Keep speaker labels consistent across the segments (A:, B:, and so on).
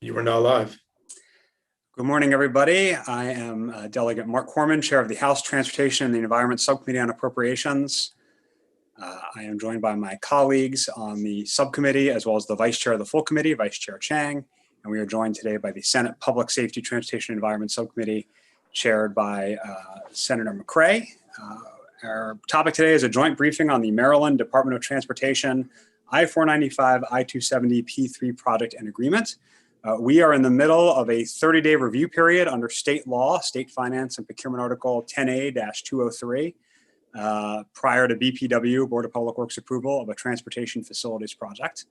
A: You are now live.
B: Good morning, everybody. I am Delegate Mark Corman, Chair of the House Transportation and the Environment Subcommittee on Appropriations. I am joined by my colleagues on the subcommittee, as well as the Vice Chair of the full committee, Vice Chair Chang. And we are joined today by the Senate Public Safety, Transportation, and Environment Subcommittee, chaired by Senator McCray. Our topic today is a joint briefing on the Maryland Department of Transportation I-495, I-270, P3 project and agreement. We are in the middle of a 30-day review period under state law, State Finance and Procurement Article 10A-203, prior to BPW, Board of Public Works approval of a transportation facilities project.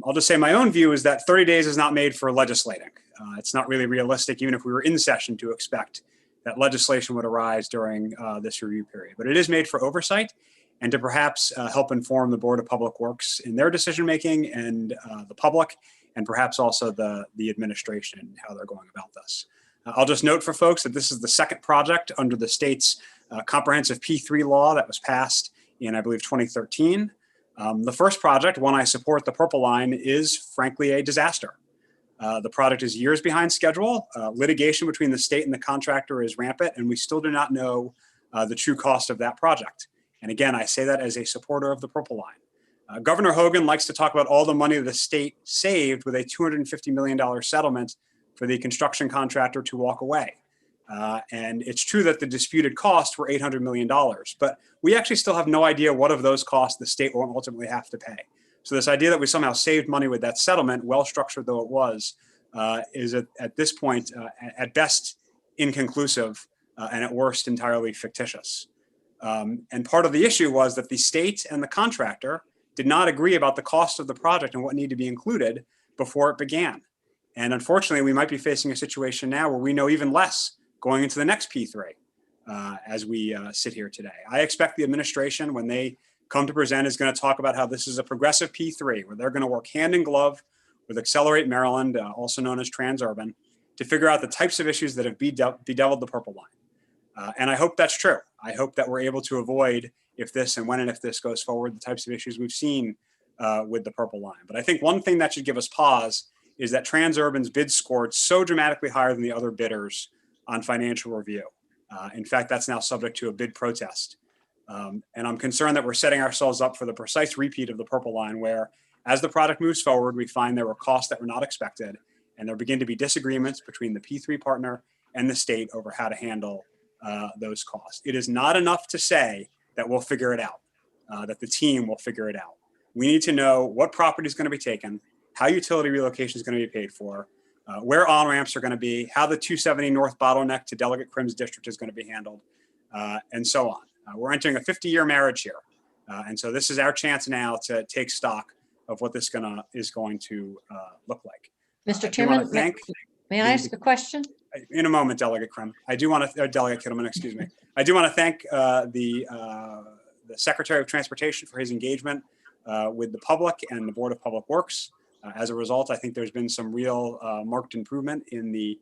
B: I'll just say my own view is that 30 days is not made for legislating. It's not really realistic, even if we were in session, to expect that legislation would arise during this review period. But it is made for oversight and to perhaps help inform the Board of Public Works in their decision-making and the public, and perhaps also the administration and how they're going about this. I'll just note for folks that this is the second project under the state's comprehensive P3 law that was passed in, I believe, 2013. The first project, one I support, the Purple Line, is frankly a disaster. The project is years behind schedule. Litigation between the state and the contractor is rampant, and we still do not know the true cost of that project. And again, I say that as a supporter of the Purple Line. Governor Hogan likes to talk about all the money the state saved with a $250 million settlement for the construction contractor to walk away. And it's true that the disputed costs were $800 million, but we actually still have no idea what of those costs the state will ultimately have to pay. So this idea that we somehow saved money with that settlement, well-structured though it was, is at this point, at best, inconclusive, and at worst, entirely fictitious. And part of the issue was that the state and the contractor did not agree about the cost of the project and what needed to be included before it began. And unfortunately, we might be facing a situation now where we know even less going into the next P3 as we sit here today. I expect the administration, when they come to present, is going to talk about how this is a progressive P3, where they're going to work hand in glove with Accelerate Maryland, also known as Transurban, to figure out the types of issues that have bedeviled the Purple Line. And I hope that's true. I hope that we're able to avoid, if this and when and if this goes forward, the types of issues we've seen with the Purple Line. But I think one thing that should give us pause is that Transurban's bid scored so dramatically higher than the other bidders on financial review. In fact, that's now subject to a bid protest. And I'm concerned that we're setting ourselves up for the precise repeat of the Purple Line, where as the product moves forward, we find there were costs that were not expected, and there begin to be disagreements between the P3 partner and the state over how to handle those costs. It is not enough to say that we'll figure it out, that the team will figure it out. We need to know what property is going to be taken, how utility relocation is going to be paid for, where on-ramps are going to be, how the 270 North bottleneck to Delegate Crim's district is going to be handled, and so on. We're entering a 50-year marriage here. And so this is our chance now to take stock of what this is going to look like.
C: Mr. Chairman, may I ask a question?
B: In a moment, Delegate Crim. I do want to, Delegate Kittleman, excuse me. I do want to thank the Secretary of Transportation for his engagement with the public and the Board of Public Works. As a result, I think there's been some real marked improvement in the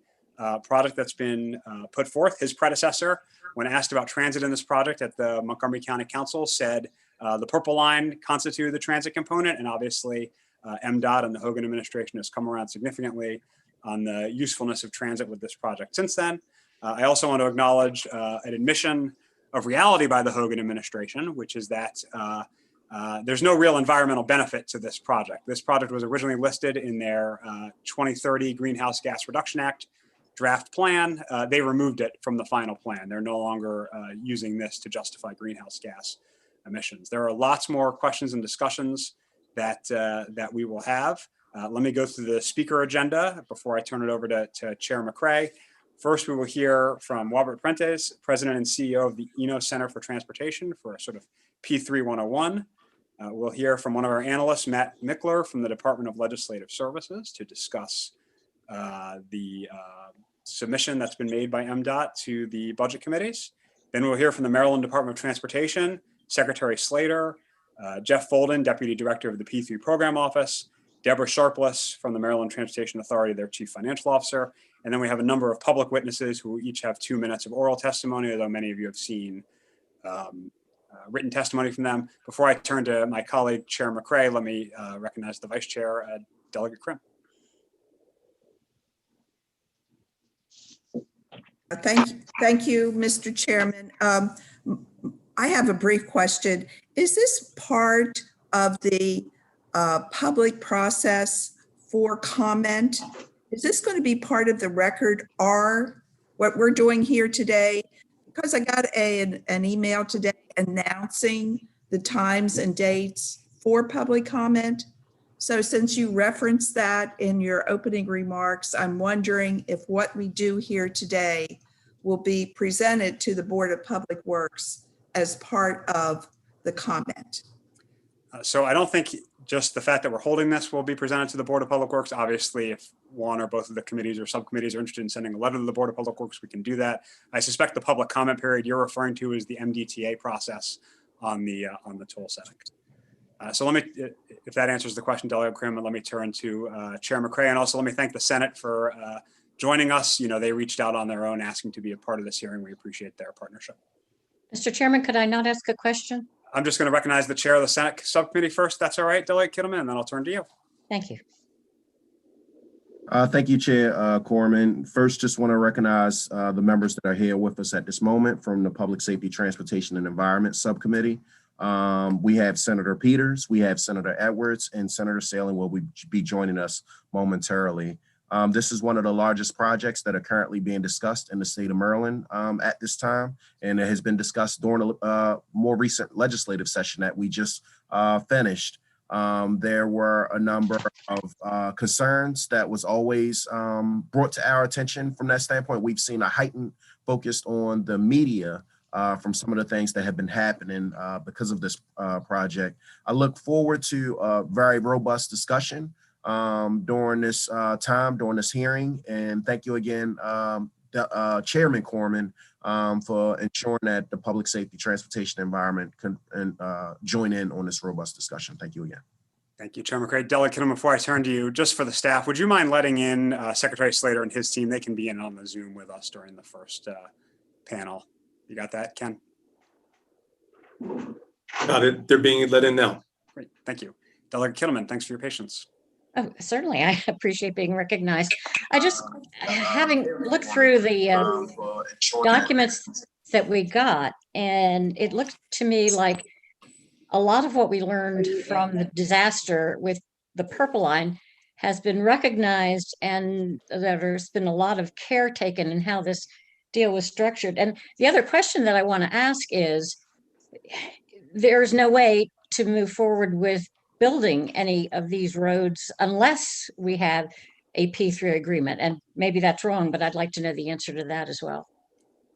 B: product that's been put forth. His predecessor, when asked about transit in this project at the Montgomery County Council, said the Purple Line constituted the transit component, and obviously MDOT and the Hogan administration has come around significantly on the usefulness of transit with this project since then. I also want to acknowledge an admission of reality by the Hogan administration, which is that there's no real environmental benefit to this project. This project was originally listed in their 2030 Greenhouse Gas Reduction Act draft plan. They removed it from the final plan. They're no longer using this to justify greenhouse gas emissions. There are lots more questions and discussions that we will have. Let me go through the speaker agenda before I turn it over to Chair McCray. First, we will hear from Robert Fuentes, President and CEO of the Eno Center for Transportation, for a sort of P3 101. We'll hear from one of our analysts, Mattichler, from the Department of Legislative Services, to discuss the submission that's been made by MDOT to the budget committees. Then we'll hear from the Maryland Department of Transportation, Secretary Slater, Jeff Folden, Deputy Director of the P3 Program Office, Deborah Sharpless from the Maryland Transportation Authority, their Chief Financial Officer. And then we have a number of public witnesses who each have 2 minutes of oral testimony, although many of you have seen written testimony from them. Before I turn to my colleague, Chair McCray, let me recognize the Vice Chair, Delegate Crim.
A: Thank you, Mr. Chairman. I have a brief question. Is this part of the public process for comment? Is this going to be part of the record or what we're doing here today? Because I got an email today announcing the times and dates for public comment. So since you referenced that in your opening remarks, I'm wondering if what we do here today will be presented to the Board of Public Works as part of the comment.
B: So I don't think just the fact that we're holding this will be presented to the Board of Public Works. Obviously, if one or both of the committees or subcommittees are interested in sending a letter to the Board of Public Works, we can do that. I suspect the public comment period you're referring to is the MDTA process on the toll setting. So let me, if that answers the question, Delegate Krim, let me turn to Chair McCray, and also let me thank the Senate for joining us. You know, they reached out on their own asking to be a part of this hearing. We appreciate their partnership.
C: Mr. Chairman, could I not ask a question?
B: I'm just going to recognize the chair of the Senate subcommittee first. That's all right, Delegate Kittleman, and then I'll turn to you.
C: Thank you.
D: Thank you, Chair Corman. First, just want to recognize the members that are here with us at this moment from the Public Safety, Transportation, and Environment Subcommittee. We have Senator Peters, we have Senator Edwards, and Senator Salem will be joining us momentarily. This is one of the largest projects that are currently being discussed in the state of Maryland at this time, and it has been discussed during a more recent legislative session that we just finished. There were a number of concerns that was always brought to our attention from that standpoint. We've seen a heightened focus on the media from some of the things that have been happening because of this project. I look forward to a very robust discussion during this during this hearing. And thank you again, Chairman Corman, for ensuring that the Public Safety, Transportation, Environment can join in on this robust discussion. Thank you again.
B: Thank you, Chair McCray. Delegate Kittleman, before I turn to you, just for the staff, would you mind letting in Secretary Slater and his team? They can be in on the Zoom with us during the first panel. You got that, Ken?
E: Got it. They're being let in now.
B: Great. Thank you. Delegate Kittleman, thanks for your patience.
C: Oh, certainly. I appreciate being recognized. I just, having looked through the documents that we got, and it looked to me like a lot of what we learned from the disaster with the Purple Line has been recognized, and there's been a lot of care taken in how this deal was structured. And the other question that I want to ask is, there's no way to move forward with building any of these roads unless we have a P3 agreement. And maybe that's wrong, but I'd like to know the answer to that as well.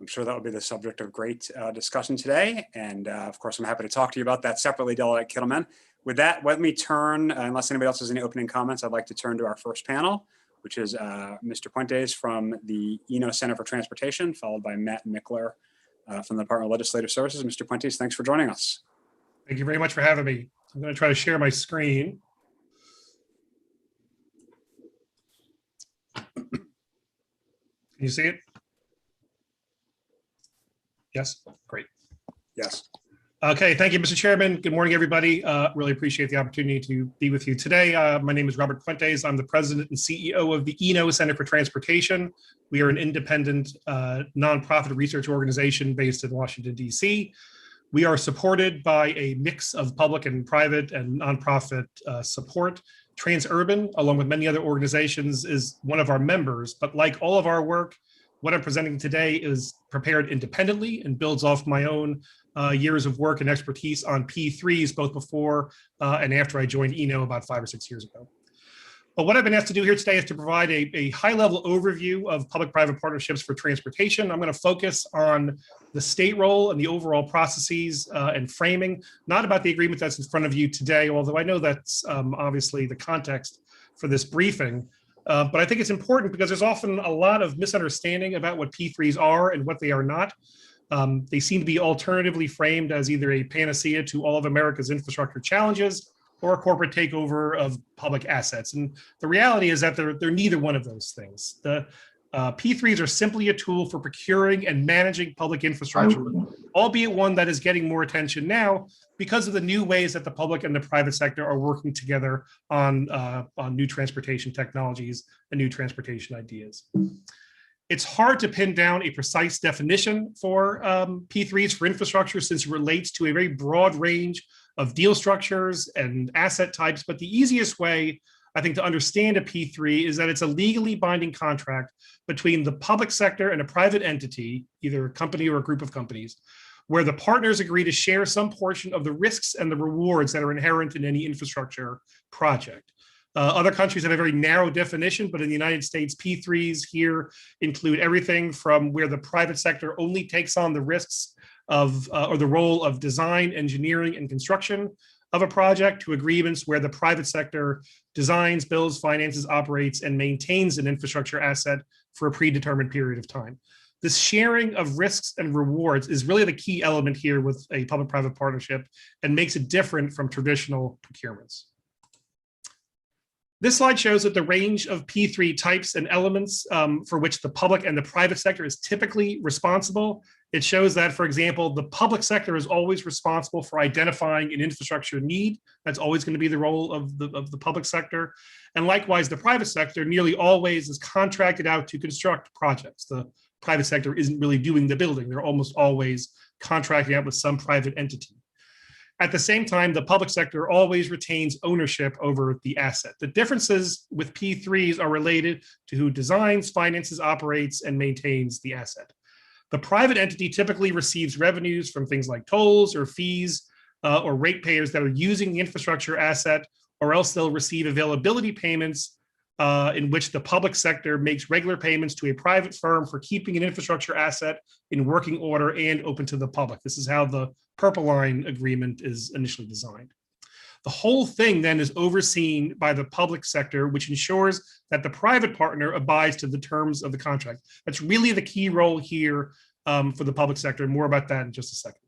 B: I'm sure that will be the subject of great discussion today. And of course, I'm happy to talk to you about that separately, Delegate Kittleman. With that, let me turn, unless anybody else has any opening comments, I'd like to turn to our first panel, which is Mr. Fuentes from the Center for Transportation, followed by Mattichler from the Department of Legislative Services. Mr. Fuentes, thanks for joining us.
F: Thank you very much for having me. I'm going to try to share my screen. Can you see it? Yes, great.
B: Yes.
F: Okay, thank you, Mr. Chairman. Good morning, everybody. Really appreciate the opportunity to be with you today. My name is Robert Fuentes. I'm the president and CEO of the Center for Transportation. We are an independent nonprofit research organization based in Washington, D.C. We are supported by a mix of public and private and nonprofit support. Transurban, along with many other organizations, is one of our members, but like all of our work, what I'm presenting today is prepared independently and builds off my own years of work and expertise on P3s, both before and after I joined ENO about 5 or 6 years ago. But what I've been asked to do here today is to provide a high-level overview of public-private partnerships for transportation. I'm going to focus on the state role and the overall processes and framing, not about the agreement that's in front of you today, although I know that's obviously the context for this briefing. But I think it's important because there's often a lot of misunderstanding about what P3s are and what they are not. They seem to be alternatively framed as either a panacea to all of America's infrastructure challenges or a corporate takeover of public assets. And the reality is that they're neither one of those things. The P3s are simply a tool for procuring and managing public infrastructure, albeit one that is getting more attention now because of the new ways that the public and the private sector are working together on new transportation technologies and new transportation ideas. It's hard to pin down a precise definition for P3s for infrastructure since it relates to a very broad range of deal structures and asset types. But the easiest way, I think, to understand a P3 is that it's a legally binding contract between the public sector and a private entity, either a company or a group of companies, where the partners agree to share some portion of the risks and the rewards that are inherent in any infrastructure project. Other countries have a very narrow definition, but in the United States, P3s here include everything from where the private sector only takes on the risks of or the role of design, engineering, and construction of a project to agreements where the private sector designs, builds, finances, operates, and maintains an infrastructure asset for a predetermined period of time. This sharing of risks and rewards is really the key element here with a public-private partnership and makes it different from traditional procurements. This slide shows that the range of P3 types and elements for which the public and the private sector is typically responsible. It shows that, for example, the public sector is always responsible for identifying an infrastructure need. That's always going to be the role of the public sector. And likewise, the private sector nearly always is contracted out to construct projects. The private sector isn't really doing the building. They're almost always contracting out with some private entity. At the same time, the public sector always retains ownership over the asset. The differences with P3s are related to who designs, finances, operates, and maintains the asset. The private entity typically receives revenues from things like tolls or fees or ratepayers that are using the infrastructure asset, or else they'll receive availability payments in which the public sector makes regular payments to a private firm for keeping an infrastructure asset in working order and open to the public. This is how the Purple Line agreement is initially designed. The whole thing then is overseen by the public sector, which ensures that the private partner abides to the terms of the contract. That's really the key role here for the public sector. More about that in just a second.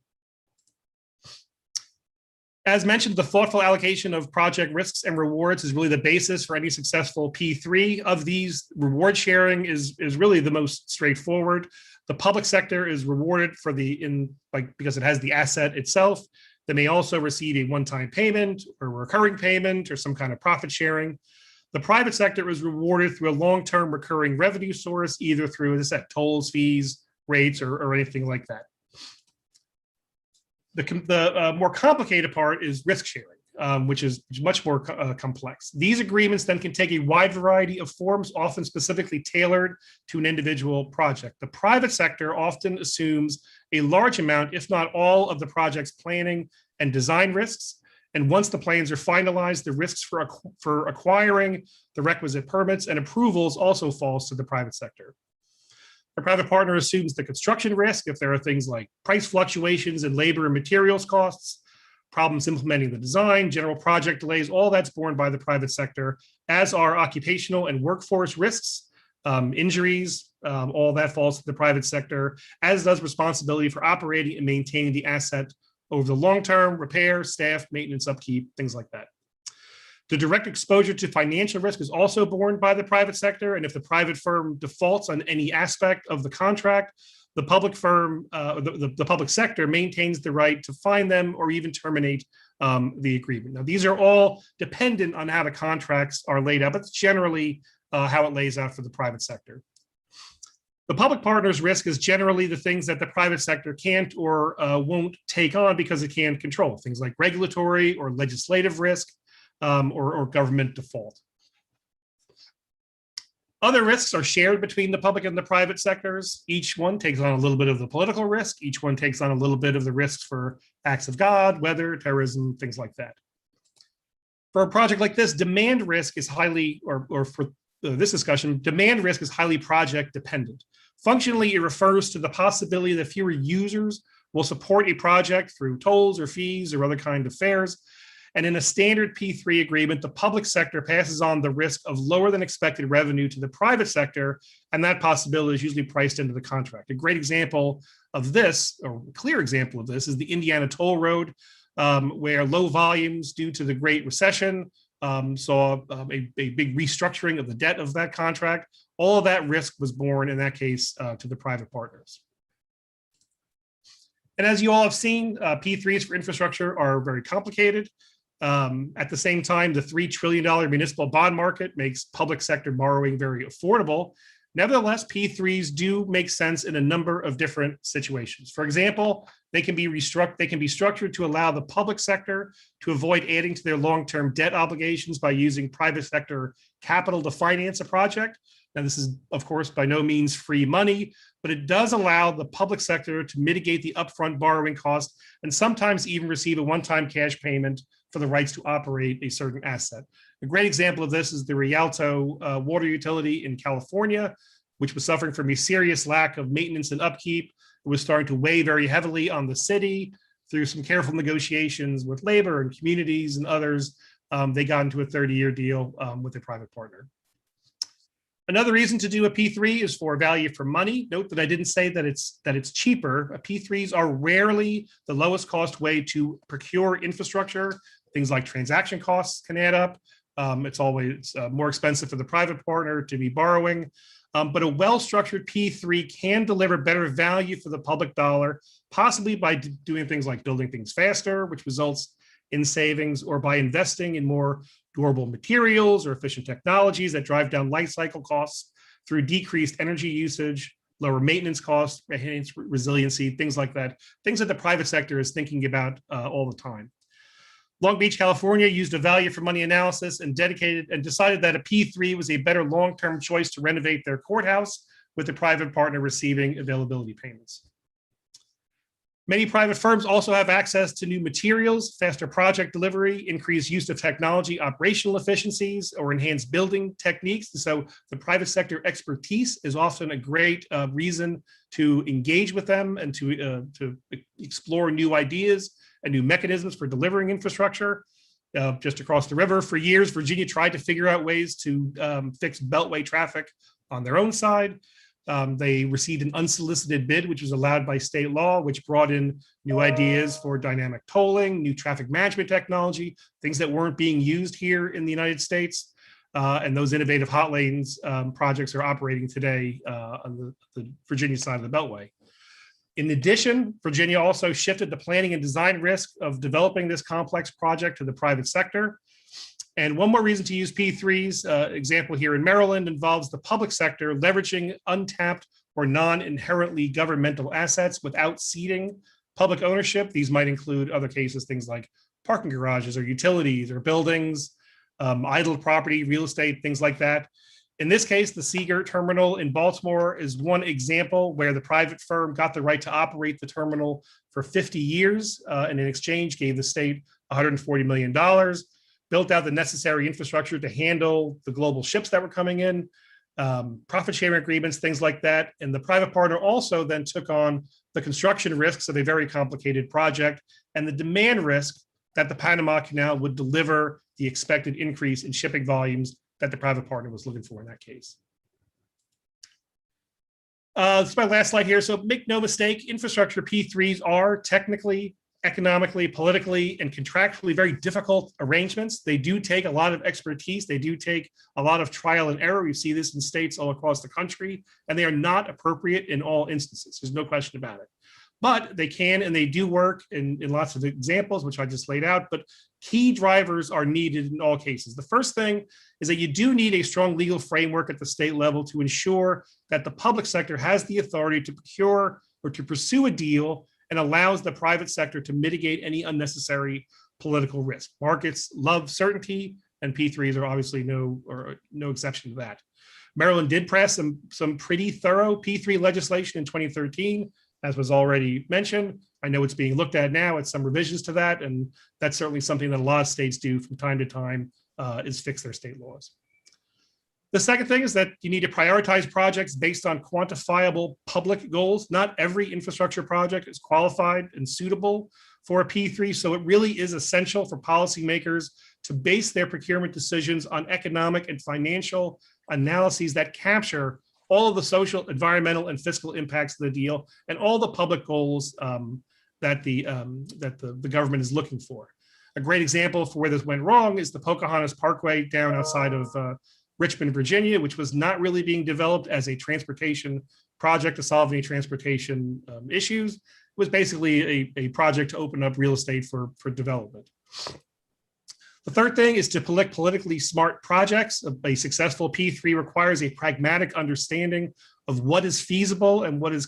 F: As mentioned, the thoughtful allocation of project risks and rewards is really the basis for any successful P3. Of these, reward sharing is really the most straightforward. The public sector is rewarded for because it has the asset itself. They may also receive a one-time payment or recurring payment or some kind of profit sharing. The private sector is rewarded through a long-term recurring revenue source, either through, as I said, tolls, fees, rates, or anything like that. The more complicated part is risk sharing, which is much more complex. These agreements then can take a wide variety of forms, often specifically tailored to an individual project. The private sector often assumes a large amount, if not all, of the project's planning and design risks. And once the plans are finalized, the risks for acquiring the requisite permits and approvals also falls to the private sector. The private partner assumes the construction risk if there are things like price fluctuations and labor and materials costs, problems implementing the design, general project delays, all that's borne by the private sector, as are occupational and workforce risks, injuries, all that falls to the private sector, as does responsibility for operating and maintaining the asset over the long term, repair, staff, maintenance, upkeep, things like that. The direct exposure to financial risk is also borne by the private sector, and if the private firm defaults on any aspect of the contract, the public firm, the public sector maintains the right to fine them or even terminate the agreement. Now, these are all dependent on how the contracts are laid out, but it's generally how it lays out for the private sector. The public partner's risk is generally the things that the private sector can't or won't take on because it can't control, things like regulatory or legislative risk, or government default. Other risks are shared between the public and the private sectors. Each one takes on a little bit of the political risk. Each one takes on a little bit of the risks for acts of God, weather, terrorism, things like that. For a project like this, demand risk is highly, or for this discussion, demand risk is highly project dependent. Functionally, it refers to the possibility that fewer users will support a project through tolls or fees or other kind of fares. And in a standard P3 agreement, the public sector passes on the risk of lower than expected revenue to the private sector, and that possibility is usually priced into the contract. A great example of this, or a clear example of this, is the Indiana toll road, where low volumes due to the Great Recession saw a big restructuring of the debt of that contract. All of that risk was borne in that case to the private partners. And as you all have seen, P3s for infrastructure are very complicated. At the same time, the $3 trillion municipal bond market makes public sector borrowing very affordable, Nevertheless, P3s do make sense in a number of different situations. For example, they can be structured to allow the public sector to avoid adding to their long-term debt obligations by using private sector capital to finance a project. Now, this is, of course, by no means free money, but it does allow the public sector to mitigate the upfront borrowing cost and sometimes even receive a one-time cash payment for the rights to operate a certain asset. A great example of this is the Rialto water utility in California, which was suffering from a serious lack of maintenance and upkeep. It was starting to weigh very heavily on the city. Through some careful negotiations with labor and communities and others, they got into a 30-year deal with a private partner. Another reason to do a P3 is for value for money. Note that I didn't say that it's cheaper. P3s are rarely the lowest cost way to procure infrastructure. Things like transaction costs can add up. It's always more expensive for the private partner to be borrowing. But a well-structured P3 can deliver better value for the public dollar, possibly by doing things like building things faster, which results in savings, or by investing in more durable materials or efficient technologies that drive down life cycle costs through decreased energy usage, lower maintenance costs, enhanced resiliency, things like that, things that the private sector is thinking about all the time. Long Beach, California used a value for money analysis and decided that a P3 was a better long-term choice to renovate their courthouse, with the private partner receiving availability payments. Many private firms also have access to new materials, faster project delivery, increased use of technology, operational efficiencies, or enhanced building techniques. And so the private sector expertise is often a great reason to engage with them and to explore new ideas and new mechanisms for delivering infrastructure. Just across the river, for years, Virginia tried to figure out ways to fix beltway traffic on their own side. They received an unsolicited bid, which was allowed by state law, which brought in new ideas for dynamic tolling, new traffic management technology, things that weren't being used here in the United States. And those innovative hot lanes projects are operating today on the Virginia side of the Beltway. In addition, Virginia also shifted the planning and design risk of developing this complex project to the private sector. And one more reason to use P3s, example here in Maryland, involves the public sector leveraging untapped or non-inherently governmental assets without ceding public ownership. These might include other cases, things like parking garages or utilities or buildings, idle property, real estate, things like that. In this case, the Seeger terminal in Baltimore is one example where the private firm got the right to operate the terminal for 50 years and in exchange gave the state $140 million, built out the necessary infrastructure to handle the global ships that were coming in, profit sharing agreements, things like that. And the private partner also then took on the construction risks of a very complicated project and the demand risk that the Panama Canal would deliver the expected increase in shipping volumes that the private partner was looking for in that case. This is my last slide here. So make no mistake, infrastructure P3s are technically, economically, politically, and contractually very difficult arrangements. They do take a lot of expertise. They do take a lot of trial and error. We see this in states all across the country, and they are not appropriate in all instances. There's no question about it. But they can and they do work in lots of examples, which I just laid out. But key drivers are needed in all cases. The first thing is that you do need a strong legal framework at the state level to ensure that the public sector has the authority to procure or to pursue a deal and allows the private sector to mitigate any unnecessary political risk. Markets love certainty, and P3s are obviously no exception to that. Maryland did pass some pretty thorough P3 legislation in 2013. As was already mentioned. I know it's being looked at now at some revisions to that, and that's certainly something that a lot of states do from time to time is fix their state laws. The second thing is that you need to prioritize projects based on quantifiable public goals. Not every infrastructure project is qualified and suitable for a P3, so it really is essential for policymakers to base their procurement decisions on economic and financial analyses that capture all of the social, environmental, and fiscal impacts of the deal, and all the public goals that the government is looking for. A great example for where this went wrong is the Pocahontas Parkway down outside of Richmond, Virginia, which was not really being developed as a transportation project to solve any transportation issues. It was basically a project to open up real estate for development. The third thing is to politically smart projects. A successful P3 requires a pragmatic understanding of what is feasible and what is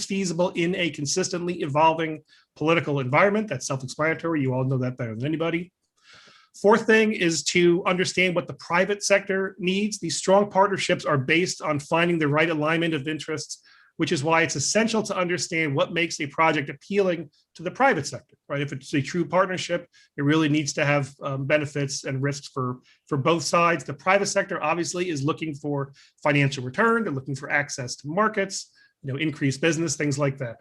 F: feasible in a consistently evolving political environment. That's self-explanatory. You all know that better than anybody. Fourth thing is to understand what the private sector needs. These strong partnerships are based on finding the right alignment of interests, which is why it's essential to understand what makes a project appealing to the private sector, right? If it's a true partnership, it really needs to have benefits and risks for both sides. The private sector obviously is looking for financial return. They're looking for access to markets, increased business, things like that.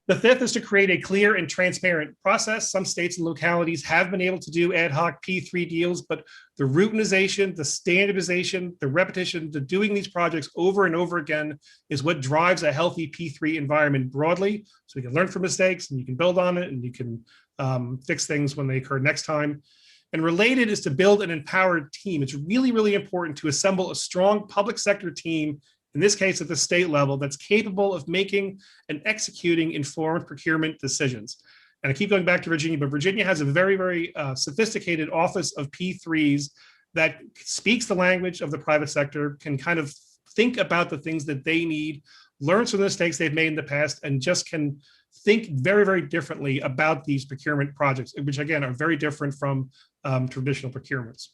F: The fifth is to create a clear and transparent process. Some states and localities have been able to do ad hoc P3 deals, but the routinization, the standardization, the repetition, the doing these projects over and over again is what drives a healthy P3 environment broadly. So you can learn from mistakes and you can build on it and you can fix things when they occur next time. And related is to build an empowered team. It's really, really important to assemble a strong public sector team, in this case at the state level, that's capable of making and executing informed procurement decisions. And I keep going back to Virginia, but Virginia has a very, very sophisticated office of P3s that speaks the language of the private sector, can kind of think about the things that they need, learns from the mistakes they've made in the past, and just can think very, very differently about these procurement projects, which again are very different from traditional procurements.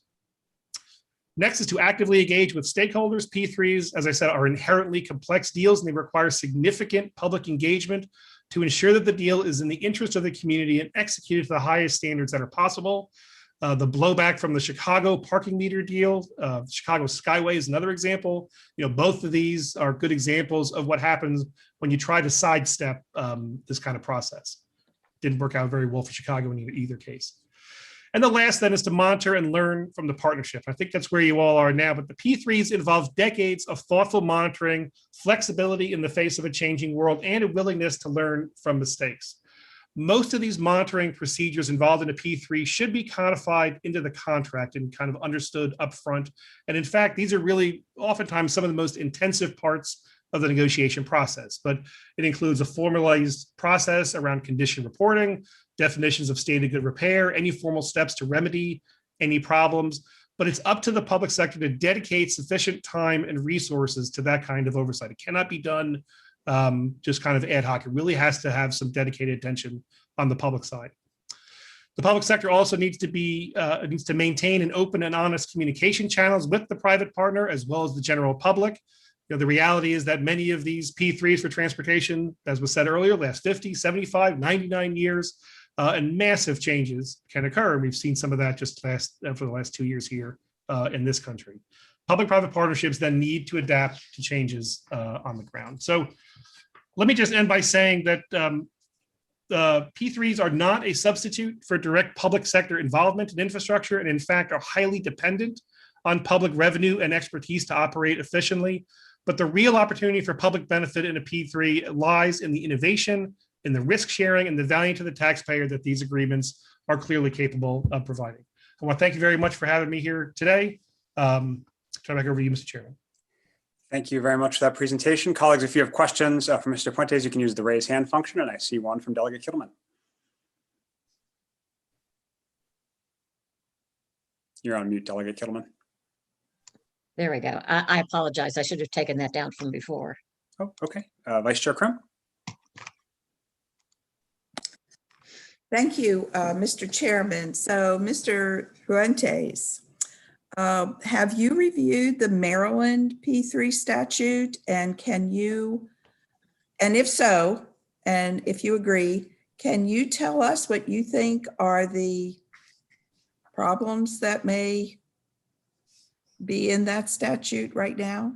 F: Next is to actively engage with stakeholders. P3s, as I said, are inherently complex deals and they require significant public engagement to ensure that the deal is in the interest of the community and executed to the highest standards that are possible. The blowback from the Chicago parking meter deal, Chicago Skyway is another example. Both of these are good examples of what happens when you try to sidestep this kind of process. Didn't work out very well for Chicago in either case. And the last then is to monitor and learn from the partnership. I think that's where you all are now, but the P3s involve decades of thoughtful monitoring, flexibility in the face of a changing world, and a willingness to learn from mistakes. Most of these monitoring procedures involved in a P3 should be codified into the contract and kind of understood upfront. And in fact, these are really oftentimes some of the most intensive parts of the negotiation process, but it includes a formalized process around condition reporting, definitions of stated good repair, any formal steps to remedy any problems, but it's up to the public sector to dedicate sufficient time and resources to that kind of oversight. It cannot be done just kind of ad hoc. It really has to have some dedicated attention on the public side. The public sector also needs to maintain an open and honest communication channels with the private partner as well as the general public. The reality is that many of these P3s for transportation, as was said earlier, last 50, 75, 99 years, and massive changes can occur. We've seen some of that just for the last 2 years here in this country. Public-private partnerships then need to adapt to changes on the ground. So let me just end by saying that P3s are not a substitute for direct public sector involvement in infrastructure, and in fact are highly dependent on public revenue and expertise to operate efficiently. But the real opportunity for public benefit in a P3 lies in the innovation, in the risk sharing, and the value to the taxpayer that these agreements are clearly capable of providing. I want to thank you very much for having me here today. Turn back over to you, Mr. Chairman.
B: Thank you very much for that presentation. Colleagues, if you have questions for Mr. Fuentes, you can use the raise hand function, and I see one from Delegate Kittleman. You're on mute, Delegate Kittleman.
C: There we go. I apologize. I should have taken that down from before.
B: Oh, okay. Vice Chair Crum.
A: Thank you, Mr. Chairman. So, Mr. Fuentes, have you reviewed the Maryland P3 statute, and and if so, and if you agree, can you tell us what you think are the problems that may be in that statute right now?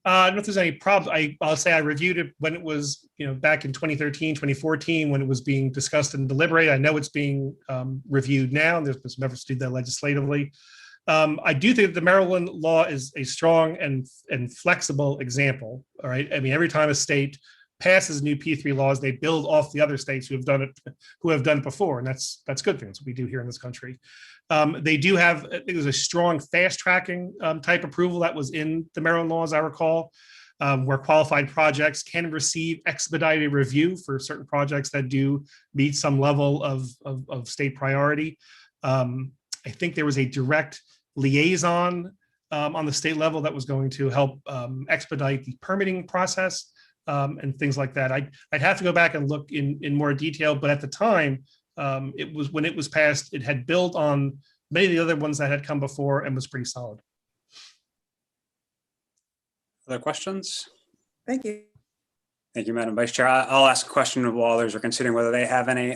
F: I don't know if there's any problems. I'll say I reviewed it when it was, back in 2013, 2014, when it was being discussed and deliberated. I know it's being reviewed now, and there's been some efforts to do that legislatively. I do think that the Maryland law is a strong and flexible example. All right. I mean, every time a state passes new P3 laws, they build off the other states who have done it before, and that's good things we do here in this country. They do have, I think there's a strong fast tracking type approval that was in the Maryland law, as I recall. where qualified projects can receive expedited review for certain projects that do meet some level of state priority. I think there was a direct liaison on the state level that was going to help expedite the permitting process and things like that. I'd have to go back and look in more detail, but at the time, it was when it was passed, it had built on many of the other ones that had come before and was pretty solid.
B: Other questions?
A: Thank you.
B: Thank you, Madam Vice Chair. I'll ask a question while others are considering whether they have any.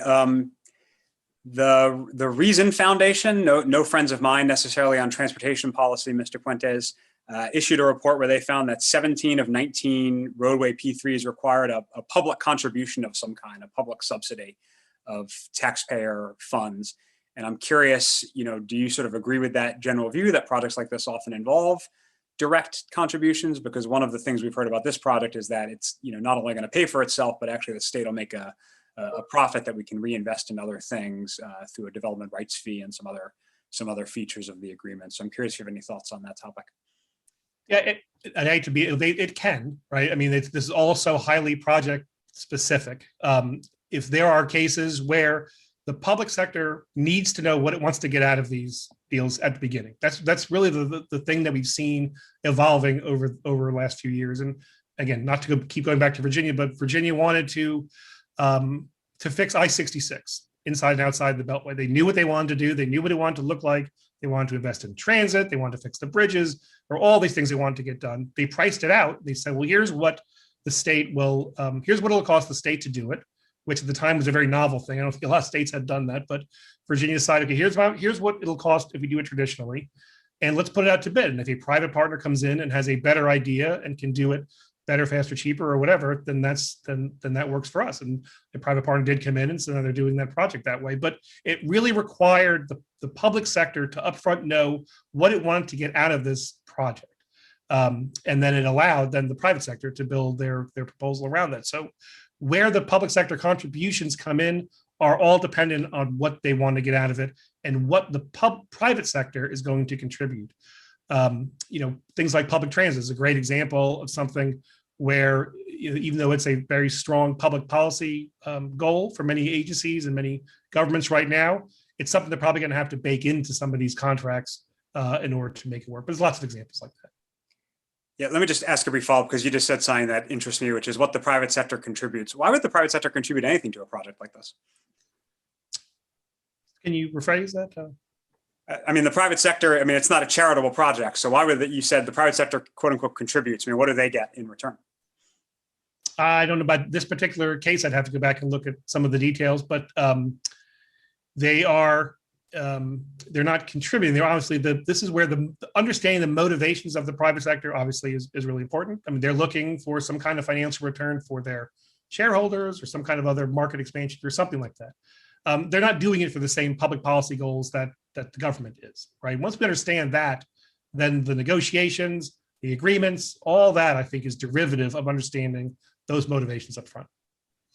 B: The Reason Foundation, no friends of mine necessarily on transportation policy, Mr. Fuentes, issued a report where they found that 17 of 19 roadway P3s required a public contribution of some kind, a public subsidy of taxpayer funds. And I'm curious, do you sort of agree with that general view that projects like this often involve direct contributions? Because one of the things we've heard about this project is that it's not only going to pay for itself, but actually the state will make a profit that we can reinvest in other things through a development rights fee and some other features of the agreement. So I'm curious if you have any thoughts on that topic.
F: Yeah, it can, right? I mean, this is also highly project specific. If there are cases where the public sector needs to know what it wants to get out of these deals at the beginning, that's really the thing that we've seen evolving over the last few years. And again, not to keep going back to Virginia, but Virginia wanted to fix I-66 inside and outside the Beltway. They knew what they wanted to do. They knew what it wanted to look like. They wanted to invest in transit. They wanted to fix the bridges, or all these things they wanted to get done. They priced it out. They said, well, here's what the state will, here's what it'll cost the state to do it, which at the time was a very novel thing. I don't think a lot of states had done that, but Virginia decided, okay, here's what it'll cost if we do it traditionally, and let's put it out to bid. And if a private partner comes in and has a better idea and can do it better, faster, cheaper, or whatever, then that works for us. And the private partner did come in, and so now they're doing that project that way. But it really required the public sector to upfront know what it wanted to get out of this project. And then it allowed the private sector to build their proposal around that. So where the public sector contributions come in are all dependent on what they want to get out of it and what the private sector is going to contribute. Things like public transit is a great example of something where, even though it's a very strong public policy goal for many agencies and many governments right now, it's something they're probably going to have to bake into some of these contracts in order to make it work. But there's lots of examples like that.
B: Yeah, let me just ask a brief follow-up, because you just said something that interests me, which is what the private sector contributes. Why would the private sector contribute anything to a project like this?
F: Can you rephrase that?
B: I mean, the private sector, it's not a charitable project. So why would you said the private sector, quote unquote, contributes? What do they get in return?
F: I don't know about this particular case. I'd have to go back and look at some of the details, but they're not contributing. They're obviously this is where the understanding the motivations of the private sector obviously is really important. They're looking for some kind of financial return for their shareholders or some kind of other market expansion or something like that. They're not doing it for the same public policy goals that the government is, right? Once we understand that, then the negotiations, the agreements, all that I think is derivative of understanding those motivations up front.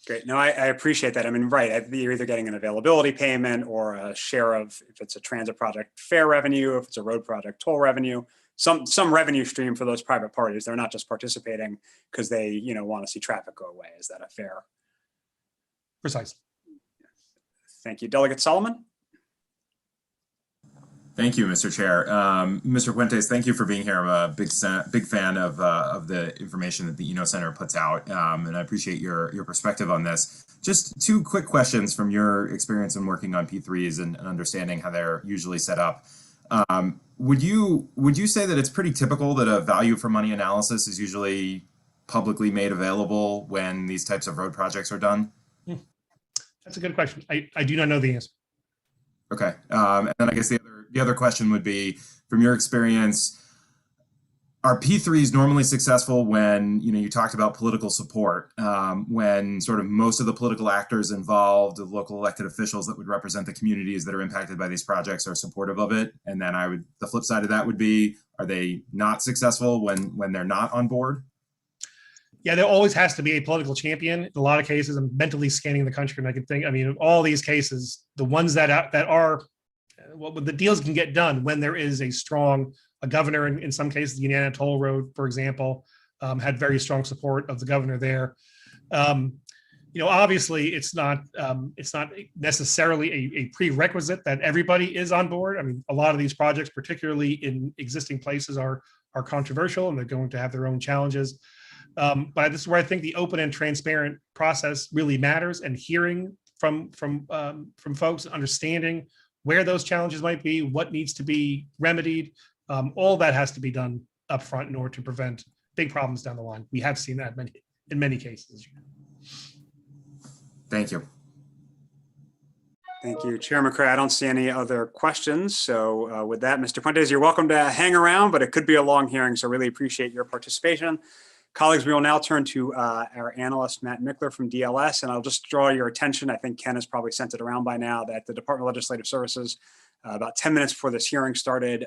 B: Great. No, I appreciate that. Right. You're either getting an availability payment or a share of, if it's a transit project, fare revenue, if it's a road project, toll revenue, some revenue stream for those private parties. They're not just participating because they, want to see traffic go away. Is that a fair?
F: Precisely.
B: Thank you. Delegate Solomon.
G: Thank you, Mr. Chair. Mr. Fuentes, thank you for being here. I'm a big fan of the information that the Eno Center puts out, and I appreciate your perspective on this. Just two quick questions from your experience in working on P3s and understanding how they're usually set up. Would you say that it's pretty typical that a value for money analysis is usually publicly made available when these types of road projects are done?
F: That's a good question. I do not know the answer.
G: Okay, and then I guess the other question would be, from your experience, are P3s normally successful when, you talked about political support, when sort of most of the political actors involved, the local elected officials that would represent the communities that are impacted by these projects are supportive of it? And then the flip side of that would be, are they not successful when they're not on board?
F: Yeah, there always has to be a political champion. In a lot of cases, I'm mentally scanning the country and I can think, of all these cases, the ones that are, the deals can get done when there is a governor, in some cases, the Indiana Toll Road, for example, had very strong support of the governor there. Obviously, it's not necessarily a prerequisite that everybody is on board. I mean, a lot of these projects, particularly in existing places, are controversial, and they're going to have their own challenges. But this is where I think the open and transparent process really matters, and hearing from folks, understanding where those challenges might be, what needs to be remedied, all that has to be done up front in order to prevent big problems down the line. We have seen that in many cases.
G: Thank you.
B: Thank you, Chair McCray. I don't see any other questions. So with that, Mr. Fuentes, you're welcome to hang around, but it could be a long hearing, so really appreciate your participation. Colleagues, we will now turn to our analyst, Mattichler from DLS, and I'll just draw your attention. I think Ken has probably sent it around by now that the Department of Legislative Services, about 10 minutes before this hearing started,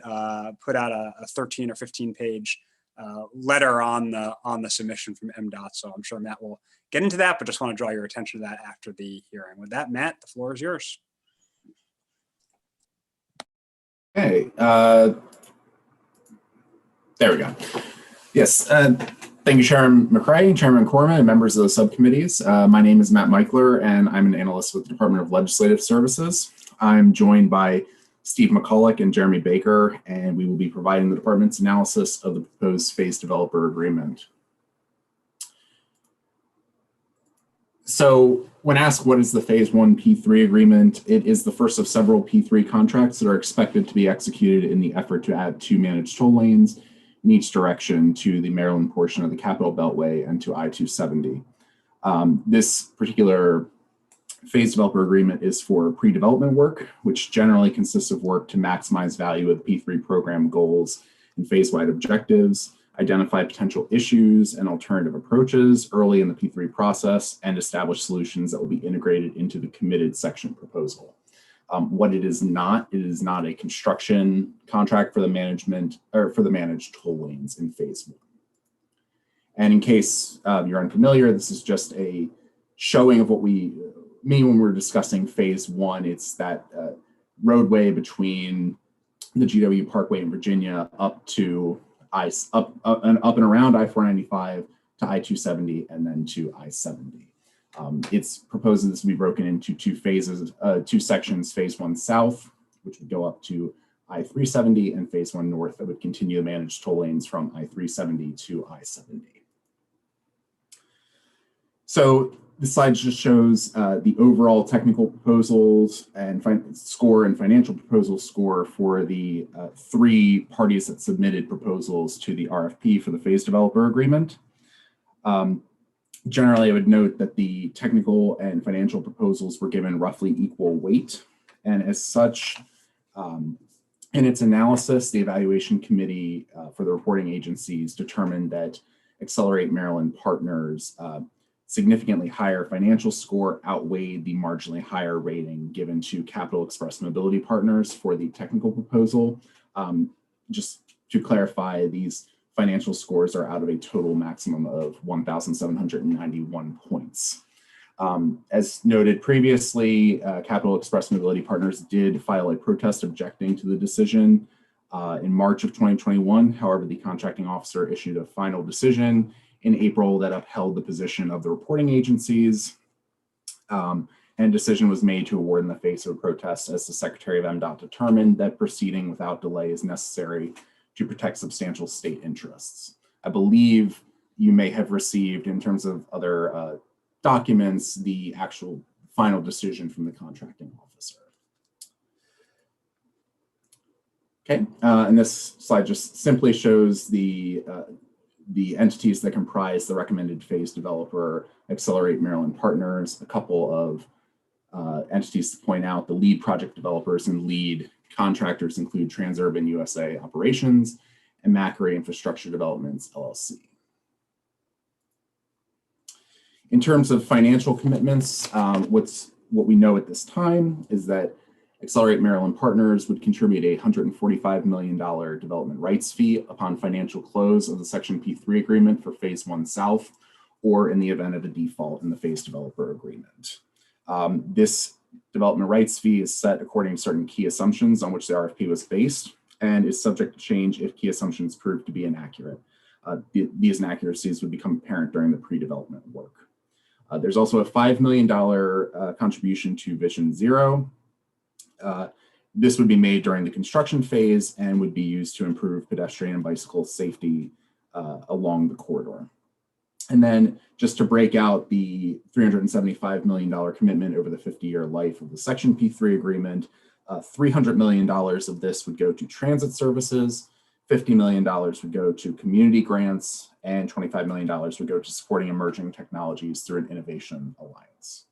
B: put out a 13 or 15 page letter on the submission from MDOT. So I'm sure Matt will get into that, but just want to draw your attention to that after the hearing. With that, Matt, the floor is yours.
H: Okay, there we go. Yes, thank you, Chairman McCray, Chairman Corman, and members of the subcommittees. My name is Matt Mattichler, and I'm an analyst with the Department of Legislative Services. I'm joined by Steve McCulloch and Jeremy Baker, and we will be providing the department's analysis of the proposed phase developer agreement. So when asked what is the Phase 1 P3 agreement, it is the first of several P3 contracts that are expected to be executed in the effort to add 2 managed toll lanes in each direction to the Maryland portion of the Capital Beltway and to I-270. This particular phase developer agreement is for pre-development work, which generally consists of work to maximize value of the P3 program goals and phase-wide objectives, identify potential issues and alternative approaches early in the P3 process, and establish solutions that will be integrated into the committed section proposal. What it is not a construction contract for the management or for the managed toll lanes in phase 1. And in case you're unfamiliar, this is just a showing of what we mean when we're discussing phase 1. It's that roadway between the GW Parkway in Virginia up to up and around I-495 to I-270 and then to I-70. It's proposed this will be broken into 2 phases, 2 sections, phase 1 south, which would go up to I-370, and phase 1 north that would continue the managed toll lanes from I-370 to I-70. So this slide just shows the overall technical proposals and score and financial proposal score for the 3 parties that submitted proposals to the RFP for the phase developer agreement. Generally, I would note that the technical and financial proposals were given roughly equal weight. And as such, in its analysis, the evaluation committee for the reporting agencies determined that Accelerate Maryland Partners' significantly higher financial score outweighed the marginally higher rating given to Capital Express Mobility Partners for the technical proposal. Just to clarify, these financial scores are out of a total maximum of 1,791 points. As noted previously, Capital Express Mobility Partners did file a protest objecting to the decision in March of 2021. However, the contracting officer issued a final decision in April that upheld the position of the reporting agencies, and decision was made to award in the face of a protest as the Secretary of MDOT determined that proceeding without delay is necessary to protect substantial state interests. I believe you may have received, in terms of other documents, the actual final decision from the contracting officer. Okay, and this slide just simply shows the entities that comprise the recommended phase developer, Accelerate Maryland Partners. A couple of entities to point out: the lead project developers and lead contractors include Transurban USA Operations and Macquarie Infrastructure Developments, LLC. In terms of financial commitments, what we know at this time is that Accelerate Maryland Partners would contribute a $145 million development rights fee upon financial close of the Section P3 agreement for Phase 1 South, or in the event of a default in the phase developer agreement. This development rights fee is set according to certain key assumptions on which the RFP was based and is subject to change if key assumptions prove to be inaccurate. these inaccuracies would become apparent during the pre-development work. There's also a $5 million contribution to Vision Zero. This would be made during the construction phase and would be used to improve pedestrian and bicycle safety along the corridor. And then just to break out the $375 million commitment over the 50-year life of the Section P3 agreement, $300 million of this would go to transit services, $50 million would go to community grants, and $25 million would go to supporting emerging technologies through an innovation alliance.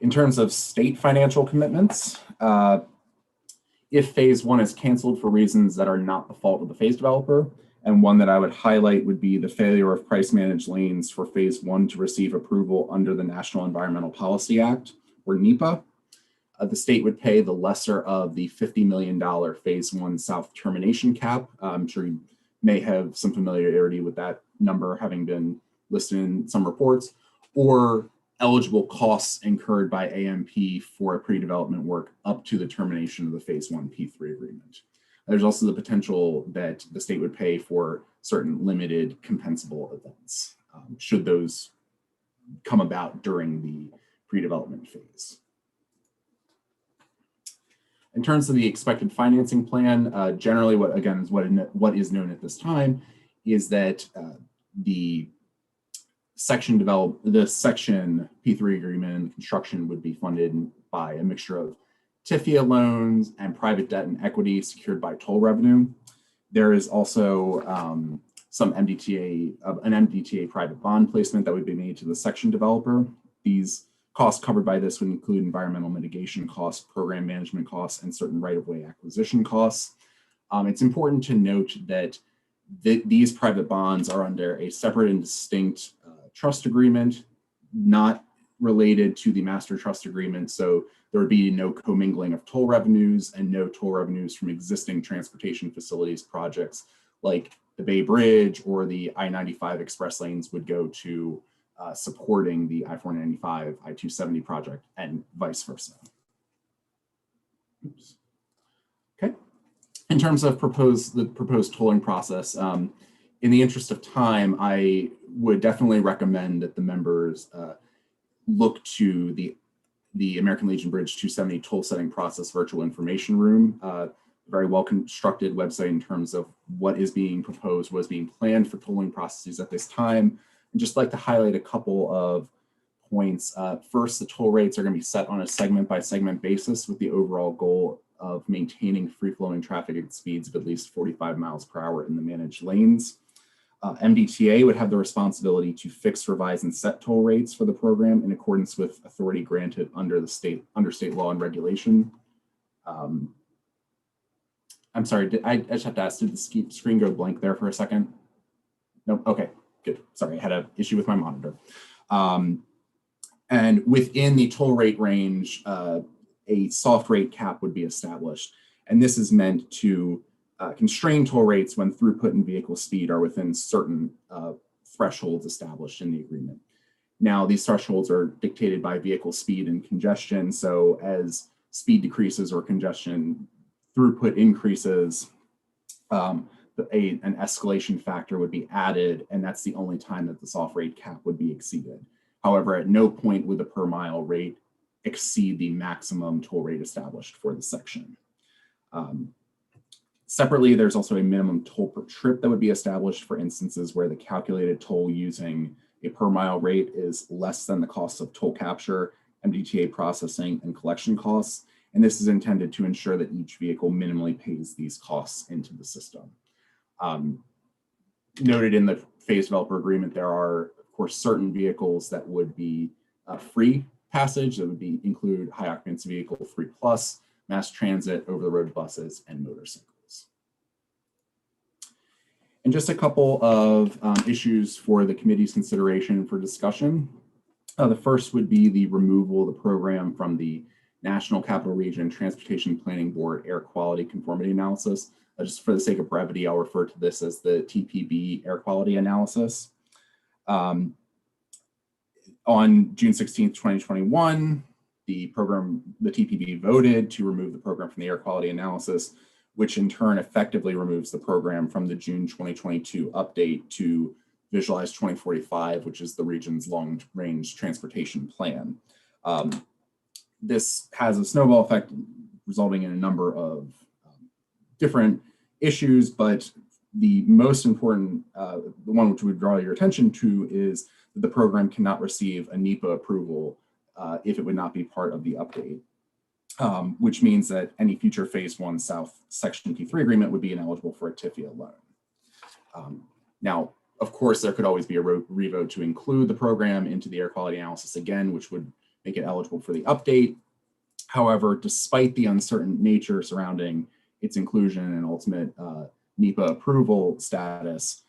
H: In terms of state financial commitments, if phase one is canceled for reasons that are not the fault of the phase developer, and one that I would highlight would be the failure of price managed lanes for phase one to receive approval under the National Environmental Policy Act, or NEPA, the state would pay the lesser of the $50 million phase one south termination cap. I'm sure you may have some familiarity with that number having been listed in some reports, or eligible costs incurred by AMP for a pre-development work up to the termination of the phase one P3 agreement. There's also the potential that the state would pay for certain limited compensable events, should those come about during the pre-development phase. In terms of the expected financing plan, generally what is known at this time is that the section P3 agreement and the construction would be funded by a mixture of TIFIA loans and private debt and equity secured by toll revenue. There is also an MDTA private bond placement that would be made to the section developer. These costs covered by this would include environmental mitigation costs, program management costs, and certain right-of-way acquisition costs. It's important to note that these private bonds are under a separate and distinct trust agreement, not related to the master trust agreement. So there would be no commingling of toll revenues and no toll revenues from existing transportation facilities projects like the Bay Bridge or the I-95 express lanes would go to supporting the I-495, I-270 project and vice versa. Oops. Okay. In terms of the proposed tolling process, in the interest of time, I would definitely recommend that the members look to the American Legion Bridge 270 toll setting process virtual information room. Very well constructed website in terms of what is being proposed, what is being planned for tolling processes at this time. And just like to highlight a couple of points. First, the toll rates are going to be set on a segment by segment basis with the overall goal of maintaining free flowing traffic at speeds of at least 45 miles per hour in the managed lanes. MDTA would have the responsibility to fix, revise, and set toll rates for the program in accordance with authority granted under state law and regulation. I'm sorry, I just have to ask, did the screen go blank there for a second? No, okay, good. Sorry, I had an issue with my monitor. And within the toll rate range, a soft rate cap would be established. And this is meant to constrain toll rates when throughput and vehicle speed are within certain thresholds established in the agreement. Now, these thresholds are dictated by vehicle speed and congestion. So as speed decreases or congestion throughput increases, an escalation factor would be added, and that's the only time that the soft rate cap would be exceeded. However, at no point would the per mile rate exceed the maximum toll rate established for the section. Separately, there's also a minimum toll per trip that would be established for instances where the calculated toll using a per mile rate is less than the cost of toll capture, MDTA processing, and collection costs. And this is intended to ensure that each vehicle minimally pays these costs into the system. Noted in the phase developer agreement, there are, of course, certain vehicles that would be free passage, that would include high occupancy vehicle 3+, mass transit, over-the-road buses, and motorcycles. And just a couple of issues for the committee's consideration for discussion. The first would be the removal of the program from the National Capital Region Transportation Planning Board Air Quality Conformity Analysis. Just for the sake of brevity, I'll refer to this as the TPB Air Quality Analysis. On June 16th, 2021, the TPB voted to remove the program from the air quality analysis, which in turn effectively removes the program from the June 2022 update to Visualize 2045, which is the region's long-range transportation plan. This has a snowball effect, resulting in a number of different issues, but the most important, the one which we would draw your attention to, is that the program cannot receive a NEPA approval if it would not be part of the update, which means that any future Phase 1 South Section P3 agreement would be ineligible for a TIFIA loan. Now, of course, there could always be a revote to include the program into the air quality analysis again, which would make it eligible for the update. However, despite the uncertain nature surrounding its inclusion and ultimate NEPA approval status,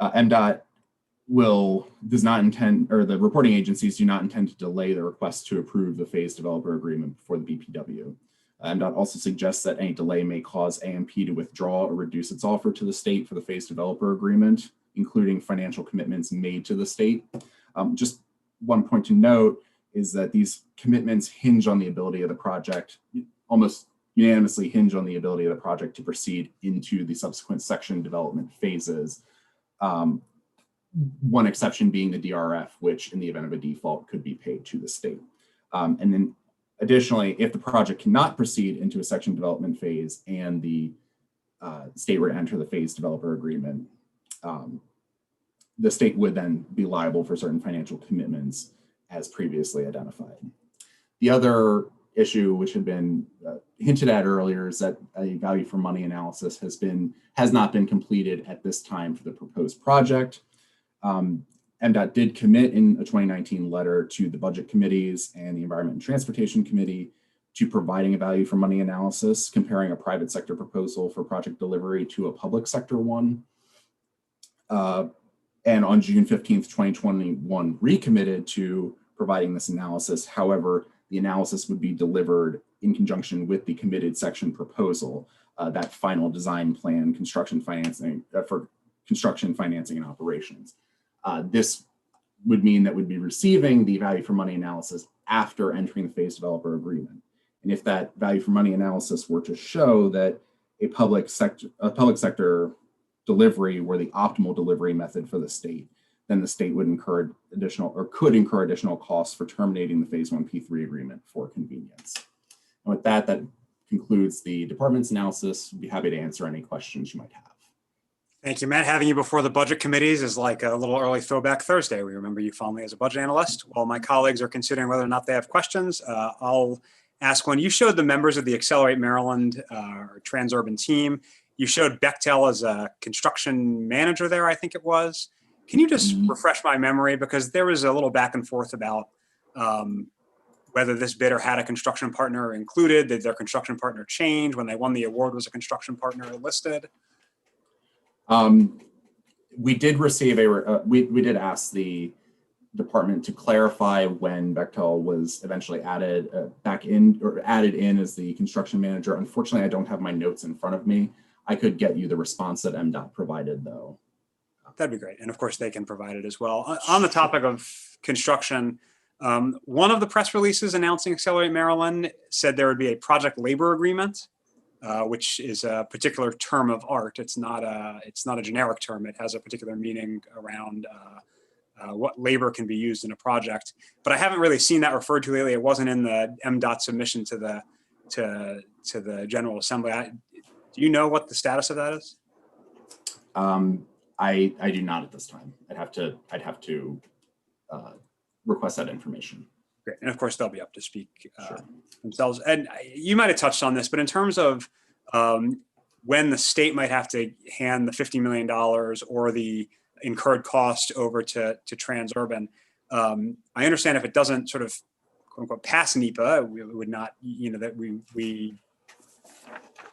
H: MDOT does not intend, or the reporting agencies do not intend to delay the request to approve the phase developer agreement before the BPW. MDOT also suggests that any delay may cause AMP to withdraw or reduce its offer to the state for the phase developer agreement, including financial commitments made to the state. Just one point to note is that these commitments hinge on the ability of the project, almost unanimously hinge on the ability of the project to proceed into the subsequent section development phases. One exception being the DRF, which in the event of a default could be paid to the state. And then additionally, if the project cannot proceed into a section development phase and the state were to enter the phase developer agreement, the state would then be liable for certain financial commitments as previously identified. The other issue, which had been hinted at earlier, is that a value for money analysis has not been completed at this time for the proposed project. MDOT did commit in a 2019 letter to the budget committees and the Environment and Transportation Committee to providing a value for money analysis, comparing a private sector proposal for project delivery to a public sector one. And on June 15th, 2021, recommitted to providing this analysis. However, the analysis would be delivered in conjunction with the committed section proposal, that final design plan, construction financing for construction, financing, and operations. This would mean that we'd be receiving the value for money analysis after entering the phase developer agreement. And if that value for money analysis were to show that a public sector delivery were the optimal delivery method for the state, then the state would incur additional, or could incur additional costs for terminating the Phase 1 P3 agreement for convenience. And with that, that concludes the department's analysis. I'd be happy to answer any questions you might have.
B: Thank you, Matt. Having you before the budget committees is like a little early throwback Thursday. We remember you fondly as a budget analyst. While my colleagues are considering whether or not they have questions, I'll ask one. You showed the members of the Accelerate Maryland or Transurban team. You showed Bechtel as a construction manager there, I think it was. Can you just refresh my memory? Because there was a little back and forth about whether this bidder had a construction partner included. Did their construction partner change when they won the award? Was a construction partner listed?
H: We did receive we did ask the department to clarify when Bechtel was eventually added added in as the construction manager. Unfortunately, I don't have my notes in front of me. I could get you the response that MDOT provided, though.
B: That'd be great. And of course, they can provide it as well. On the topic of construction, one of the press releases announcing Accelerate Maryland said there would be a project labor agreement, which is a particular term of art. It's not a generic term. It has a particular meaning around what labor can be used in a project. But I haven't really seen that referred to lately. It wasn't in the MDOT submission to the General Assembly. Do you know what the status of that is?
H: I do not at this time. I'd have to request that information.
B: Great. And of course, they'll be up to speak
H: Sure.
B: themselves. And you might have touched on this, but in terms of when the state might have to hand the $50 million or the incurred cost over to Transurban, I understand if it doesn't sort of quote unquote pass NEPA, we would not, that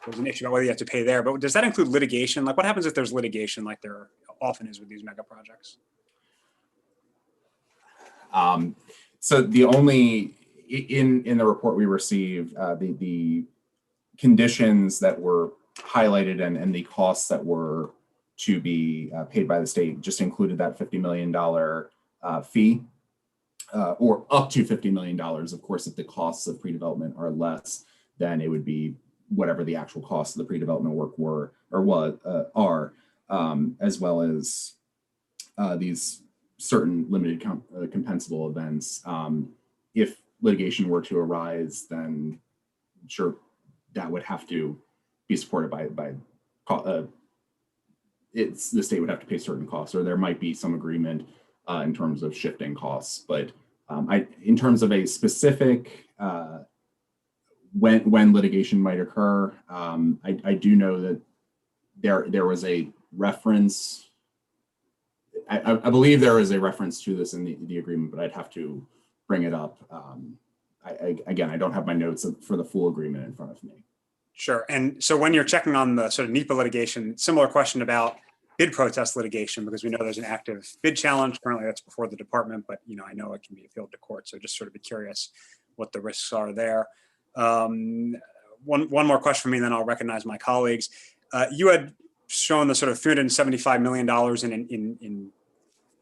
B: there's an issue about whether you have to pay there, but does that include litigation? Like what happens if there's litigation like there often is with these mega projects?
H: So the only, in the report we received, the conditions that were highlighted and the costs that were to be paid by the state just included that $50 million fee, or up to $50 million. Of course, if the costs of pre-development are less, then it would be whatever the actual costs of the pre-development work were or was are, as well as these certain limited compensable events. If litigation were to arise, then sure, that would have to be supported by the state would have to pay certain costs, or there might be some agreement in terms of shifting costs. But in terms of a specific when litigation might occur, I do know that there was a reference. I believe there is a reference to this in the agreement, but I'd have to bring it up. Again, I don't have my notes for the full agreement in front of me.
B: Sure. And so when you're checking on the sort of NEPA litigation, similar question about bid protest litigation, because we know there's an active bid challenge. Currently, that's before the department, but I know it can be appealed to court. So just sort of be curious what the risks are there. One more question for me, then I'll recognize my colleagues. You had shown the sort of $375 million in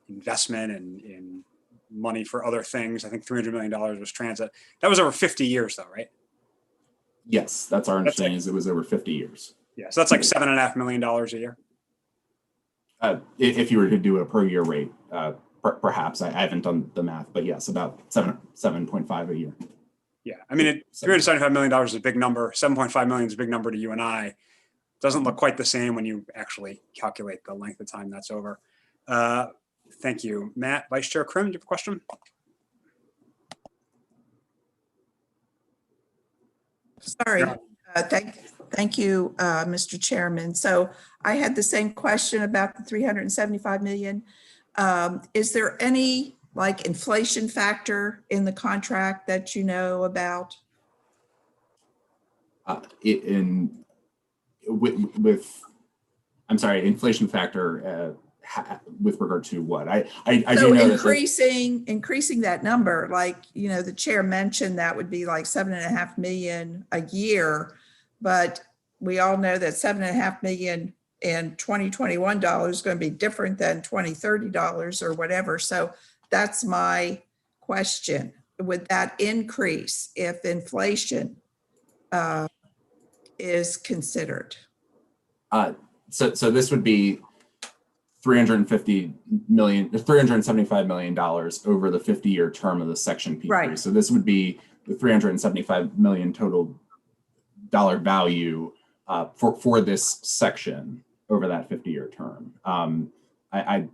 B: investment and in money for other things. I think $300 million was transit. That was over 50 years though, right?
H: Yes, that's our understanding. Is it was over 50 years.
B: Yeah, so that's like $7.5 million a year.
H: If you were to do a per year rate, perhaps I haven't done the math, but yes, about 7.5 a year.
B: Yeah, I mean, $375 million is a big number. 7.5 million is a big number to you and I. Doesn't look quite the same when you actually calculate the length of time that's over. Thank you, Matt. Vice Chair Krim, do you have a question?
A: Sorry. Thank you, Mr. Chairman. So I had the same question about the 375 million. Is there any like inflation factor in the contract that you know about? I'm sorry, inflation factor with regard to what? I So
H: do know
A: increasing that number, like, the chair mentioned that would be like 7.5 million a year, but we all know that 7.5 million in 2021 dollars is going to be different than 2030 dollars or whatever. So that's my question. Would that increase if inflation is considered?
H: So this would be $375 million over the 50-year term of the Section P3.
A: Right.
H: So this would be the $375 million total dollar value for this section over that 50-year term.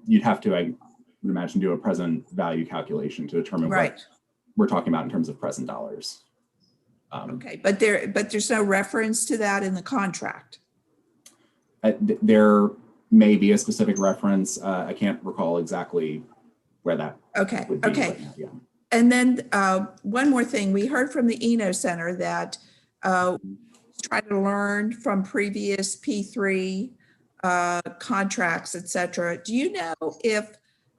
H: You'd have to, I would imagine, do a present value calculation to determine what we're talking about in terms of present dollars.
A: Okay, but there's no reference to that in the contract.
H: There may be a specific reference. I can't recall exactly where that would be.
A: Okay.
H: Right now, yeah.
A: And then one more thing, we heard from the ENO Center that try to learn from previous P3 contracts, et cetera. Do you know if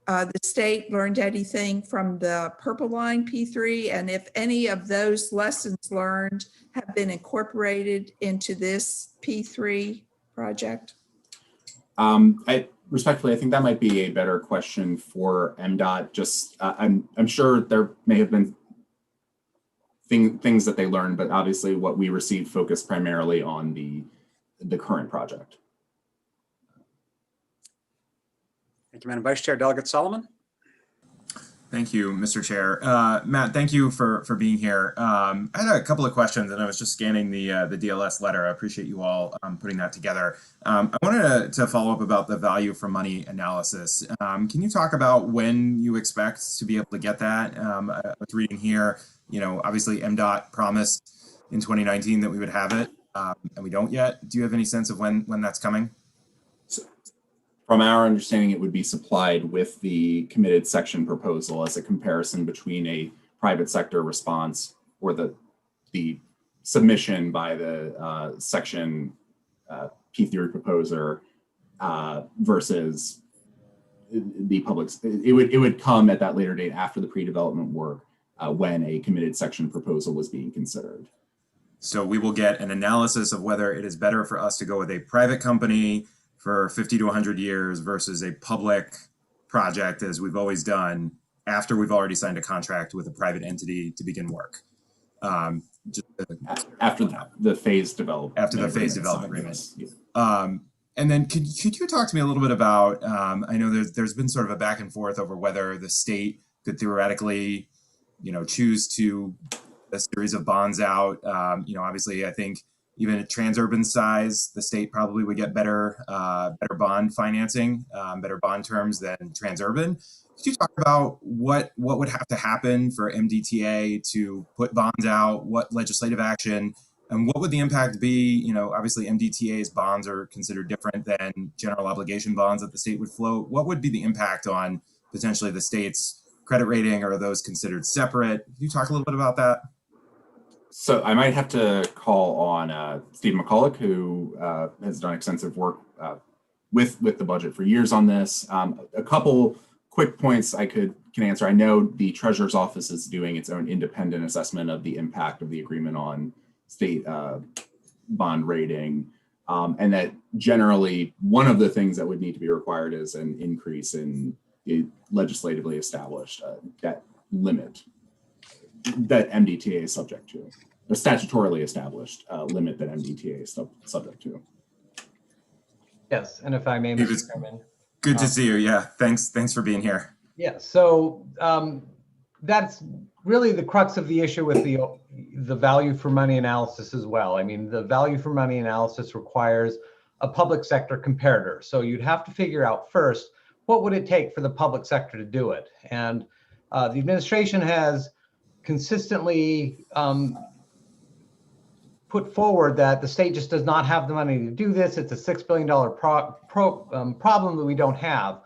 A: the state learned anything from the Purple Line P3, and if any of those lessons learned have been incorporated into this P3 project?
H: Respectfully, I think that might be a better question for MDOT. Just, I'm sure there may have been things that they learned, but obviously what we received focused primarily on the current project.
B: Thank you, Madam Vice Chair. Delegate Solomon.
G: Thank you, Mr. Chair. Matt, thank you for being here. I had a couple of questions, and I was just scanning the DLS letter. I appreciate you all putting that together. I wanted to follow up about the value for money analysis. Can you talk about when you expect to be able to get that? I was reading here, obviously MDOT promised in 2019 that we would have it, and we don't yet. Do you have any sense of when that's coming?
H: From our understanding, it would be supplied with the committed section proposal as a comparison between a private sector response or the submission by the section P3 proposer versus the public. It would come at that later date after the pre-development work when a committed section proposal was being considered.
G: So we will get an analysis of whether it is better for us to go with a private company for 50 to 100 years versus a public project, as we've always done, after we've already signed a contract with a private entity to begin work. just
H: After the phase development.
G: After the phase development agreement. And then could you talk to me a little bit about, I know there's been sort of a back and forth over whether the state could theoretically, choose to a series of bonds out. Obviously, I think even at transurban size, the state probably would get better bond financing, better bond terms than transurban. Could you talk about what would have to happen for MDTA to put bonds out? What legislative action? And what would the impact be? Obviously MDTA's bonds are considered different than general obligation bonds that the state would float. What would be the impact on potentially the state's credit rating, or are those considered separate? Can you talk a little bit about that?
H: So I might have to call on Steve McCulloch, who has done extensive work with the budget for years on this. A couple quick points I can answer. I know the Treasurer's Office is doing its own independent assessment of the impact of the agreement on state bond rating, and that generally one of the things that would need to be required is an increase in the legislatively established debt limit that MDTA is subject to, a statutorily established limit that MDTA is subject to.
I: Yes, and if I may, Mr. Chairman.
G: Good to see you. Yeah, thanks for being here.
I: Yeah, so that's really the crux of the issue with the value for money analysis as well. I mean, the value for money analysis requires a public sector comparator. So you'd have to figure out first, what would it take for the public sector to do it? And the administration has consistently put forward that the state just does not have the money to do this. It's a $6 billion problem that we don't have,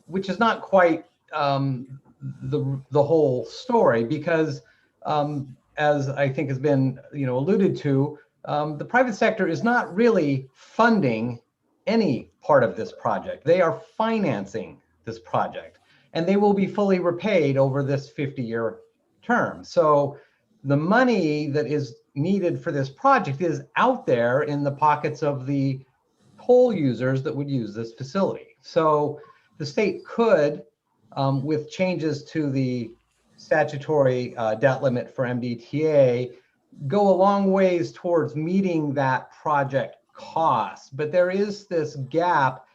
I: which is not quite the whole story, because as I think has been alluded to, the private sector is not really funding any part of this project. They are financing this project, and they will be fully repaid over this 50-year term. So the money that is needed for this project is out there in the pockets of the toll users that would use this facility. So the state could, with changes to the statutory debt limit for MDTA, go a long ways towards meeting that project cost. But there is this gap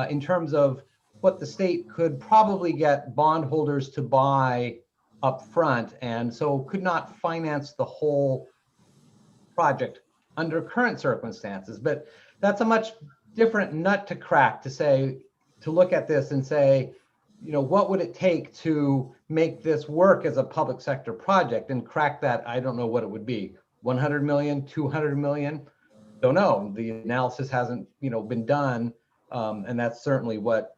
I: in terms of what the state could probably get bondholders to buy up front, and so could not finance the whole project under current circumstances. But that's a much different nut to crack, to look at this and say, what would it take to make this work as a public sector project, and crack that? I don't know what it would be. 100 million, 200 million? Don't know. The analysis hasn't, been done. And that's certainly what,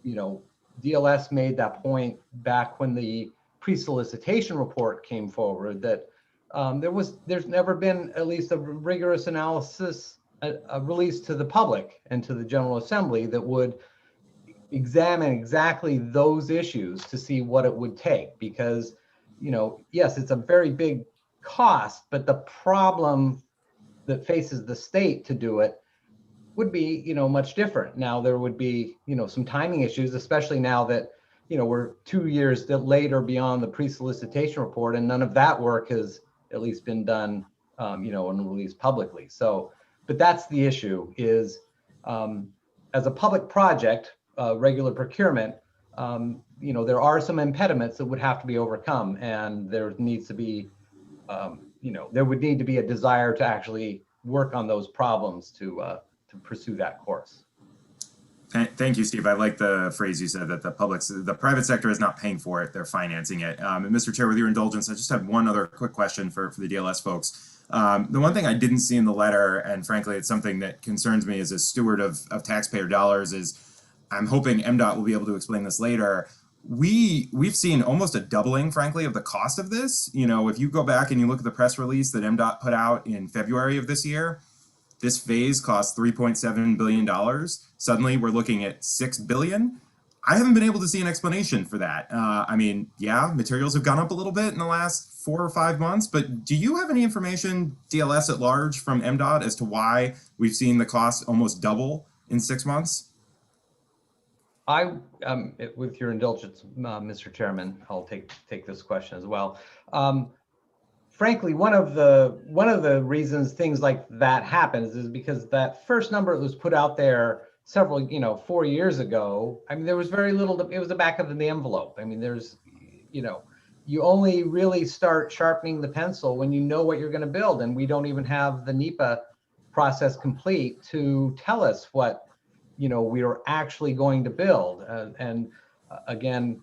I: DLS made that point back when the pre-solicitation report came forward, that there's never been at least a rigorous analysis released to the public and to the General Assembly that would examine exactly those issues to see what it would take. Because, yes, it's a very big cost, but the problem that faces the state to do it would be, much different. Now there would be, some timing issues, especially now that, we're 2 years later beyond the pre-solicitation report, and none of that work has at least been done, and released publicly. So, but that's the issue is, as a public project, regular procurement, there are some impediments that would have to be overcome, and there needs to be, there would need to be a desire to actually work on those problems to pursue that course.
G: Thank you, Steve. I like the phrase you said, that the private sector is not paying for it; they're financing it. And Mr. Chair, with your indulgence, I just have one other quick question for the DLS folks. The one thing I didn't see in the letter, and frankly, it's something that concerns me as a steward of taxpayer dollars, is I'm hoping MDOT will be able to explain this later. We've seen almost a doubling, frankly, of the cost of this. If you go back and you look at the press release that MDOT put out in February of this year, this phase cost $3.7 billion. Suddenly we're looking at $6 billion. I haven't been able to see an explanation for that. Yeah, materials have gone up a little bit in the last 4 or 5 months, but do you have any information, DLS at large, from MDOT as to why we've seen the cost almost double in 6 months?
I: With your indulgence, Mr. Chairman, I'll take this question as well. frankly, one of the reasons things like that happens is because that first number that was put out there several, 4 years ago, I mean, there was very little, it was the back of the envelope. I mean, there's, you only really start sharpening the pencil when you know what you're going to build. And we don't even have the NEPA process complete to tell us what, we are actually going to build. Again,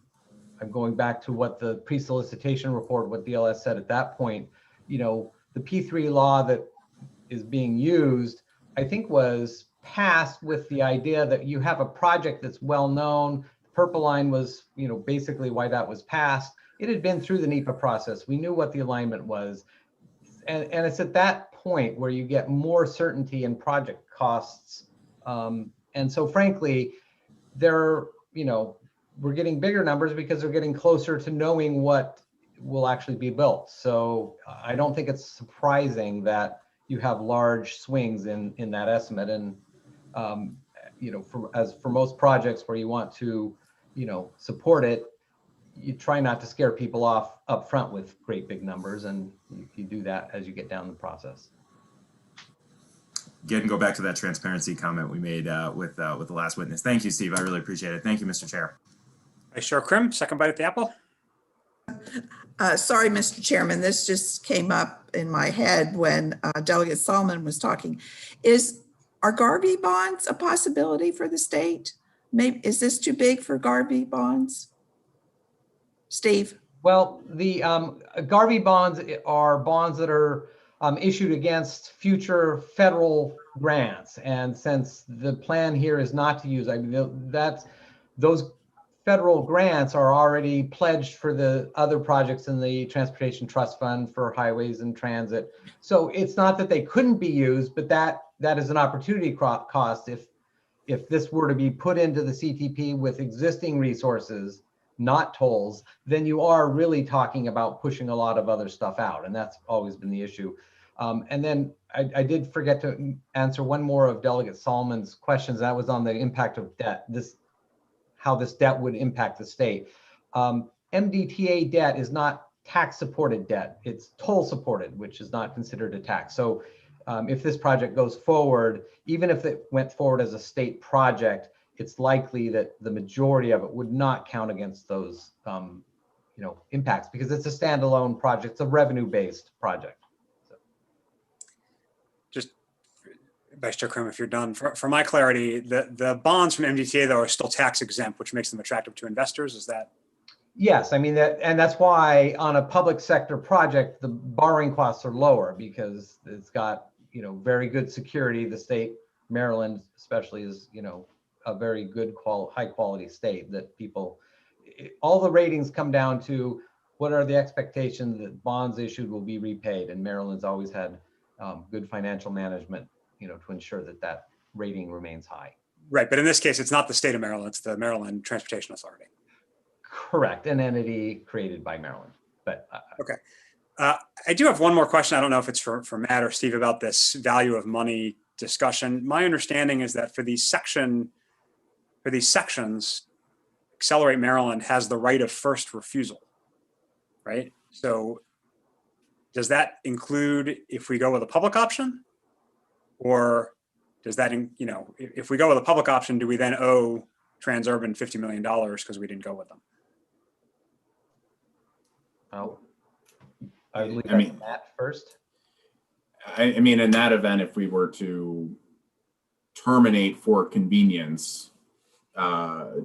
I: I'm going back to what the pre-solicitation report, what DLS said at that point, the P3 law that is being used, I think was passed with the idea that you have a project that's well-known. The purple line was, basically why that was passed. It had been through the NEPA process. We knew what the alignment was. And it's at that point where you get more certainty in project costs. And so frankly, we're getting bigger numbers because they're getting closer to knowing what will actually be built. So I don't think it's surprising that you have large swings in that estimate. And for most projects where you want to, support it, you try not to scare people off up front with great big numbers, and you do that as you get down the process.
G: Again, go back to that transparency comment we made with the last witness. Thank you, Steve. I really appreciate it. Thank you, Mr. Chair.
B: Vice Chair Krim, second bite at the apple.
A: Sorry, Mr. Chairman, this just came up in my head when Delegate Solomon was talking. Are Garvey bonds a possibility for the state? Maybe, is this too big for Garvey bonds? Steve?
I: Well, the Garvey bonds are bonds that are issued against future federal grants. And since the plan here is not to use, those federal grants are already pledged for the other projects in the Transportation Trust Fund for highways and transit. So it's not that they couldn't be used, but that is an opportunity cost if this were to be put into the CTP with existing resources, not tolls, then you are really talking about pushing a lot of other stuff out. And that's always been the issue. And then I did forget to answer one more of Delegate Solomon's questions. That was on the impact of debt, how this debt would impact the state. MDTA debt is not tax supported debt. It's toll supported, which is not considered a tax. So if this project goes forward, even if it went forward as a state project, it's likely that the majority of it would not count against those impacts because it's a standalone project. It's a revenue-based project. So.
B: Just, Vice Chair Krim, if you're done, for my clarity, the bonds from MDTA though are still tax exempt, which makes them attractive to investors. Is that?
I: Yes, I mean and that's why on a public sector project, the borrowing costs are lower because it's got very good security. The state, Maryland especially, is a very good high quality state that all the ratings come down to what are the expectations that bonds issued will be repaid, and Maryland's always had good financial management to ensure that rating remains high.
B: Right, but in this case, it's not the state of Maryland, it's the Maryland Transportation Authority.
I: Correct, an entity created by Maryland. But
B: okay. I do have one more question. I don't know if it's for Matt or Steve about this value of money discussion. My understanding is that for these sections, Accelerate Maryland has the right of first refusal, right? So does that include if we go with a public option? Or does that, if we go with a public option, do we then owe Transurban $50 million because we didn't go with them?
I: I would leave that first.
H: I mean, in that event, if we were to terminate for convenience, to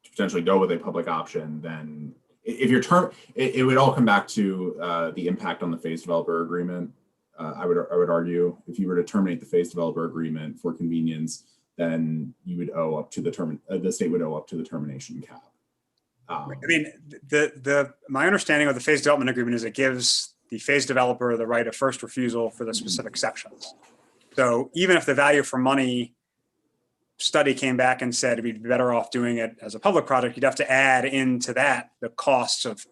H: potentially go with a public option, then if it would all come back to the impact on the phase developer agreement. I would argue if you were to terminate the phase developer agreement for convenience, then you would owe up to the state would owe up to the termination cap.
B: I mean, my understanding of the phase development agreement is it gives the phase developer the right of first refusal for the specific sections. So even if the value for money study came back and said we'd be better off doing it as a public project, you'd have to add into that the costs of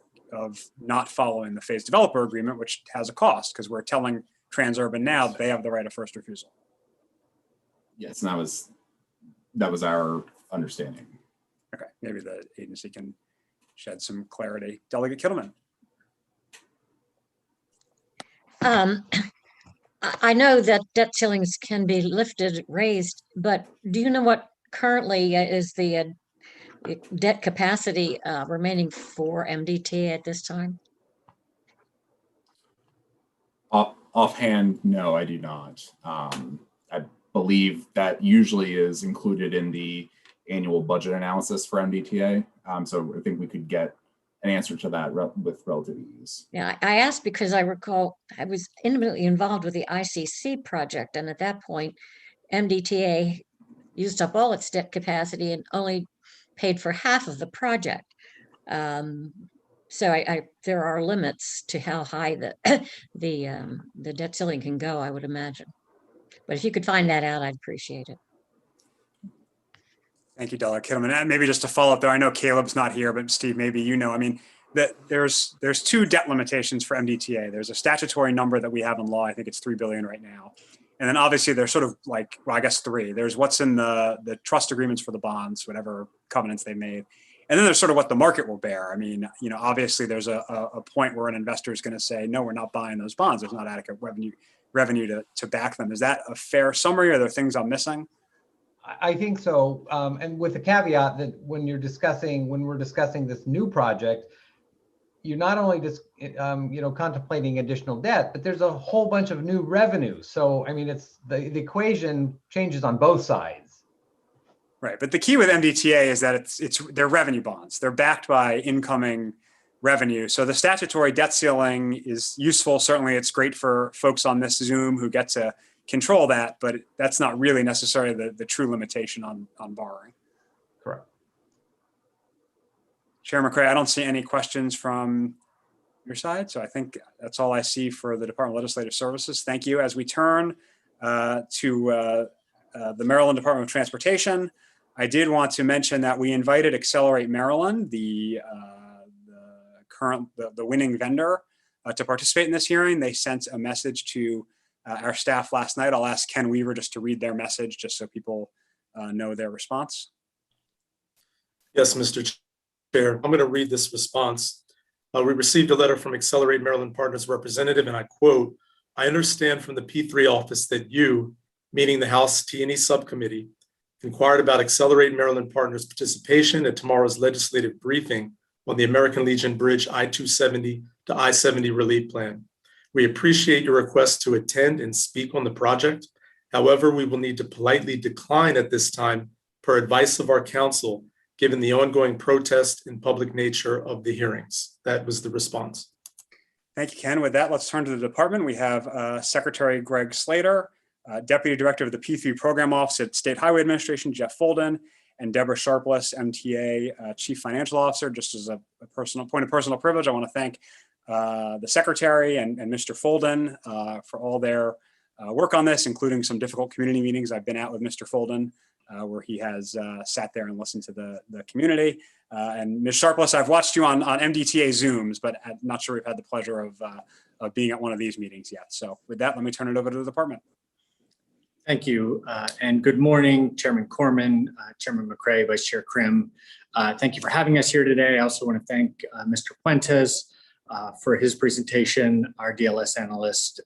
B: not following the phase developer agreement, which has a cost because we're telling Transurban now that they have the right of first refusal.
H: Yes, and that was our understanding.
B: Okay, maybe the agency can shed some clarity. Delegate Kittleman.
C: I know that debt ceilings can be lifted, raised, but do you know what currently is the debt capacity remaining for MDTA at this time?
H: Offhand, no, I do not. I believe that usually is included in the annual budget analysis for MDTA. So I think we could get an answer to that with relative ease.
C: Yeah, I asked because I recall I was intimately involved with the ICC project, and at that point, MDTA used up all its debt capacity and only paid for half of the project. So there are limits to how high the debt ceiling can go, I would imagine. But if you could find that out, I'd appreciate it.
B: Thank you, Dr. Kittleman. And maybe just to follow up there, I know Caleb's not here, but Steve, maybe you know, I mean, that there's two debt limitations for MDTA. There's a statutory number that we have in law. I think it's $3 billion right now. And then obviously there's sort of like, well, I guess three. There's what's in the trust agreements for the bonds, whatever covenants they made. And then there's sort of what the market will bear. I mean, you know, obviously there's a point where an investor is going to say, no, we're not buying those bonds. There's not adequate revenue to back them. Is that a fair summary? Are there things I'm missing?
I: I think so. And with the caveat that when we're discussing this new project, you're not only just, contemplating additional debt, but there's a whole bunch of new revenues. So, I mean, it's the equation changes on both sides.
B: Right. But the key with MDTA is that they're revenue bonds. They're backed by incoming revenue. So the statutory debt ceiling is useful. Certainly it's great for folks on this Zoom who get to control that, but that's not really necessarily the true limitation on borrowing.
I: Correct.
B: Chair McCray, I don't see any questions from your side. So I think that's all I see for the Department of Legislative Services. Thank you. As we turn to the Maryland Department of Transportation, I did want to mention that we invited Accelerate Maryland, the winning vendor, to participate in this hearing. They sent a message to our staff last night. I'll ask Ken Weaver just to read their message, just so people know their response.
E: Yes, Mr. Chair, I'm going to read this response. We received a letter from Accelerate Maryland Partners representative, and I quote, "I understand from the P3 office that you, meaning the House T&E Subcommittee, inquired about Accelerate Maryland Partners' participation at tomorrow's legislative briefing on the American Legion Bridge I-270 to I-70 relief plan. We appreciate your request to attend and speak on the project. However, we will need to politely decline at this time per advice of our counsel, given the ongoing protest and public nature of the hearings." That was the response.
B: Thank you, Ken. With that, let's turn to the department. We have Secretary Greg Slater, Deputy Director of the P3 Program Office at State Highway Administration, Jeff Folden, and Deborah Sharpless, MTA Chief Financial Officer. Just as a personal point of personal privilege, I want to thank the Secretary and Mr. Folden for all their work on this, including some difficult community meetings I've been at with Mr. Folden, where he has sat there and listened to the community. And Ms. Sharpless, I've watched you on MDTA Zooms, but I'm not sure we've had the pleasure of being at one of these meetings yet. So with that, let me turn it over to the department.
J: Thank you, and good morning, Chairman Corman, Chairman McCray, Vice Chair Krim. Thank you for having us here today. I also want to thank Mr. Fuentes for his presentation, our DLS analyst,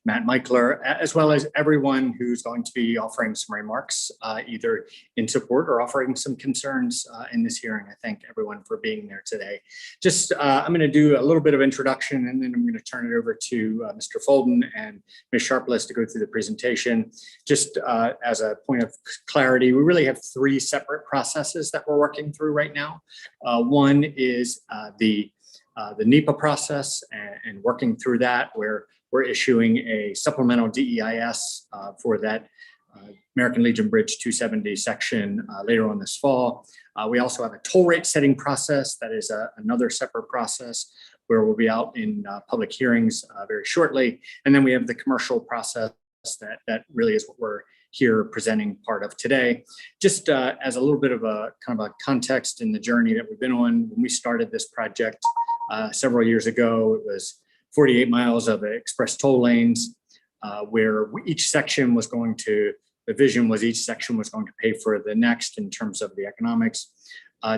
J: Mattichler, as well as everyone who's going to be offering some remarks, either in support or offering some concerns in this hearing. I thank everyone for being there today. Just, I'm going to do a little bit of introduction, and then I'm going to turn it over to Mr. Folden and Ms. Sharpless to go through the presentation. Just as a point of clarity, we really have three separate processes that we're working through right now. One is the NEPA process and working through that, where we're issuing a supplemental DEIS for that American Legion Bridge 270 section later on this fall. We also have a toll rate setting process that is another separate process where we'll be out in public hearings very shortly. And then we have the commercial process that really is what we're here presenting part of today. Just as a little bit of a kind of a context in the journey that we've been on, when we started this project several years ago, it was 48 miles of express toll lanes, where each section was going to, the vision was each section was going to pay for the next in terms of the economics.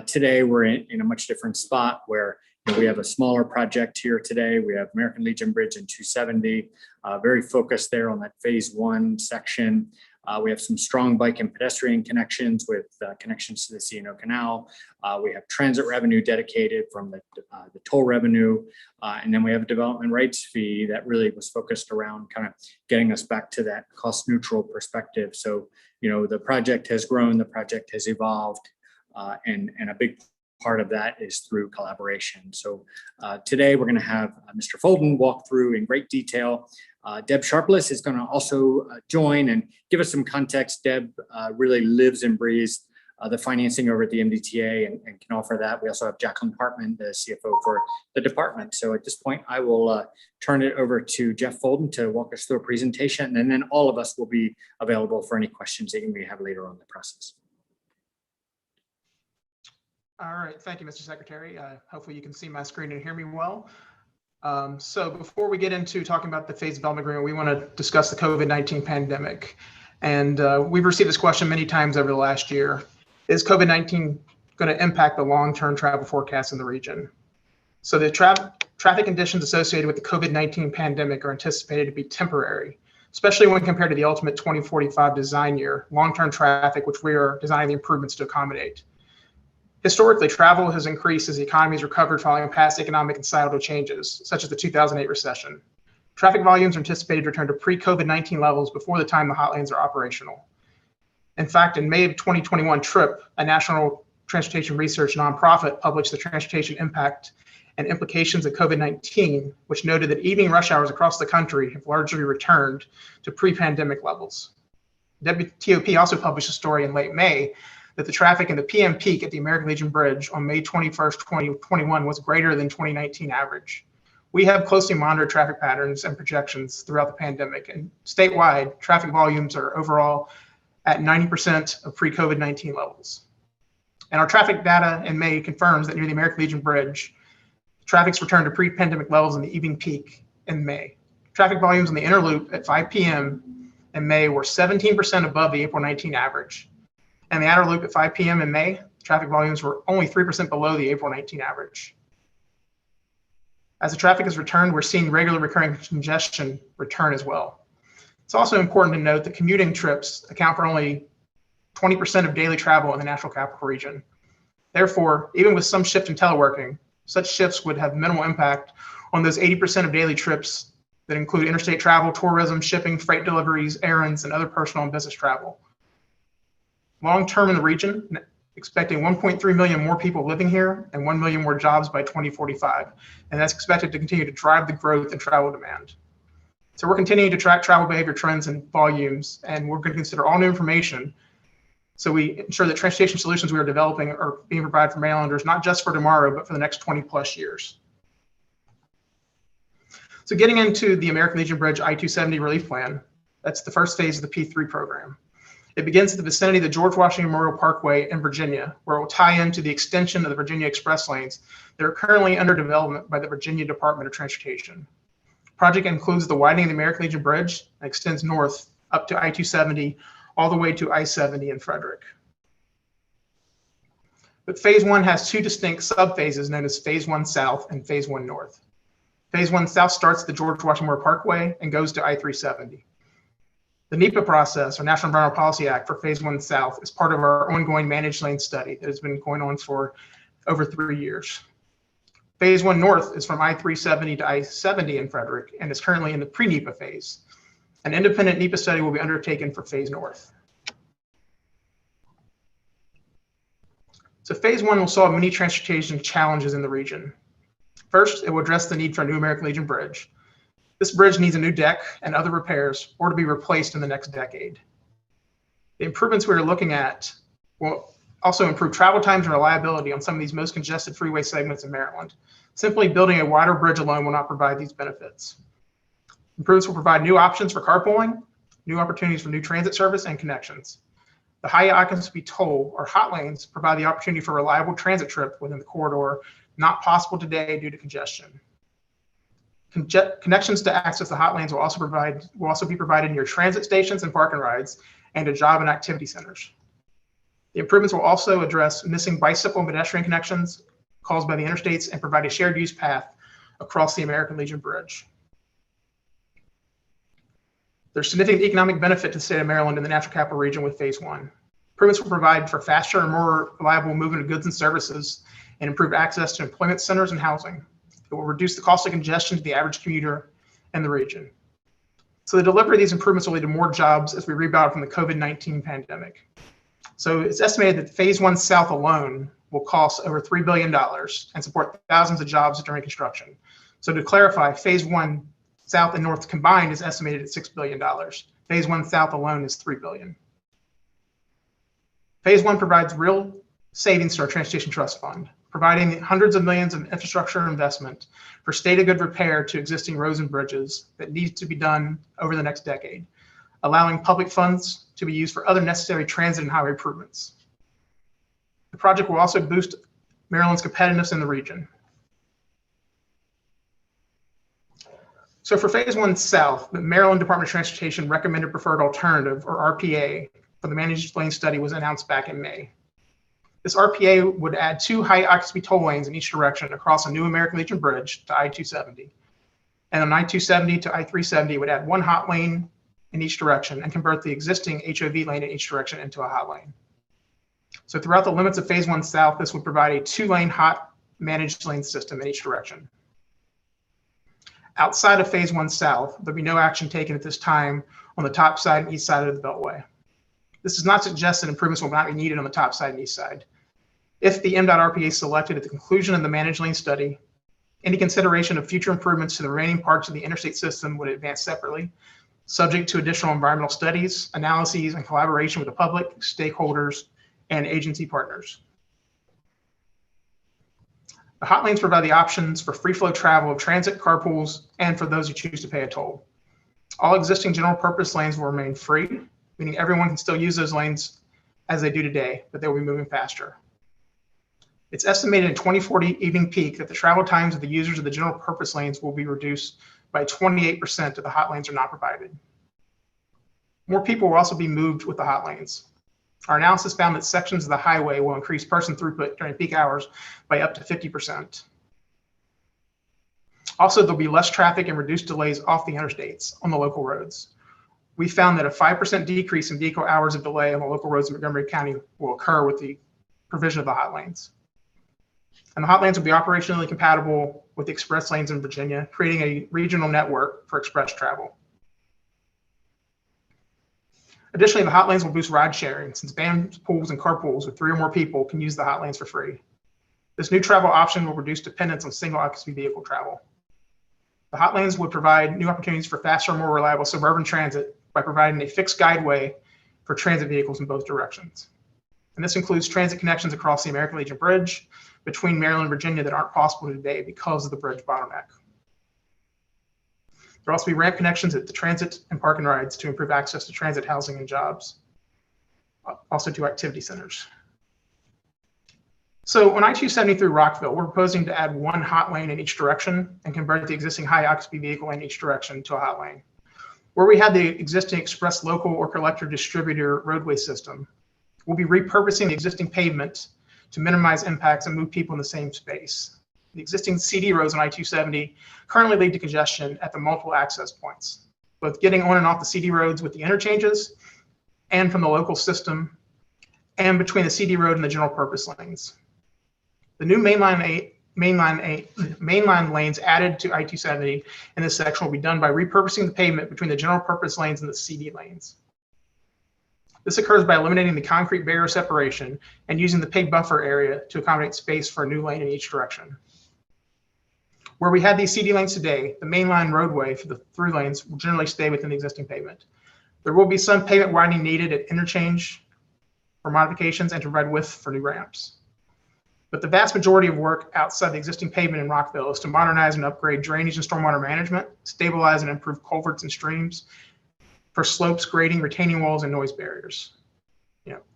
J: Today, we're in a much different spot where We have a smaller project here today. We have American Legion Bridge in 270, very focused there on that phase 1 section. We have some strong bike and pedestrian connections with connections to the C&O Canal. We have transit revenue dedicated from the toll revenue. And then we have a development rights fee that really was focused around kind of getting us back to that cost neutral perspective. So, the project has grown, the project has evolved, and a big part of that is through collaboration. So today we're going to have Mr. Folden walk through in great detail. Deb Sharpless is going to also join and give us some context. Deb really lives and breathes the financing over at the MDTA and can offer that. We also have Jacqueline Hartman, the CFO for the department. So at this point, I will turn it over to Jeff Folden to walk us through a presentation, and then all of us will be available for any questions that you may have later on in the process.
K: All right, thank you, Mr. Secretary. Hopefully you can see my screen and hear me well. So before we get into talking about the phase development agreement, we want to discuss the COVID-19 pandemic. And we've received this question many times over the last year. Is COVID-19 going to impact the long-term travel forecast in the region? So the traffic conditions associated with the COVID-19 pandemic are anticipated to be temporary, especially when compared to the ultimate 2045 design year, long-term traffic, which we are designing the improvements to accommodate. Historically, travel has increased as the economy has recovered following past economic and societal changes, such as the 2008 recession. Traffic volumes are anticipated to return to pre-COVID-19 levels before the time the hot lanes are operational. In fact, in May of 2021, TRIP, a national transportation research nonprofit, published the Transportation Impact and Implications of COVID-19, which noted that evening rush hours across the country have largely returned to pre-pandemic levels. WTOP also published a story in late May that the traffic in the PM peak at the American Legion Bridge on May 21st, 2021 was greater than 2019 average. We have closely monitored traffic patterns and projections throughout the pandemic, and statewide traffic volumes are overall at 90% of pre-COVID-19 levels. And our traffic data in May confirms that near the American Legion Bridge, traffic's returned to pre-pandemic levels in the evening peak in May. Traffic volumes in the inner loop at 5 p.m. in May were 17% above the April 19 average. And the outer loop at 5 p.m. in May, traffic volumes were only 3% below the April 19 average. As the traffic has returned, we're seeing regular recurring congestion return as well. It's also important to note that commuting trips account for only 20% of daily travel in the National Capital Region. Therefore, even with some shift in teleworking, such shifts would have minimal impact on those 80% of daily trips that include interstate travel, tourism, shipping, freight deliveries, errands, and other personal and business travel. Long-term in the region, expecting 1.3 million more people living here and 1 million more jobs by 2045. And that's expected to continue to drive the growth in travel demand. So we're continuing to track travel behavior trends and volumes, and we're going to consider all new information so we ensure that transportation solutions we are developing are being provided for Marylanders, not just for tomorrow, but for the next 20 plus years. So getting into the American Legion Bridge I-270 relief plan, that's the first phase of the P3 program. It begins at the vicinity of the George Washington Memorial Parkway in Virginia, where it will tie into the extension of the Virginia Express lanes that are currently under development by the Virginia Department of Transportation. The project includes the widening of the American Legion Bridge and extends north up to I-270, all the way to I-70 in Frederick. But phase 1 has two distinct subphases known as phase 1 South and phase 1 North. Phase 1 South starts at the George Washington Memorial Parkway and goes to I-370. The NEPA process, or National Environmental Policy Act, for phase 1 South is part of our ongoing managed lane study that has been going on for over 3 years. Phase 1 North is from I-370 to I-70 in Frederick and is currently in the pre-NEPA phase. An independent NEPA study will be undertaken for phase North. So phase 1 will solve many transportation challenges in the region. First, it will address the need for a new American Legion Bridge. This bridge needs a new deck and other repairs or to be replaced in the next decade. The improvements we are looking at will also improve travel times and reliability on some of these most congested freeway segments in Maryland. Simply building a wider bridge alone will not provide these benefits. Improvements will provide new options for carpooling, new opportunities for new transit service and connections. The high occupancy toll or hot lanes provide the opportunity for reliable transit trip within the corridor, not possible today due to congestion. Connections to access the hot lanes will also be provided near transit stations and park and rides and to job and activity centers. The improvements will also address missing bicycle and pedestrian connections, caused by the interstates and provide a shared use path across the American Legion Bridge. There's significant economic benefit to the state of Maryland and the Natural Capital Region with Phase 1. Improvements will provide for faster and more reliable movement of goods and services and improved access to employment centers and housing. It will reduce the cost of congestion to the average commuter and the region. So the delivery of these improvements will lead to more jobs as we rebound from the COVID-19 pandemic. So it's estimated that Phase 1 South alone will cost over $3 billion and support thousands of jobs during construction. So to clarify, Phase 1 South and North combined is estimated at $6 billion. Phase 1 South alone is $3 billion. Phase 1 provides real savings to our Transportation Trust Fund, providing hundreds of millions of infrastructure investment for state of good repair to existing roads and bridges that needs to be done over the next decade, allowing public funds to be used for other necessary transit and highway improvements. The project will also boost Maryland's competitiveness in the region. So for Phase 1 South, the Maryland Department of Transportation recommended preferred alternative, or RPA, for the managed lane study was announced back in May. This RPA would add 2 high occupancy toll lanes in each direction across a new American Legion Bridge to I-270. And on I-270 to I-370 would add 1 hot lane in each direction and convert the existing HOV lane in each direction into a hot lane. So throughout the limits of Phase 1 South, this would provide a 2-lane hot managed lane system in each direction. Outside of Phase 1 South, there'll be no action taken at this time on the top side and east side of the Beltway. This does not suggest that improvements will not be needed on the top side and east side. If the MDOT RPA is selected at the conclusion of the managed lane study, any consideration of future improvements to the remaining parts of the interstate system would advance separately, subject to additional environmental studies, analyses, and collaboration with the public, stakeholders, and agency partners. The hot lanes provide the options for free flow travel of transit, carpools, and for those who choose to pay a toll. All existing general purpose lanes will remain free, meaning everyone can still use those lanes as they do today, but they will be moving faster. It's estimated in 2040 evening peak that the travel times of the users of the general purpose lanes will be reduced by 28% if the hot lanes are not provided. More people will also be moved with the hot lanes. Our analysis found that sections of the highway will increase person throughput during peak hours by up to 50%. Also, there'll be less traffic and reduced delays off the interstates on the local roads. We found that a 5% decrease in vehicle hours of delay on the local roads in Montgomery County will occur with the provision of the hot lanes. And the hot lanes will be operationally compatible with the express lanes in Virginia, creating a regional network for express travel. Additionally, the hot lanes will boost ride sharing since vans, pools, and carpools with 3 or more people can use the hot lanes for free. This new travel option will reduce dependence on single occupancy vehicle travel. The hot lanes would provide new opportunities for faster and more reliable suburban transit by providing a fixed guideway for transit vehicles in both directions. And this includes transit connections across the American Legion Bridge between Maryland and Virginia that aren't possible today because of the bridge bottleneck. There will also be ramp connections at the transit and park and rides to improve access to transit housing and jobs, also to activity centers. So on I-270 through Rockville, we're proposing to add 1 hot lane in each direction and convert the existing high occupancy vehicle in each direction to a hot lane. Where we had the existing express local or collector distributor roadway system, we'll be repurposing the existing pavement to minimize impacts and move people in the same space. The existing CD roads on I-270 currently lead to congestion at the multiple access points, both getting on and off the CD roads with the interchanges and from the local system and between the CD road and the general purpose lanes. The new mainline lanes added to I-270 in this section will be done by repurposing the pavement between the general purpose lanes and the CD lanes. This occurs by eliminating the concrete barrier separation and using the paved buffer area to accommodate space for a new lane in each direction. Where we had these CD lanes today, the mainline roadway for the through lanes will generally stay within the existing pavement. There will be some pavement widening needed at interchange for modifications and to provide width for new ramps. But the vast majority of work outside the existing pavement in Rockville is to modernize and upgrade drainage and stormwater management, stabilize and improve culverts and streams, for slopes, grading, retaining walls, and noise barriers.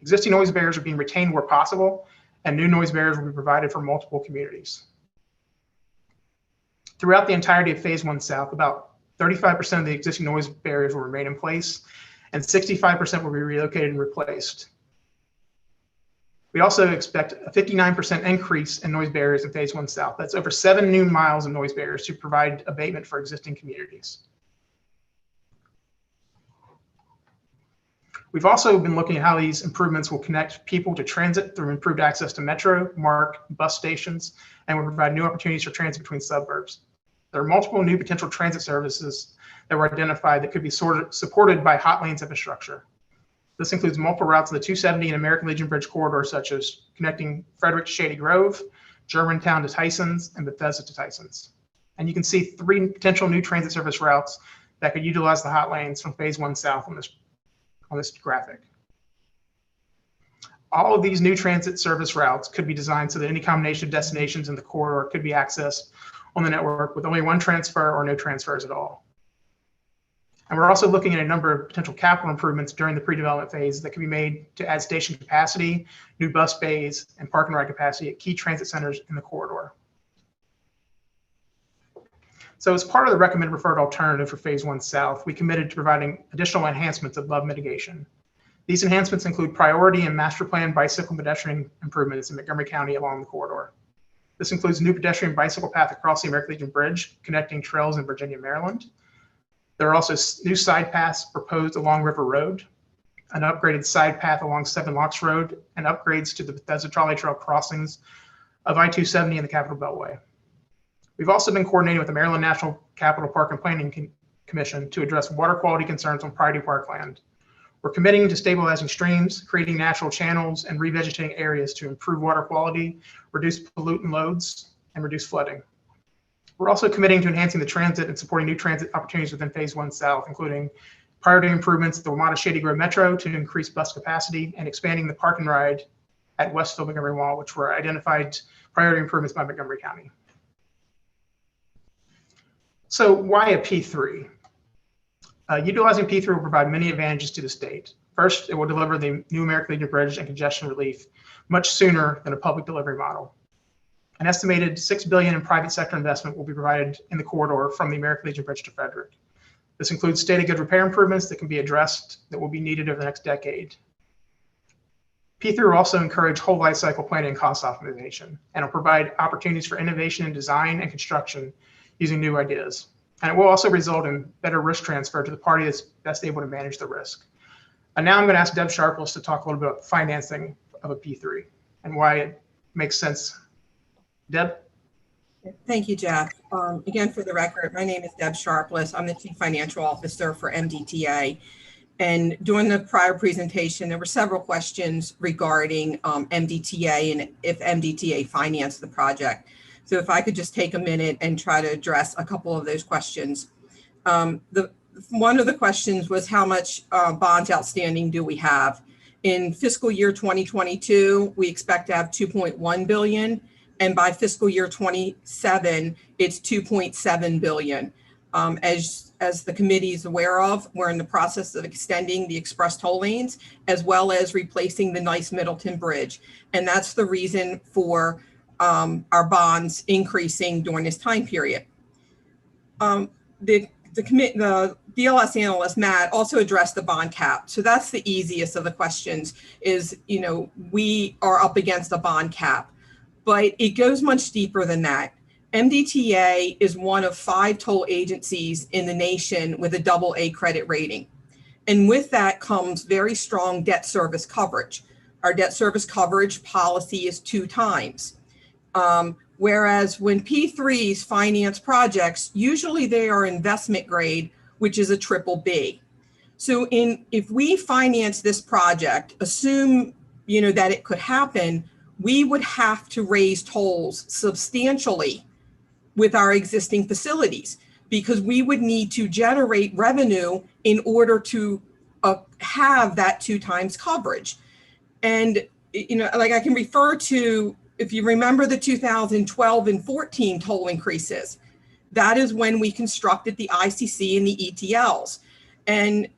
K: Existing noise barriers are being retained where possible, and new noise barriers will be provided for multiple communities. Throughout the entirety of Phase 1 South, about 35% of the existing noise barriers will remain in place, and 65% will be relocated and replaced. We also expect a 59% increase in noise barriers in Phase 1 South. That's over 7 new miles of noise barriers to provide abatement for existing communities. We've also been looking at how these improvements will connect people to transit through improved access to metro, MARC, bus stations, and will provide new opportunities for transit between suburbs. There are multiple new potential transit services that were identified that could be supported by hot lanes infrastructure. This includes multiple routes of the 270 and American Legion Bridge corridor, such as connecting Frederick to Shady Grove, Germantown to Tysons, and Bethesda to Tysons. And you can see 3 potential new transit service routes that could utilize the hot lanes from Phase 1 South on this graphic. All of these new transit service routes could be designed so that any combination of destinations in the corridor could be accessed on the network with only one transfer or no transfers at all. And we're also looking at a number of potential capital improvements during the pre-development phase that can be made to add station capacity, new bus bays, and park and ride capacity at key transit centers in the corridor. So as part of the recommended preferred alternative for Phase 1 South, we committed to providing additional enhancements above mitigation. These enhancements include priority and master plan bicycle and pedestrian improvements in Montgomery County along the corridor. This includes a new pedestrian bicycle path across the American Legion Bridge, connecting trails in Virginia, Maryland. There are also new side paths proposed along River Road, an upgraded side path along Seven Locks Road, and upgrades to the Bethesda Trolley Trail crossings of I-270 and the Capitol Beltway. We've also been coordinating with the Maryland National Capital Park and Planning Commission to address water quality concerns on priority parkland. We're committing to stabilizing streams, creating natural channels, and revegetating areas to improve water quality, reduce pollutant loads, and reduce flooding. We're also committing to enhancing the transit and supporting new transit opportunities within Phase 1 South, including priority improvements at the WMATA Shady Grove Metro to increase bus capacity and expanding the park and ride at Westfield Montgomery Mall, which were identified priority improvements by Montgomery County. So why a P3? Utilizing P3 will provide many advantages to the state. First, it will deliver the new American Legion Bridge and congestion relief much sooner than a public delivery model. An estimated $6 billion in private sector investment will be provided in the corridor from the American Legion Bridge to Frederick. This includes state of good repair improvements that can be addressed that will be needed over the next decade. P3 will also encourage whole life cycle planning and cost optimization, and will provide opportunities for innovation in design and construction using new ideas. And it will also result in better risk transfer to the party that's best able to manage the risk. And now I'm going to ask Deb Sharpless to talk a little bit about financing of a P3 and why it makes sense. Deb?
L: Thank you, Jeff. Again, for the record, my name is Deb Sharpless. I'm the Chief Financial Officer for MDTA. And during the prior presentation, there were several questions regarding MDTA and if MDTA financed the project. So if I could just take a minute and try to address a couple of those questions. One of the questions was how much bonds outstanding do we have? In fiscal year 2022, we expect to have 2.1 billion. And by fiscal year 27, it's 2.7 billion. As the committee is aware of, we're in the process of extending the express toll lanes, as well as replacing the Nice Middleton Bridge. And that's the reason for our bonds increasing during this time period. The DLS analyst, Matt, also addressed the bond cap. So that's the easiest of the questions is, we are up against a bond cap, but it goes much deeper than that. MDTA is one of 5 toll agencies in the nation with a AA credit rating. And with that comes very strong debt service coverage. Our debt service coverage policy is 2 times. Whereas when P3s finance projects, usually they are investment grade, which is a BBB. So if we finance this project, assume that it could happen, we would have to raise tolls substantially with our existing facilities because we would need to generate revenue in order to have that 2 times coverage. And, like I can refer to, if you remember the 2012 and 14 toll increases, that is when we constructed the ICC and the ETLs. And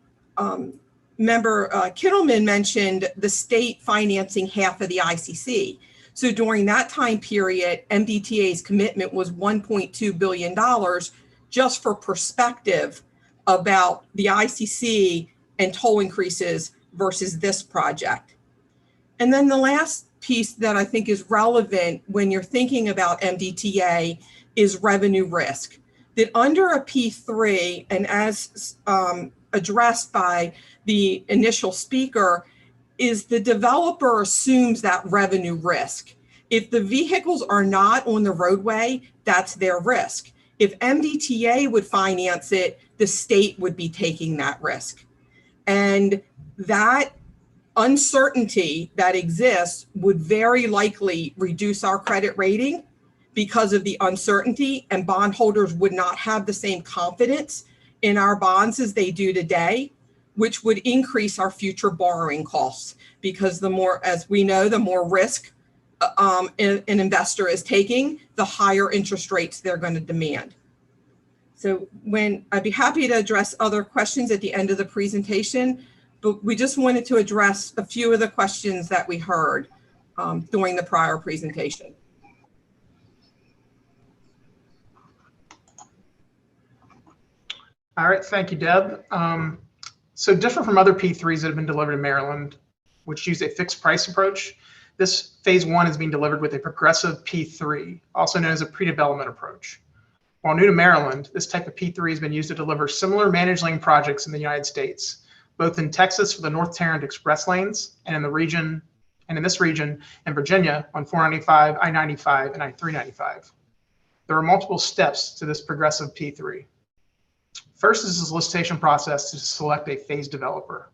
L: member Kittleman mentioned the state financing half of the ICC. So during that time period, MDTA's commitment was $1.2 billion, just for perspective about the ICC and toll increases versus this project. And then the last piece that I think is relevant when you're thinking about MDTA is revenue risk. That under a P3, and as addressed by the initial speaker, is the developer assumes that revenue risk. If the vehicles are not on the roadway, that's their risk. If MDTA would finance it, the state would be taking that risk. And that uncertainty that exists would very likely reduce our credit rating because of the uncertainty, and bondholders would not have the same confidence in our bonds as they do today, which would increase our future borrowing costs, because the more, as we know, the more risk an investor is taking, the higher interest rates they're going to demand. So I'd be happy to address other questions at the end of the presentation, but we just wanted to address a few of the questions that we heard during the prior presentation.
K: All right, thank you, Deb. So different from other P3s that have been delivered in Maryland, which use a fixed price approach, this phase one is being delivered with a progressive P3, also known as a pre-development approach. While new to Maryland, this type of P3 has been used to deliver similar managed lane projects in the United States, both in Texas for the North Tarrant Express lanes, and in this region in Virginia on 495, I-95, and I-395. There are multiple steps to this progressive P3. First is the solicitation process to select a phase developer.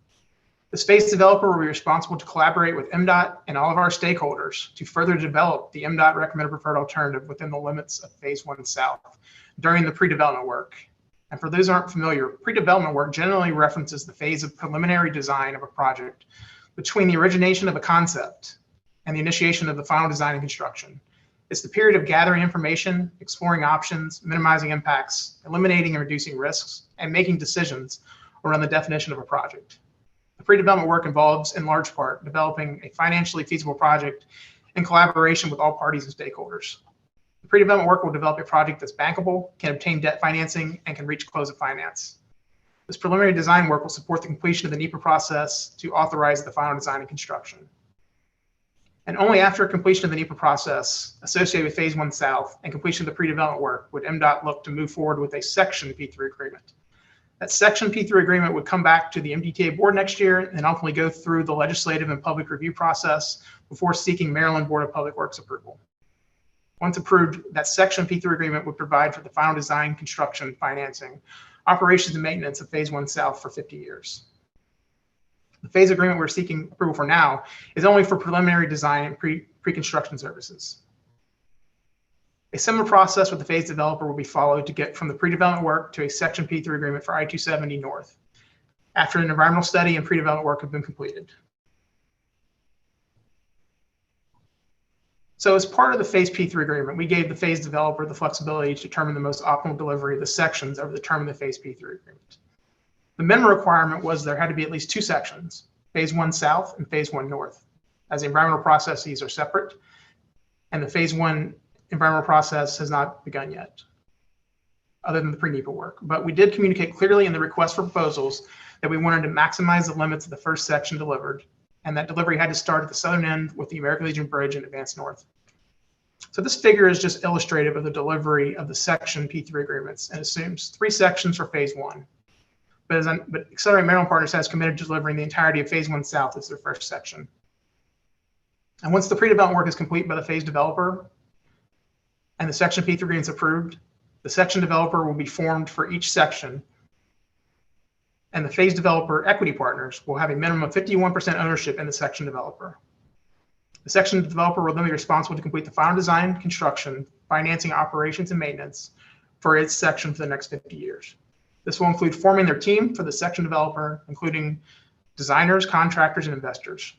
K: This phase developer will be responsible to collaborate with MDOT and all of our stakeholders to further develop the MDOT recommended preferred alternative within the limits of phase one south during the pre-development work. And for those who aren't familiar, pre-development work generally references the phase of preliminary design of a project between the origination of a concept and the initiation of the final design and construction. It's the period of gathering information, exploring options, minimizing impacts, eliminating and reducing risks, and making decisions around the definition of a project. The pre-development work involves, in large part, developing a financially feasible project in collaboration with all parties and stakeholders. The pre-development work will develop a project that's bankable, can obtain debt financing, and can reach close of finance. This preliminary design work will support the completion of the NEPA process to authorize the final design and construction. And only after completion of the NEPA process associated with phase one south and completion of the pre-development work would MDOT look to move forward with a section P3 agreement. That section P3 agreement would come back to the MDTA board next year and ultimately go through the legislative and public review process before seeking Maryland Board of Public Works approval. Once approved, that section P3 agreement would provide for the final design, construction, financing, operations, and maintenance of phase one south for 50 years. The phase agreement we're seeking approval for now is only for preliminary design and pre-construction services. A similar process with the phase developer will be followed to get from the pre-development work to a section P3 agreement for I-270 North after an environmental study and pre-development work have been completed. So as part of the phase P3 agreement, we gave the phase developer the flexibility to determine the most optimal delivery of the sections over the term of the phase P3 agreement. The minimum requirement was there had to be at least two sections, phase one south and phase one north, as the environmental processes are separate, and the phase one environmental process has not begun yet, other than the pre-NEPA work. But we did communicate clearly in the request for proposals that we wanted to maximize the limits of the first section delivered, and that delivery had to start at the southern end with the American Legion Bridge and advance north. So this figure is just illustrative of the delivery of the section P3 agreements and assumes 3 sections for phase one. But Accelerate Maryland Partners has committed to delivering the entirety of phase one south as their first section. And once the pre-development work is complete by the phase developer and the section P3 agreement is approved, the section developer will be formed for each section, and the phase developer equity partners will have a minimum of 51% ownership in the section developer. The section developer will then be responsible to complete the final design, construction, financing, operations, and maintenance for its section for the next 50 years. This will include forming their team for the section developer, including designers, contractors, and investors.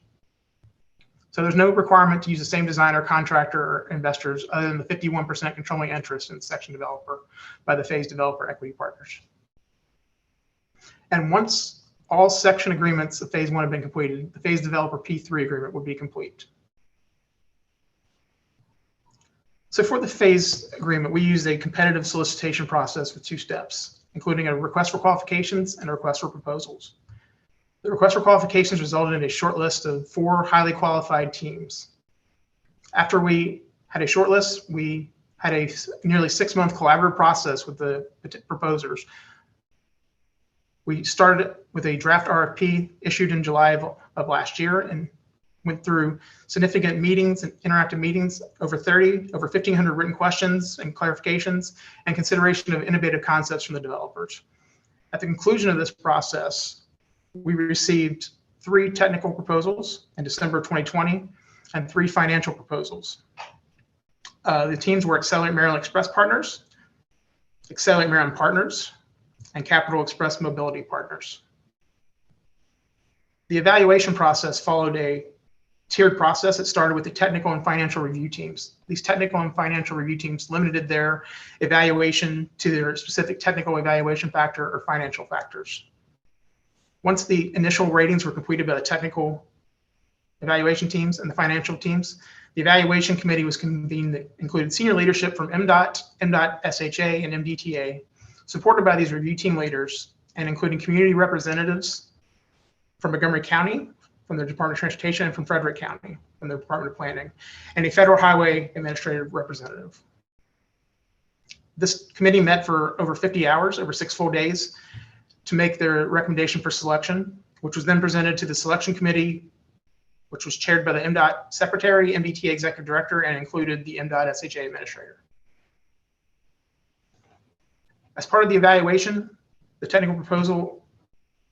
K: So there's no requirement to use the same designer, contractor, or investors other than the 51% controlling interest in the section developer by the phase developer equity partners. And once all section agreements of phase one have been completed, the phase developer P3 agreement would be complete. So for the phase agreement, we use a competitive solicitation process with 2 steps, including a request for qualifications and a request for proposals. The request for qualifications resulted in a short list of 4 highly qualified teams. After we had a short list, we had a nearly 6-month collaborative process with the proposers. We started with a draft RFP issued in July of last year and went through significant meetings and interactive meetings, over 1,500 written questions and clarifications, and consideration of innovative concepts from the developers. At the conclusion of this process, we received 3 technical proposals in December 2020 and 3 financial proposals. The teams were Accelerate Maryland Express Partners, Accelerate Maryland Partners, and Capital Express Mobility Partners. The evaluation process followed a tiered process. It started with the technical and financial review teams. These technical and financial review teams limited their evaluation to their specific technical evaluation factor or financial factors. Once the initial ratings were completed by the technical evaluation teams and the financial teams, the evaluation committee was convened that included senior leadership from MDOT, MDOT SHA, and MDTA, supported by these review team leaders, and including community representatives from Montgomery County, from the Department of Transportation, and from Frederick County, from the Department of Planning, and a federal highway administrative representative. This committee met for over 50 hours, over 6 full days, to make their recommendation for selection, which was then presented to the selection committee, which was chaired by the MDOT secretary, MDTA executive director, and included the MDOT SHA administrator. As part of the evaluation, the technical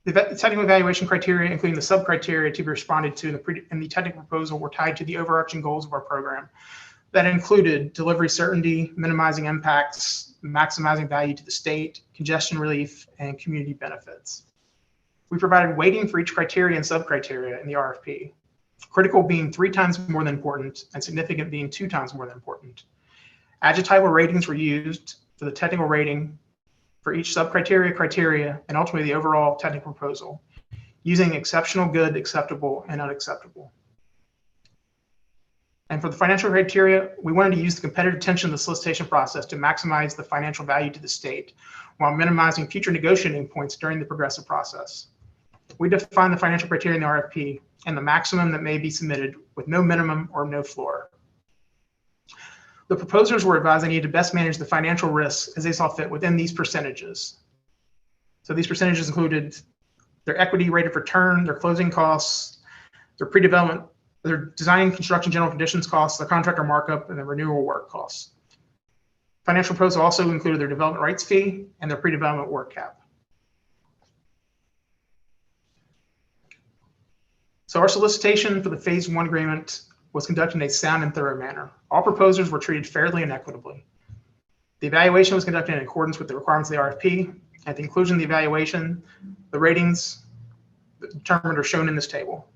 K: evaluation criteria, including the sub-criteria to be responded to in the technical proposal, were tied to the overarching goals of our program. That included delivery certainty, minimizing impacts, maximizing value to the state, congestion relief, and community benefits. We provided weighting for each criteria and sub-criteria in the RFP, critical being 3 times more than important and significant being 2 times more than important. Adjectival ratings were used for the technical rating for each sub-criteria, criteria, and ultimately the overall technical proposal, using exceptional, good, acceptable, and unacceptable. And for the financial criteria, we wanted to use the competitive tension of the solicitation process to maximize the financial value to the state while minimizing future negotiating points during the progressive process. We define the financial criteria in the RFP and the maximum that may be submitted with no minimum or no floor. The proposers were advised they needed to best manage the financial risks as they saw fit within these percentages. So these percentages included their equity rate of return, their closing costs, their pre-development, their design and construction general conditions costs, their contractor markup, and their renewal work costs. Financial proposal also included their development rights fee and their pre-development work cap. So our solicitation for the Phase 1 agreement was conducted in a sound and thorough manner. All proposers were treated fairly and equitably. The evaluation was conducted in accordance with the requirements of the RFP. At the conclusion of the evaluation, the ratings determined are shown in this table.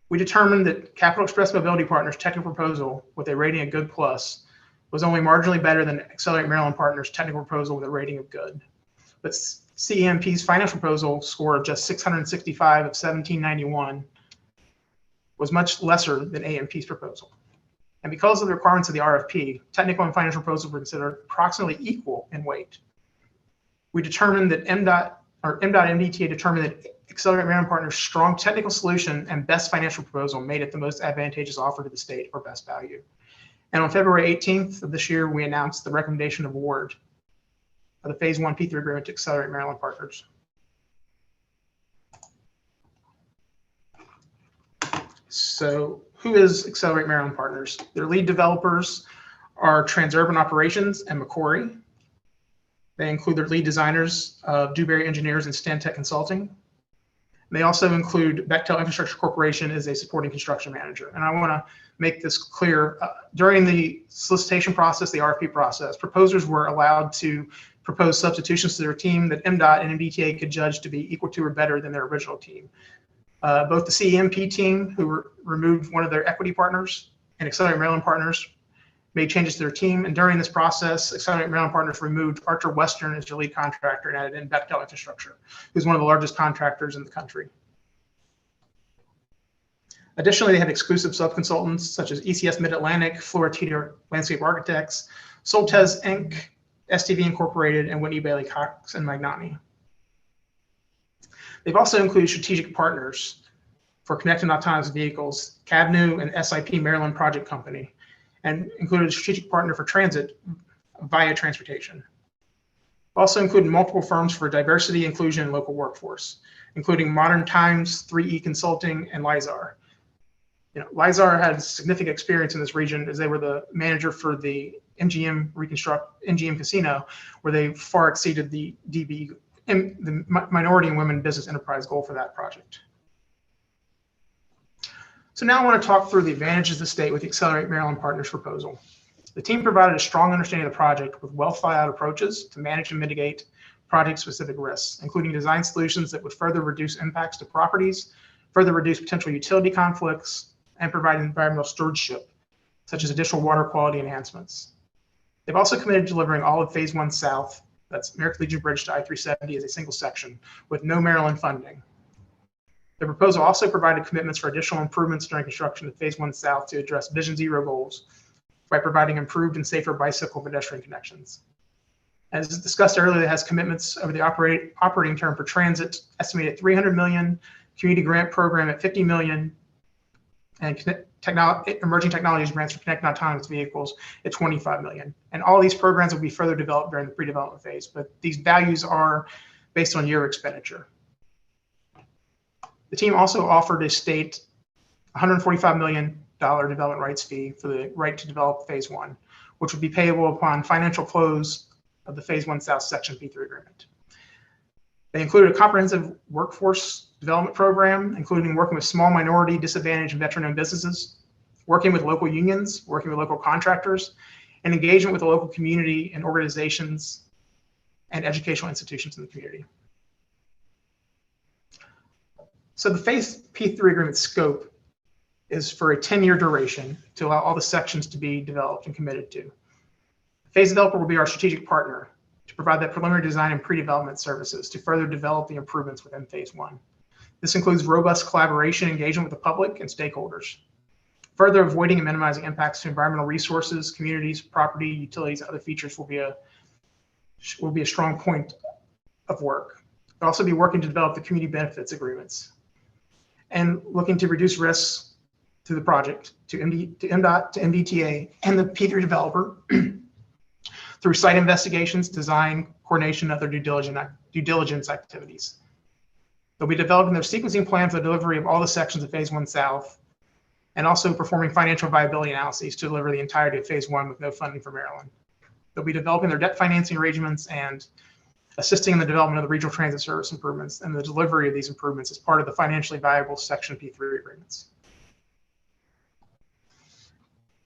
K: We determined that Capital Express Mobility Partners' technical proposal with a rating of good plus was only marginally better than Accelerate Maryland Partners' technical proposal with a rating of good. But CEMP's financial proposal score of just 665 of 1791 was much lesser than AMP's proposal. And because of the requirements of the RFP, technical and financial proposals were considered approximately equal in weight. We determined that MDOT and MDTA determined that Accelerate Maryland Partners' strong technical solution and best financial proposal made it the most advantageous offer to the state or best value. And on February 18th of this year, we announced the recommendation of award of the Phase 1 P3 agreement to Accelerate Maryland Partners. So who is Accelerate Maryland Partners? Their lead developers are Transurban Operations and Macquarie. They include their lead designers of Dewberry Engineers and Stantec Consulting. And they also include Bechtel Infrastructure Corporation as a supporting construction manager. And I want to make this clear. During the solicitation process, the RFP process, proposers were allowed to propose substitutions to their team that MDOT and MDTA could judge to be equal to or better than their original team. Both the CEMP team, who removed one of their equity partners, and Accelerate Maryland Partners made changes to their team. And during this process, Accelerate Maryland Partners removed Archer Western as their lead contractor and added in Bechtel Infrastructure, who's one of the largest contractors in the country. Additionally, they have exclusive subconsultants such as ECS Mid-Atlantic, Florida Landscape Architects, Soltez Inc., STV Incorporated, and Whitney Bailey Cox and Magnani. They've also included strategic partners for connected autonomous vehicles, CAVNU and SIP Maryland Project Company, and included a strategic partner for transit via transportation. Also included multiple firms for diversity, inclusion, and local workforce, including Modern Times, 3E Consulting, and Lizar. Lizar had significant experience in this region as they were the manager for the MGM Casino, where they far exceeded the the Minority and Women Business Enterprise goal for that project. So now I want to talk through the advantages of the state with the Accelerate Maryland Partners proposal. The team provided a strong understanding of the project with well thought out approaches to manage and mitigate project-specific risks, including design solutions that would further reduce impacts to properties, further reduce potential utility conflicts, and provide environmental stewardship, such as additional water quality enhancements. They've also committed to delivering all of Phase 1 South, that's American Legion Bridge to I-370 as a single section, with no Maryland funding. The proposal also provided commitments for additional improvements during construction of Phase 1 South to address Vision Zero goals by providing improved and safer bicycle pedestrian connections. As discussed earlier, it has commitments over the operating term for transit, estimated $300 million, community grant program at $50 million, and emerging technologies grants for connected autonomous vehicles at $25 million. And all these programs will be further developed during the pre-development phase, but these values are based on year expenditure. The team also offered a state $145 million development rights fee for the right to develop Phase 1, which would be payable upon financial close of the Phase 1 South Section P3 agreement. They included a comprehensive workforce development program, including working with small minority, disadvantaged, and veteran-owned businesses, working with local unions, working with local contractors, and engagement with the local community and organizations and educational institutions in the community. So the Phase P3 agreement scope is for a 10-year duration to allow all the sections to be developed and committed to. The phase developer will be our strategic partner to provide that preliminary design and pre-development services to further develop the improvements within Phase 1. This includes robust collaboration, engagement with the public and stakeholders, further avoiding and minimizing impacts to environmental resources, communities, property, utilities, and other features will be a strong point of work. We'll also be working to develop the community benefits agreements and looking to reduce risks through the project to MDOT, to MBTA, and the P3 developer through site investigations, design, coordination, and other due diligence activities. They'll be developing their sequencing plan for the delivery of all the sections of Phase 1 South, and also performing financial viability analyses to deliver the entirety of Phase 1 with no funding for Maryland. They'll be developing their debt financing arrangements and assisting in the development of the regional transit service improvements and the delivery of these improvements as part of the financially viable Section P3 agreements.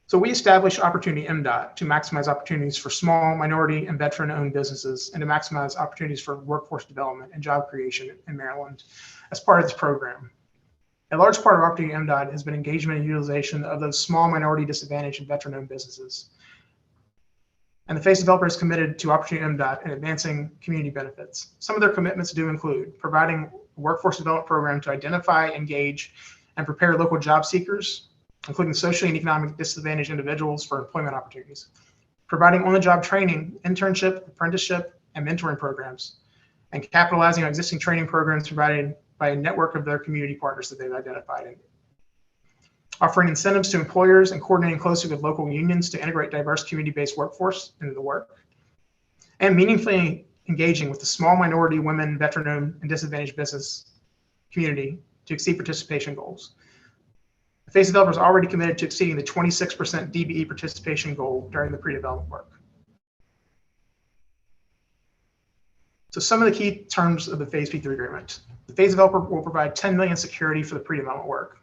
K: So we established Opportunity MDOT to maximize opportunities for small, minority, and veteran-owned businesses and to maximize opportunities for workforce development and job creation in Maryland as part of this program. A large part of Opportunity MDOT has been engagement and utilization of those small, minority, disadvantaged, and veteran-owned businesses. And the phase developer is committed to Opportunity MDOT and advancing community benefits. Some of their commitments do include providing a workforce development program to identify, engage, and prepare local job seekers, including socially and economically disadvantaged individuals for employment opportunities, providing on-the-job training, internship, apprenticeship, and mentoring programs, and capitalizing on existing training programs provided by a network of their community partners that they've identified, offering incentives to employers and coordinating closely with local unions to integrate diverse community-based workforce into the work, and meaningfully engaging with the small minority, women, veteran-owned, and disadvantaged business community to exceed participation goals. The phase developer is already committed to exceeding the 26% DBE participation goal during the pre-development work. So some of the key terms of the Phase P3 agreement. The phase developer will provide $10 million security for the pre-development work.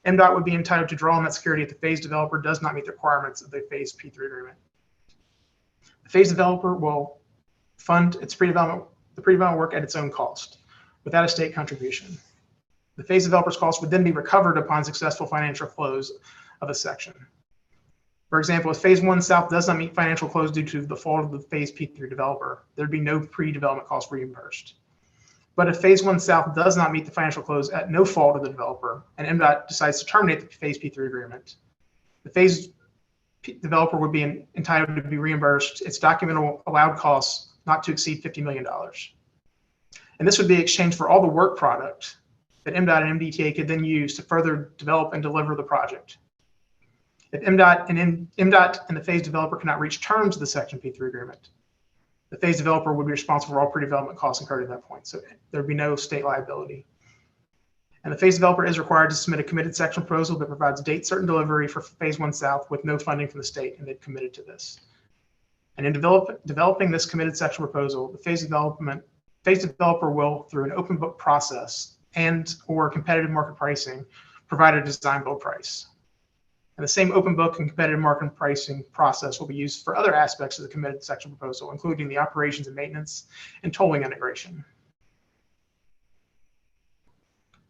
K: MDOT would be entitled to draw on that security if the phase developer does not meet the requirements of the Phase P3 agreement. The phase developer will fund its pre-development work at its own cost without a state contribution. The phase developer's costs would then be recovered upon successful financial close of a section. For example, if Phase 1 South does not meet financial close due to the fault of the Phase P3 developer, there'd be no pre-development costs reimbursed. But if Phase 1 South does not meet the financial close at no fault of the developer, and MDOT decides to terminate the Phase P3 agreement, the phase developer would be entitled to be reimbursed its documentable allowed costs not to exceed $50 million. And this would be exchanged for all the work product that MDOT and MDTA could then use to further develop and deliver the project. If MDOT and the phase developer cannot reach terms of the Section P3 agreement, the phase developer would be responsible for all pre-development costs incurred at that point. So there'd be no state liability. And the phase developer is required to submit a committed section proposal that provides date certain delivery for phase 1 South with no funding from the state, and they've committed to this. And in developing this committed section proposal, the phase developer will, through an open book process and or competitive market pricing, provide a design build price. And the same open book and competitive market pricing process will be used for other aspects of the committed section proposal, including the operations and maintenance and tolling integration.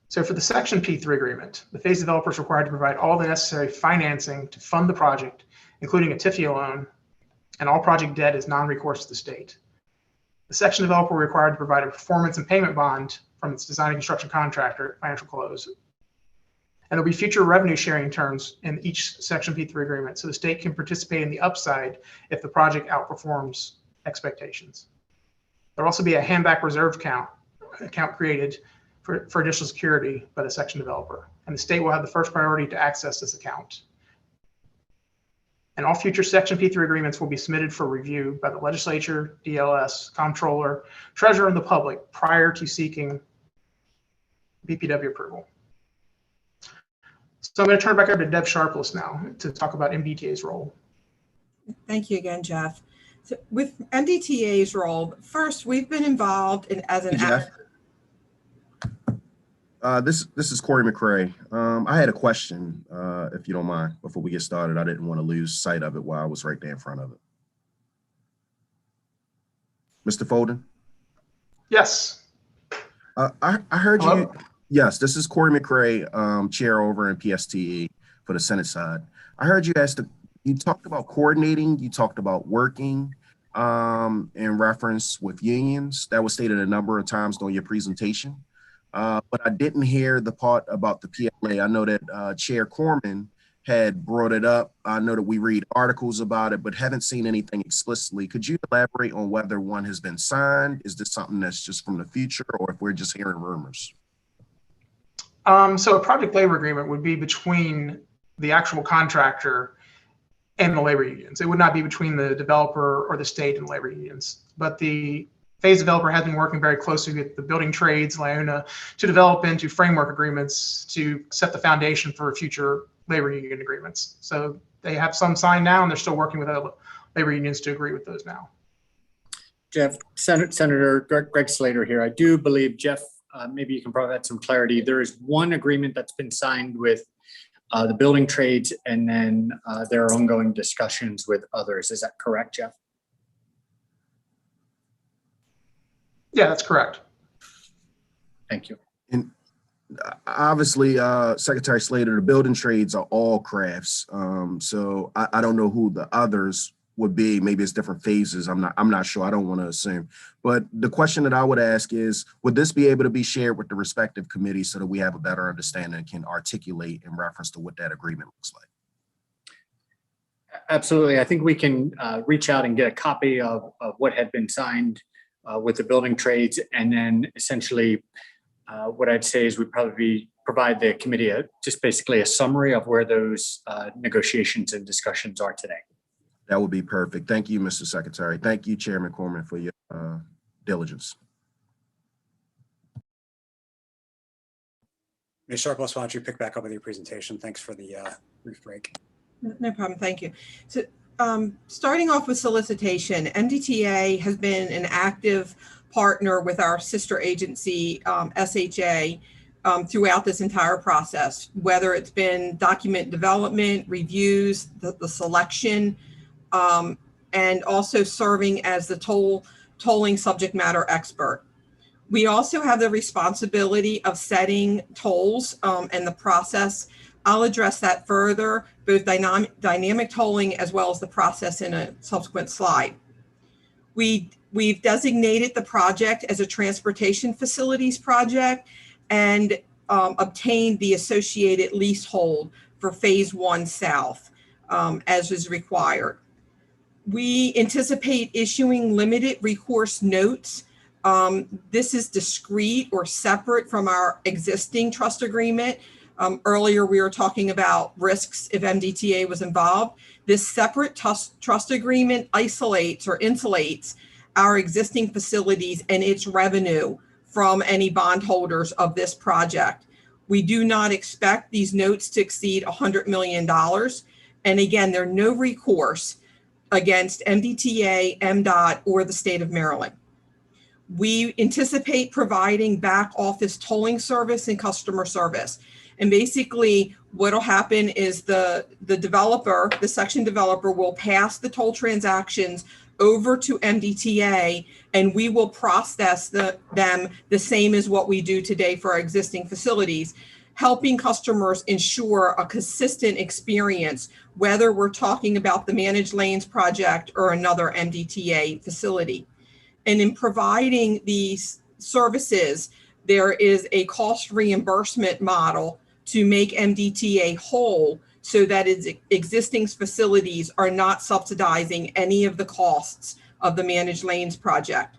K: So for the Section P3 agreement, the phase developer is required to provide all the necessary financing to fund the project, including a TIFIA loan, and all project debt is non-recourse to the state. The section developer will be required to provide a performance and payment bond from its design and construction contractor at financial close. And there'll be future revenue sharing terms in each Section P3 agreement, so the state can participate in the upside if the project outperforms expectations. There'll also be a handback reserve account created for additional security by the section developer, and the state will have the first priority to access this account. And all future Section P3 agreements will be submitted for review by the legislature, DLS, comptroller, treasurer, and the public prior to seeking BPW approval. So I'm going to turn it back over to Deb Sharpless now to talk about MDTA's role.
L: Thank you again, Jeff. So with MDTA's role, first, we've been involved in as an
D: Hey, Jeff. This is Corey McCray. I had a question, if you don't mind, before we get started. I didn't want to lose sight of it while I was right there in front of it. Mr. Folden?
K: Yes.
D: I heard
K: Hello?
D: you. Yes, this is Corey McCray, chair over in PSTE for the Senate side. I heard you you talked about coordinating, you talked about working in reference with unions. That was stated a number of times during your presentation. But I didn't hear the part about the PLA. I know that Chair Corman had brought it up. I know that we read articles about it, but haven't seen anything explicitly. Could you elaborate on whether one has been signed? Is this something that's just from the future, or if we're just hearing rumors?
K: So a project labor agreement would be between the actual contractor and the labor unions. It would not be between the developer or the state and labor unions. But the phase developer has been working very closely with the building trades, LIONA, to develop into framework agreements to set the foundation for future labor union agreements. So they have some signed now, and they're still working with other labor unions to agree with those now.
J: Jeff, Senator Greg Slater here. I do believe, Jeff, maybe you can provide some clarity. There is one agreement that's been signed with the building trades, and then there are ongoing discussions with others. Is that correct, Jeff?
K: Yeah, that's correct.
J: Thank you.
D: And obviously, Secretary Slater, the building trades are all crafts. So I don't know who the others would be. Maybe it's different phases. I'm not sure. I don't want to assume. But the question that I would ask is, would this be able to be shared with the respective committees so that we have a better understanding and can articulate in reference to what that agreement looks like?
J: Absolutely. I think we can reach out and get a copy of what had been signed with the building trades. And then essentially what I'd say is we'd probably provide the committee just basically a summary of where those negotiations and discussions are today.
D: That would be perfect. Thank you, Mr. Secretary. Thank you, Chairman Corman, for your diligence.
B: Ms. Sharpless, why don't you pick back up with your presentation? Thanks for the brief break.
L: No problem. Thank you. So starting off with solicitation, MDTA has been an active partner with our sister agency, SHA, throughout this entire process, whether it's been document development, reviews, the selection, and also serving as the tolling subject matter expert. We also have the responsibility of setting tolls and the process. I'll address that further, both dynamic tolling as well as the process in a subsequent slide. We've designated the project as a transportation facilities project and obtained the associated leasehold for phase 1 South as is required. We anticipate issuing limited recourse notes This is discrete or separate from our existing trust agreement. Earlier, we were talking about risks if MDTA was involved. This separate trust agreement isolates or insulates our existing facilities and its revenue from any bondholders of this project. We do not expect these notes to exceed $100 million. And again, there are no recourse against MDTA, MDOT, or the state of Maryland. We anticipate providing back office tolling service and customer service. And basically what will happen is the developer, the section developer, will pass the toll transactions over to MDTA, and we will process them the same as what we do today for our existing facilities, helping customers ensure a consistent experience, whether we're talking about the Managed Lanes project or another MDTA facility. And in providing these services, there is a cost reimbursement model to make MDTA whole so that its existing facilities are not subsidizing any of the costs of the Managed Lanes project.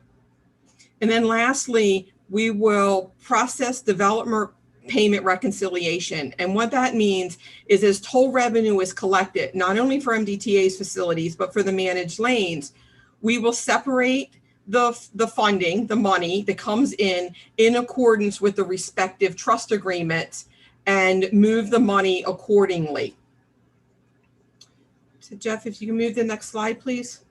L: And then lastly, we will process development payment reconciliation. And what that means is as toll revenue is collected, not only for MDTA's facilities, but for the Managed Lanes, we will separate the funding, the money that comes in accordance with the respective trust agreements, and move the money accordingly. So Jeff, if you can move the next slide, please.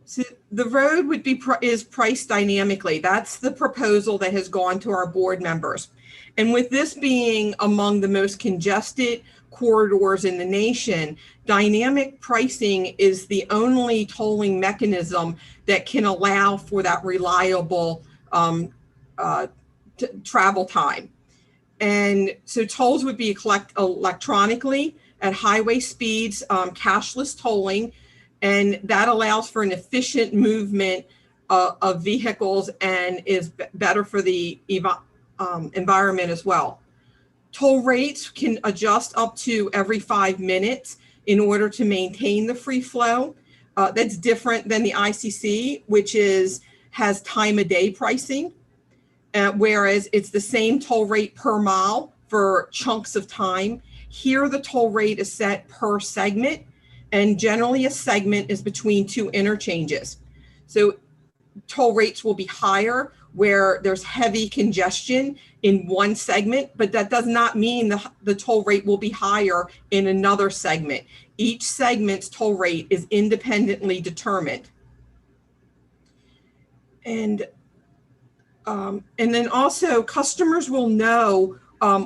L: So the road would be is priced dynamically. That's the proposal that has gone to our board members. And with this being among the most congested corridors in the nation, dynamic pricing is the only tolling mechanism that can allow for that reliable travel time. And so tolls would be collected electronically at highway speeds, cashless tolling, and that allows for an efficient movement of vehicles and is better for the environment as well. Toll rates can adjust up to every 5 minutes in order to maintain the free flow. That's different than the ICC, which has time of day pricing, whereas it's the same toll rate per mile for chunks of time. Here, the toll rate is set per segment, and generally a segment is between two interchanges. So toll rates will be higher where there's heavy congestion in one segment, but that does not mean the toll rate will be higher in another segment. Each segment's toll rate is independently determined. And then also customers will know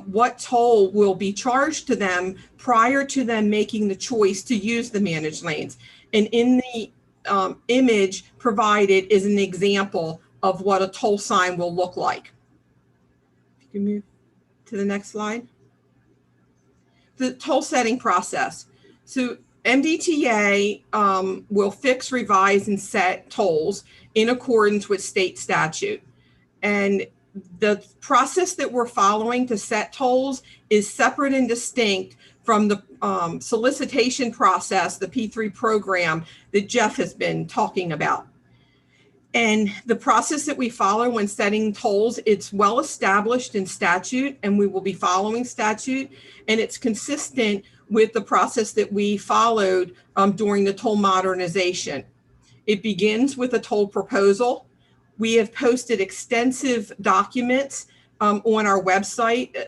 L: what toll will be charged to them prior to them making the choice to use the Managed Lanes. And in the image provided is an example of what a toll sign will look like. If you can move to the next slide. The toll setting process. So MDTA will fix, revise, and set tolls in accordance with state statute. And the process that we're following to set tolls is separate and distinct from the solicitation process, the P3 program that Jeff has been talking about. And the process that we follow when setting tolls, it's well established in statute, and we will be following statute, and it's consistent with the process that we followed during the toll modernization. It begins with a toll proposal. We have posted extensive documents on our website.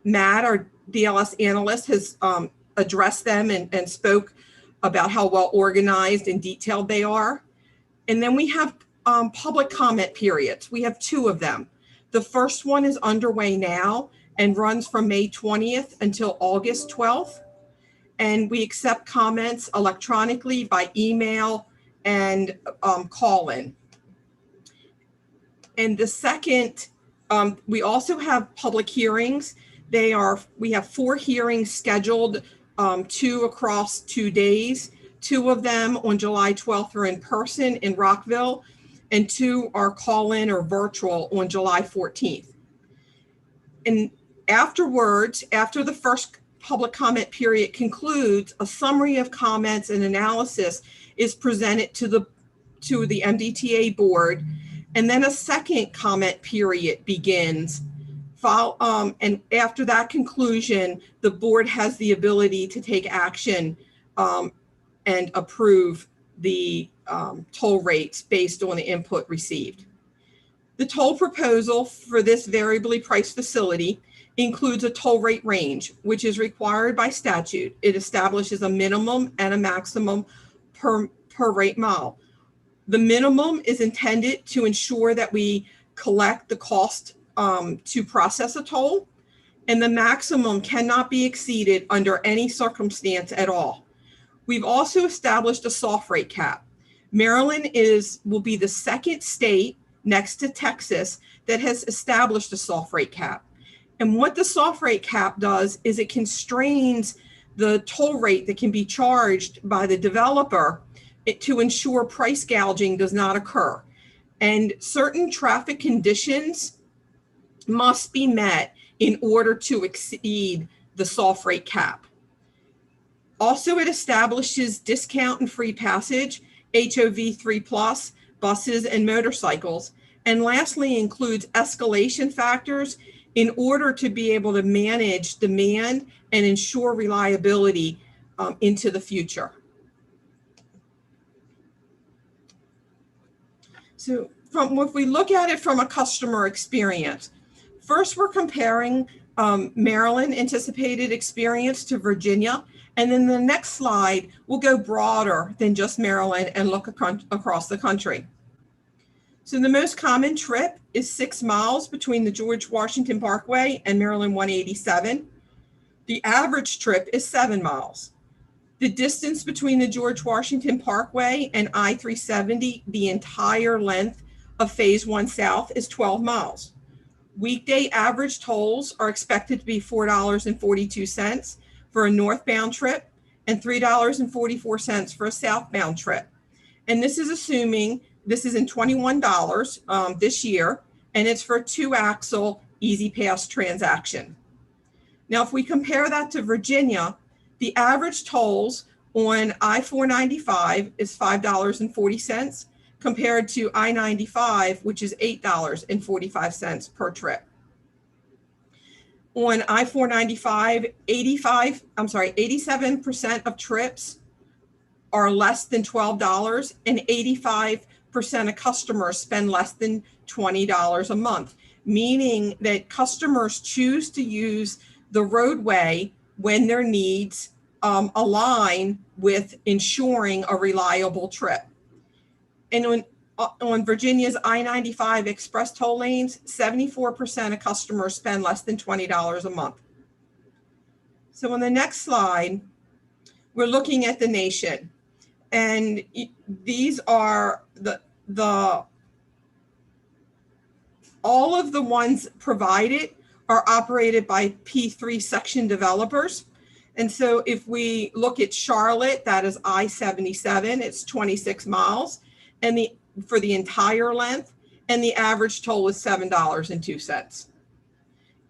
L: Matt, our DLS analyst, has addressed them and spoke about how well organized and detailed they are. And then we have public comment periods. We have 2 of them. The first one is underway now and runs from May 20th until August 12th. And we accept comments electronically, by email, and call-in. And the second, we also have public hearings. We have 4 hearings scheduled, 2 across 2 days. 2 of them on July 12th are in person in Rockville, and 2 are call-in or virtual on July 14th. And afterwards, after the first public comment period concludes, a summary of comments and analysis is presented to the MDTA board, And then a second comment period begins. And after that conclusion, the board has the ability to take action and approve the toll rates based on the input received. The toll proposal for this variably priced facility includes a toll rate range, which is required by statute. It establishes a minimum and a maximum per rate mile. The minimum is intended to ensure that we collect the cost to process a toll, and the maximum cannot be exceeded under any circumstance at all. We've also established a soft rate cap. Maryland will be the second state next to Texas that has established a soft rate cap. And what the soft rate cap does is it constrains the toll rate that can be charged by the developer to ensure price gouging does not occur. And certain traffic conditions must be met in order to exceed the soft rate cap. Also, it establishes discount and free passage, HOV 3+, buses and motorcycles. And lastly, includes escalation factors in order to be able to manage demand and ensure reliability into the future. So if we look at it from a customer experience, first we're comparing Maryland anticipated experience to Virginia. And then the next slide will go broader than just Maryland and look across the country. So the most common trip is 6 miles between the George Washington Parkway and Maryland 187. The average trip is 7 miles. The distance between the George Washington Parkway and I-370, the entire length of Phase 1 South, is 12 miles. Weekday average tolls are expected to be $4.42 for a northbound trip and $3.44 for a southbound trip. And this is assuming this is in $21 this year, and it's for a 2-axle Easy Pass transaction. Now, if we compare that to Virginia, the average tolls on I-495 is $5.40 compared to I-95, which is $8.45 per trip. On I-495, 87% of trips are less than $12, and 85% of customers spend less than $20 a month, meaning that customers choose to use the roadway when their needs align with ensuring a reliable trip. And on Virginia's I-95 express toll lanes, 74% of customers spend less than $20 a month. So on the next slide, we're looking at the nation. And these are all of the ones provided are operated by P3 section developers. And so if we look at Charlotte, that is I-77, it's 26 miles and for the entire length, and the average toll is $7.02.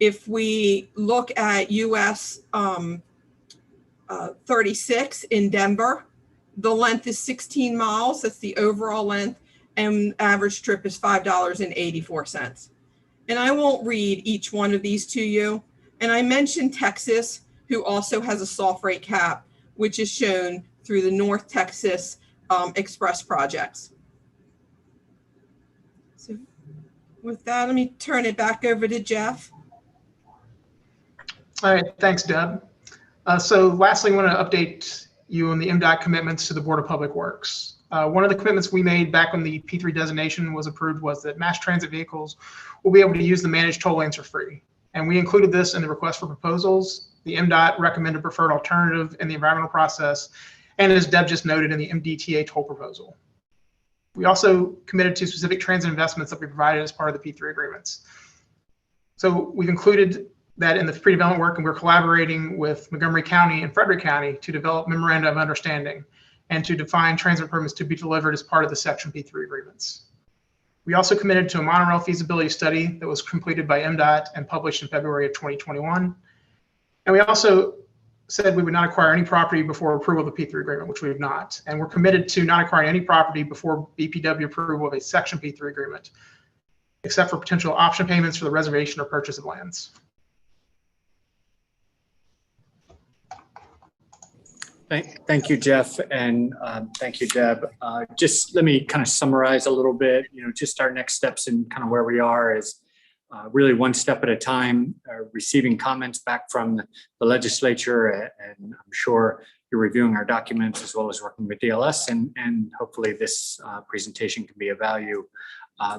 L: If we look at US 36 in Denver, the length is 16 miles, that's the overall length, and average trip is $5.84. And I won't read each one of these to you. And I mentioned Texas, who also has a soft rate cap, which is shown through the North Texas Express projects. So with that, let me turn it back over to Jeff.
K: All right, thanks, Deb. So lastly, I want to update you on the MDOT commitments to the Board of Public Works. One of the commitments we made back when the P3 designation was approved was that mass transit vehicles will be able to use the managed toll lanes for free. And we included this in the request for proposals. The MDOT recommended preferred alternative in the environmental process, and as Deb just noted, in the MDTA toll proposal. We also committed to specific transit investments that we provided as part of the P3 agreements. So we've included that in the pre-development work, and we're collaborating with Montgomery County and Frederick County to develop memoranda of understanding and to define transit improvements to be delivered as part of the Section P3 agreements. We also committed to a monorail feasibility study that was completed by MDOT and published in February of 2021. And we also said we would not acquire any property before approval of the P3 agreement, which we have not. And we're committed to not acquiring any property before BPW approval of a Section P3 agreement. except for potential option payments for the reservation or purchase of lands.
J: Thank you, Jeff, and thank you, Deb. Just let me kind of summarize a little bit. Just our next steps and kind of where we are is really one step at a time, receiving comments back from the legislature, and I'm sure you're reviewing our documents as well as working with DLS, and hopefully this presentation can be of value.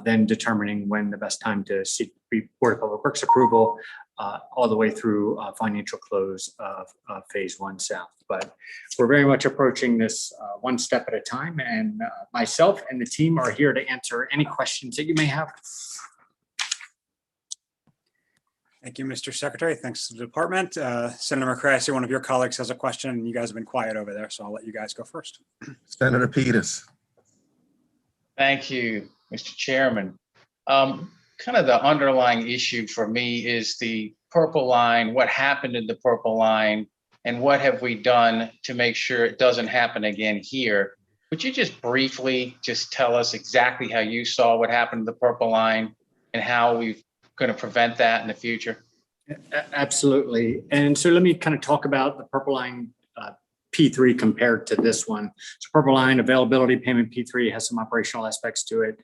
J: Then determining when the best time to seek Board of Public Works approval, all the way through financial close of Phase 1 South. But we're very much approaching this one step at a time, and myself and the team are here to answer any questions that you may have.
B: Thank you, Mr. Secretary. Thanks to the department. Senator McCray, I see one of your colleagues has a question, and you guys have been quiet over there, so I'll let you guys go first.
D: Senator Peters.
M: Thank you, Mr. Chairman. Kind of the underlying issue for me is the purple line, what happened in the purple line, and what have we done to make sure it doesn't happen again here? Would you just briefly just tell us exactly how you saw what happened in the purple line and how we're going to prevent that in the future?
J: Absolutely. And so let me kind of talk about the purple line P3 compared to this one. So purple line availability payment P3 has some operational aspects to it.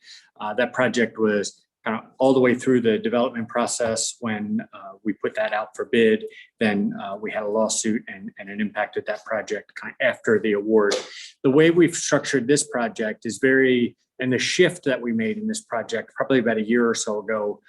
J: That project was kind of all the way through the development process when we put that out for bid. Then we had a lawsuit and it impacted that project kind of after the award. The way we've structured this project is and the shift that we made in this project probably about a year or so ago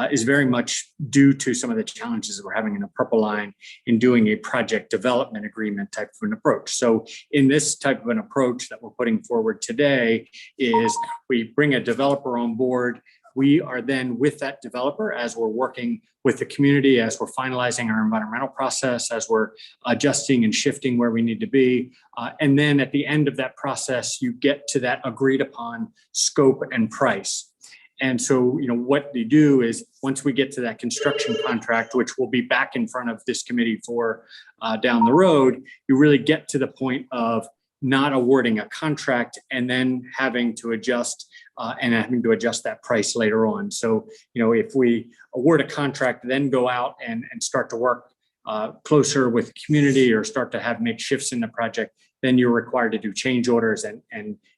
J: is very much due to some of the challenges that we're having in the purple line in doing a project development agreement type of an approach. So in this type of an approach that we're putting forward today is we bring a developer on board. We are then with that developer as we're working with the community, as we're finalizing our environmental process, as we're adjusting and shifting where we need to be. And then at the end of that process, you get to that agreed upon scope and price. And so, what they do is once we get to that construction contract, which will be back in front of this committee for down the road, you really get to the point of not awarding a contract and then having to adjust that price later on. So, if we award a contract, then go out and start to work closer with the community or start to make shifts in the project, then you're required to do change orders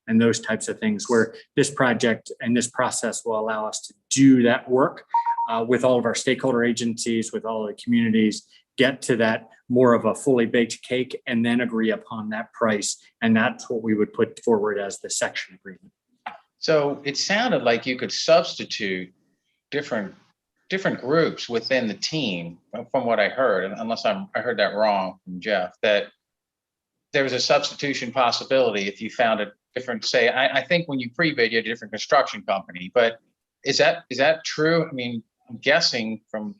J: and those types of things, where this project and this process will allow us to do that work with all of our stakeholder agencies, with all of the communities, get to that more of a fully baked cake and then agree upon that price. And that's what we would put forward as the section agreement.
M: So it sounded like you could substitute different groups within the team, from what I heard, unless I heard that wrong from Jeff, that there was a substitution possibility if you found a different, say, I think when you pre-bid, you had a different construction company, but is that true? I mean, I'm guessing from,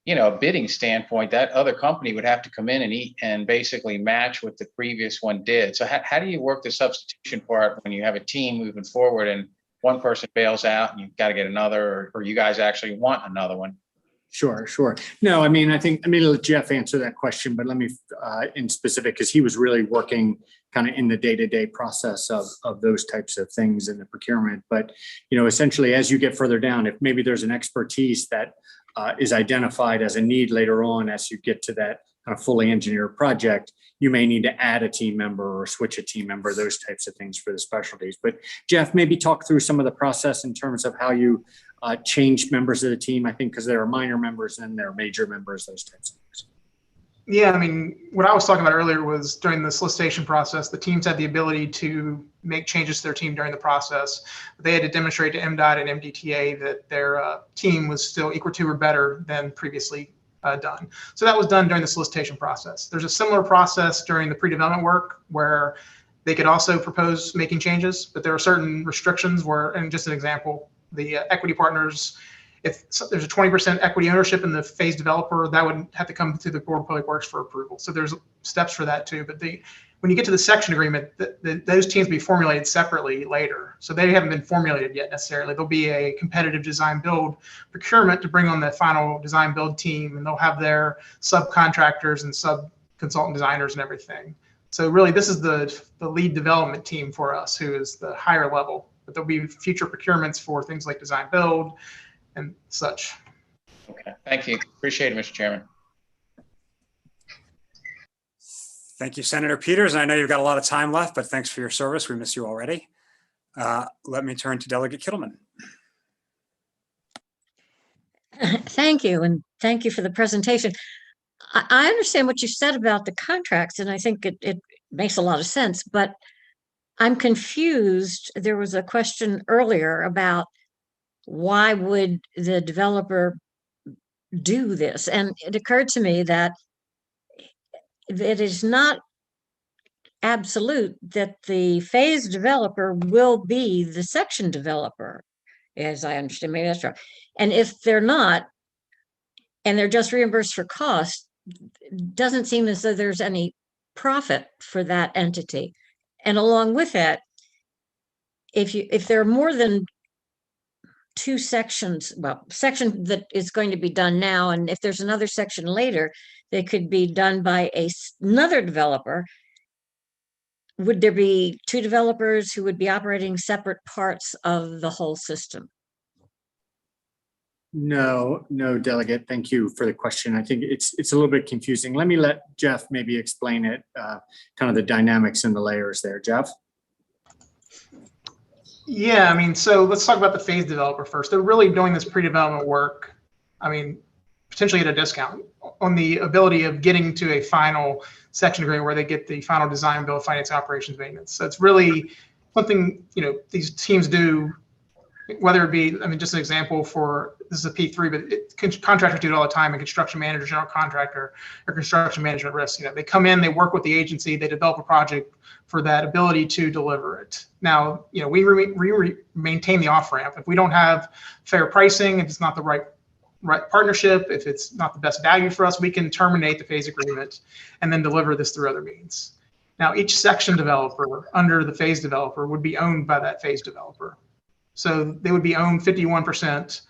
M: a bidding standpoint, that other company would have to come in and basically match what the previous one did. So how do you work the substitution part when you have a team moving forward and one person bails out and you've got to get another, or you guys actually want another one?
J: Sure. No, I mean, let Jeff answer that question, but let me in specific, because he was really working kind of in the day-to-day process of those types of things in the procurement. But, essentially, as you get further down, if maybe there's an expertise that is identified as a need later on, as you get to that kind of fully engineered project, you may need to add a team member or switch a team member, those types of things for the specialties. But Jeff, maybe talk through some of the process in terms of how you change members of the team, I think, because there are minor members and there are major members, those types of things.
K: Yeah, I mean, what I was talking about earlier was during the solicitation process, the teams had the ability to make changes to their team during the process. They had to demonstrate to MDOT and MDTA that their team was still equal to or better than previously done. So that was done during the solicitation process. There's a similar process during the pre-development work where they could also propose making changes, but there are certain restrictions where, and just an example, the equity partners, if there's a 20% equity ownership in the phase developer, that would have to come through the Board of Public Works for approval. So there's steps for that too. But when you get to the section agreement, those teams will be formulated separately later. So they haven't been formulated yet necessarily. There'll be a competitive design build procurement to bring on the final design build team, and they'll have their subcontractors and sub-consultant designers and everything. So really, this is the lead development team for us, who is the higher level but there'll be future procurements for things like design build and such.
M: Okay, thank you. Appreciate it, Mr. Chairman.
B: Thank you, Senator Peters. I know you've got a lot of time left, but thanks for your service. We miss you already. Let me turn to Delegate Kittleman.
C: Thank you, and thank you for the presentation. I understand what you said about the contracts, and I think it makes a lot of sense, but I'm confused. There was a question earlier about why would the developer do this? And it occurred to me that it is not absolute that the phase developer will be the section developer, as I understand. Maybe that's wrong. And if they're not, and they're just reimbursed for cost, doesn't seem as though there's any profit for that entity. And along with that, if there are more than two sections, well, section that is going to be done now, and if there's another section later, they could be done by another developer. Would there be two developers who would be operating separate parts of the whole system?
J: No, Delegate. Thank you for the question. I think it's a little bit confusing. Let me let Jeff maybe explain it, kind of the dynamics and the layers there. Jeff?
K: Yeah, I mean, so let's talk about the phase developer first. They're really doing this pre-development work, I mean, potentially at a discount on the ability of getting to a final section agreement where they get the final design, build, finance, operations, maintenance. So it's really something, these teams do, whether it be, I mean, just an example for, this is a P3, but contractors do it all the time, and construction manager, general contractor, or construction management risk. They come in, they work with the agency, they develop a project for that ability to deliver it. Now, we maintain the off-ramp. If we don't have fair pricing, if it's not the right partnership, if it's not the best value for us, we can terminate the phase agreement and then deliver this through other means. Now, each section developer under the phase developer would be owned by that phase developer. So they would be owned 51%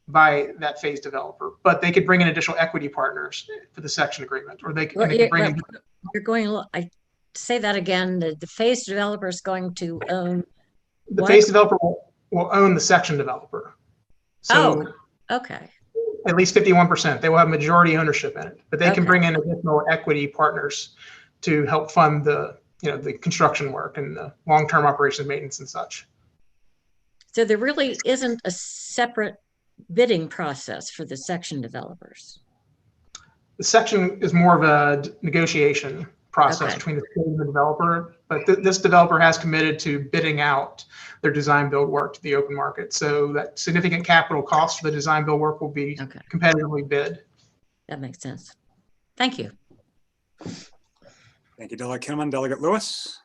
K: by that phase developer, but they could bring in additional equity partners for the section agreement, or they could bring in.
C: You're going, I say that again, the phase developer is going to own.
K: The phase developer will own the section developer. So
C: okay.
K: At least 51%. They will have majority ownership in it, but they can bring in additional equity partners to help fund the construction work and the long-term operations, maintenance, and such.
C: So there really isn't a separate bidding process for the section developers.
K: The section is more of a negotiation process between the state and the developer, but this developer has committed to bidding out their design build work to the open market. So that significant capital cost for the design build work will be competitively bid.
C: That makes sense. Thank you.
B: Thank you, Delegate Kittleman. Delegate Lewis.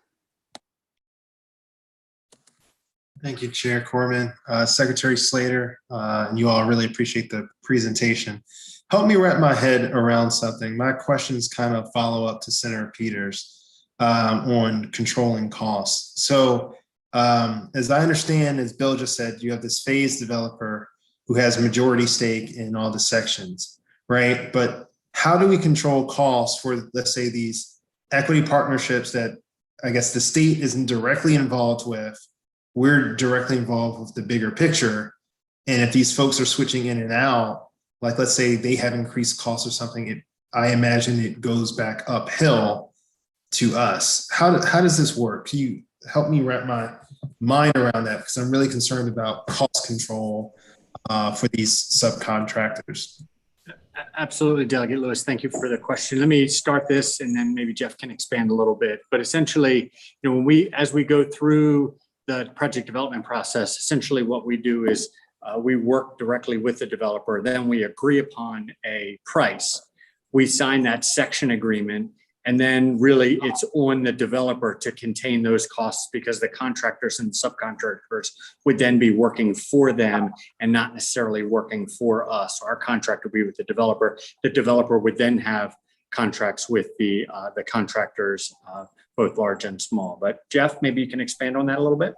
N: Thank you, Chair Corman, Secretary Slater, and you all. Really appreciate the presentation. Help me wrap my head around something. My questions kind of follow up to Senator Peters on controlling costs. So as I understand, as Bill just said, you have this phase developer who has a majority stake in all the sections, right? But how do we control costs for, let's say, these equity partnerships that I guess the state isn't directly involved with? We're directly involved with the bigger picture. And if these folks are switching in and out, like let's say they have increased costs or something, I imagine it goes back uphill to us. How does this work? Can you help me wrap my mind around that? Because I'm really concerned about cost control for these subcontractors.
J: Absolutely, Delegate Lewis. Thank you for the question. Let me start this, and then maybe Jeff can expand a little bit. But essentially, as we go through the project development process, essentially what we do is we work directly with the developer. Then we agree upon a price. We sign that section agreement, and then really it's on the developer to contain those costs, because the contractors and subcontractors would then be working for them and not necessarily working for us. Our contract would be with the developer. The developer would then have contracts with the contractors, both large and small. But Jeff, maybe you can expand on that a little bit.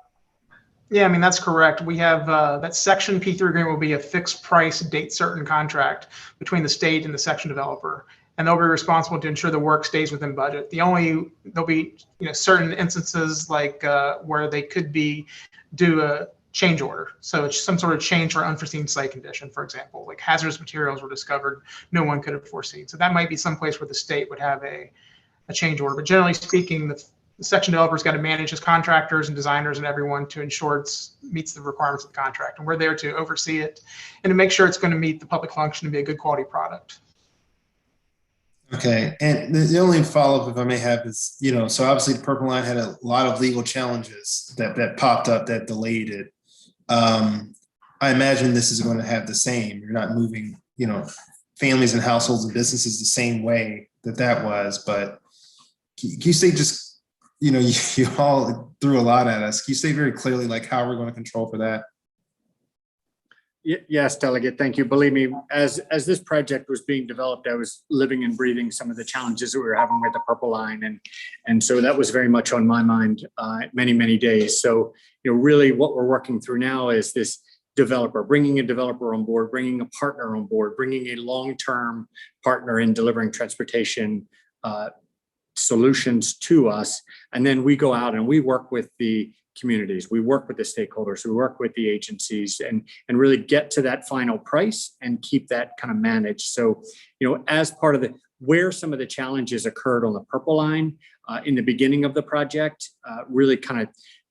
K: Yeah, I mean, that's correct. We have that section P3 agreement will be a fixed price, date certain contract between the state and the section developer. and they'll be responsible to ensure the work stays within budget. There'll be certain instances like where they could do a change order. So it's some sort of change for unforeseen site condition, for example, like hazardous materials were discovered no one could have foreseen. So that might be some place where the state would have a change order. But generally speaking, the section developer's got to manage his contractors and designers and everyone to ensure it meets the requirements of the contract. And we're there to oversee it and to make sure it's going to meet the public function and be a good quality product.
N: Okay, and the only follow-up, if I may have, is, so obviously the Purple Line had a lot of legal challenges that popped up that delayed it. I imagine this is going to have the same. You're not moving, families and households and businesses the same way that was. But can you say just, you all threw a lot at us. Can you say very clearly, like, how we're going to control for that?
J: Yes, Delegate, thank you. Believe me, as this project was being developed, I was living and breathing some of the challenges that we were having with the Purple Line. And so that was very much on my mind many, many days. So, really what we're working through now is this developer, bringing a developer on board, bringing a partner on board, bringing a long-term partner in delivering transportation solutions to us. And then we go out and we work with the communities, we work with the stakeholders, we work with the agencies and really get to that final price and keep that kind of managed. So, as part of where some of the challenges occurred on the Purple Line in the beginning of the project, really kind of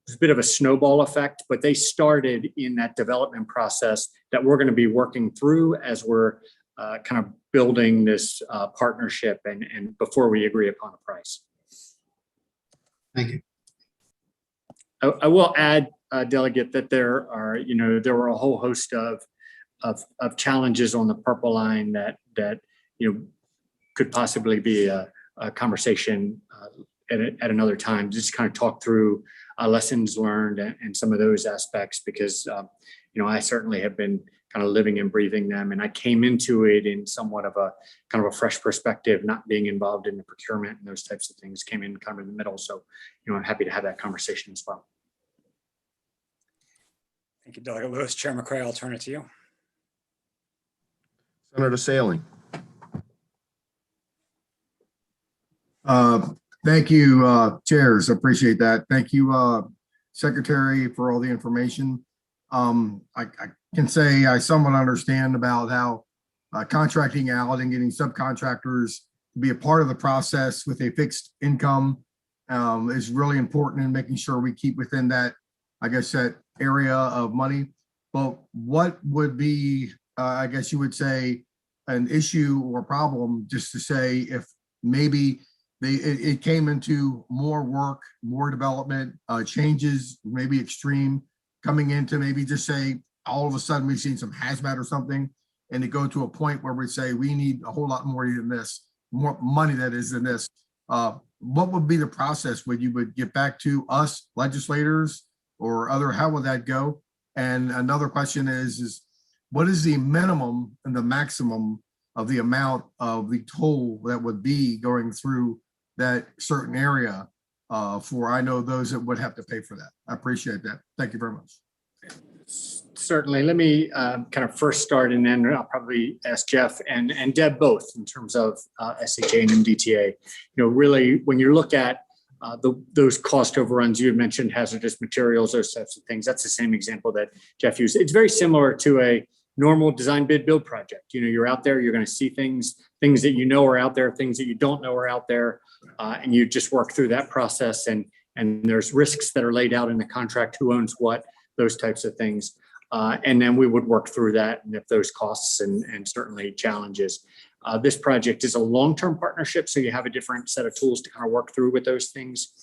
J: was a bit of a snowball effect, but they started in that development process that we're going to be working through as we're kind of building this partnership and before we agree upon a price.
N: Thank you.
J: I will add, Delegate, that there were a whole host of challenges on the Purple Line that could possibly be a conversation at another time. Just kind of talk through lessons learned and some of those aspects, because I certainly have been kind of living and breathing them, and I came into it in somewhat of a kind of a fresh perspective, not being involved in the procurement and those types of things. Came in kind of in the middle, so I'm happy to have that conversation as well.
B: Thank you, Delegate Lewis. Chair McCray, I'll turn it to you.
D: Senator Saling.
O: Thank you, chairs. Appreciate that. Thank you, Secretary, for all the information. I can say I somewhat understand about how contracting out and getting subcontractors to be a part of the process with a fixed income is really important in making sure we keep within that, I guess, that area of money. But what would be, I guess you would say, an issue or problem, just to say, if maybe it came into more work, more development, changes, maybe extreme, coming into maybe just say, all of a sudden we've seen some hazmat or something, and to go to a point where we say we need a whole lot more than this, more money that is than this. What would be the process when you would get back to us legislators or other, how would that go? And another question is what is the minimum and the maximum of the amount of the toll that would be going through that certain area for, I know those that would have to pay for that. I appreciate that. Thank you very much.
J: Certainly. Let me kind of first start, and then I'll probably ask Jeff and Deb both in terms of SHA and MDTA. Really, when you look at those cost overruns, you had mentioned hazardous materials, those types of things. That's the same example that Jeff used. It's very similar to a normal design bid build project. You're out there, you're going to see things that are out there, things that you don't know are out there, and you just work through that process. And there's risks that are laid out in the contract, who owns what, those types of things. And then we would work through that, and if those costs and certainly challenges. This project is a long-term partnership, so you have a different set of tools to kind of work through with those things.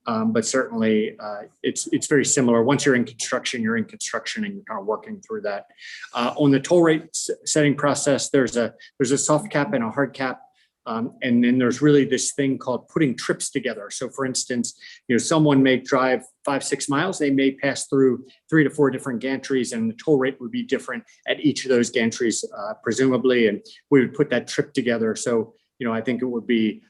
J: But certainly it's very similar. Once you're in construction and you're kind of working through that. On the toll rate setting process, there's a soft cap and a hard cap. And then there's really this thing called putting trips together. So for instance, someone may drive 5-6 miles, they may pass through 3 to 4 different gantries, and the toll rate would be different at each of those gantries, presumably, and we would put that trip together. So, I think it would be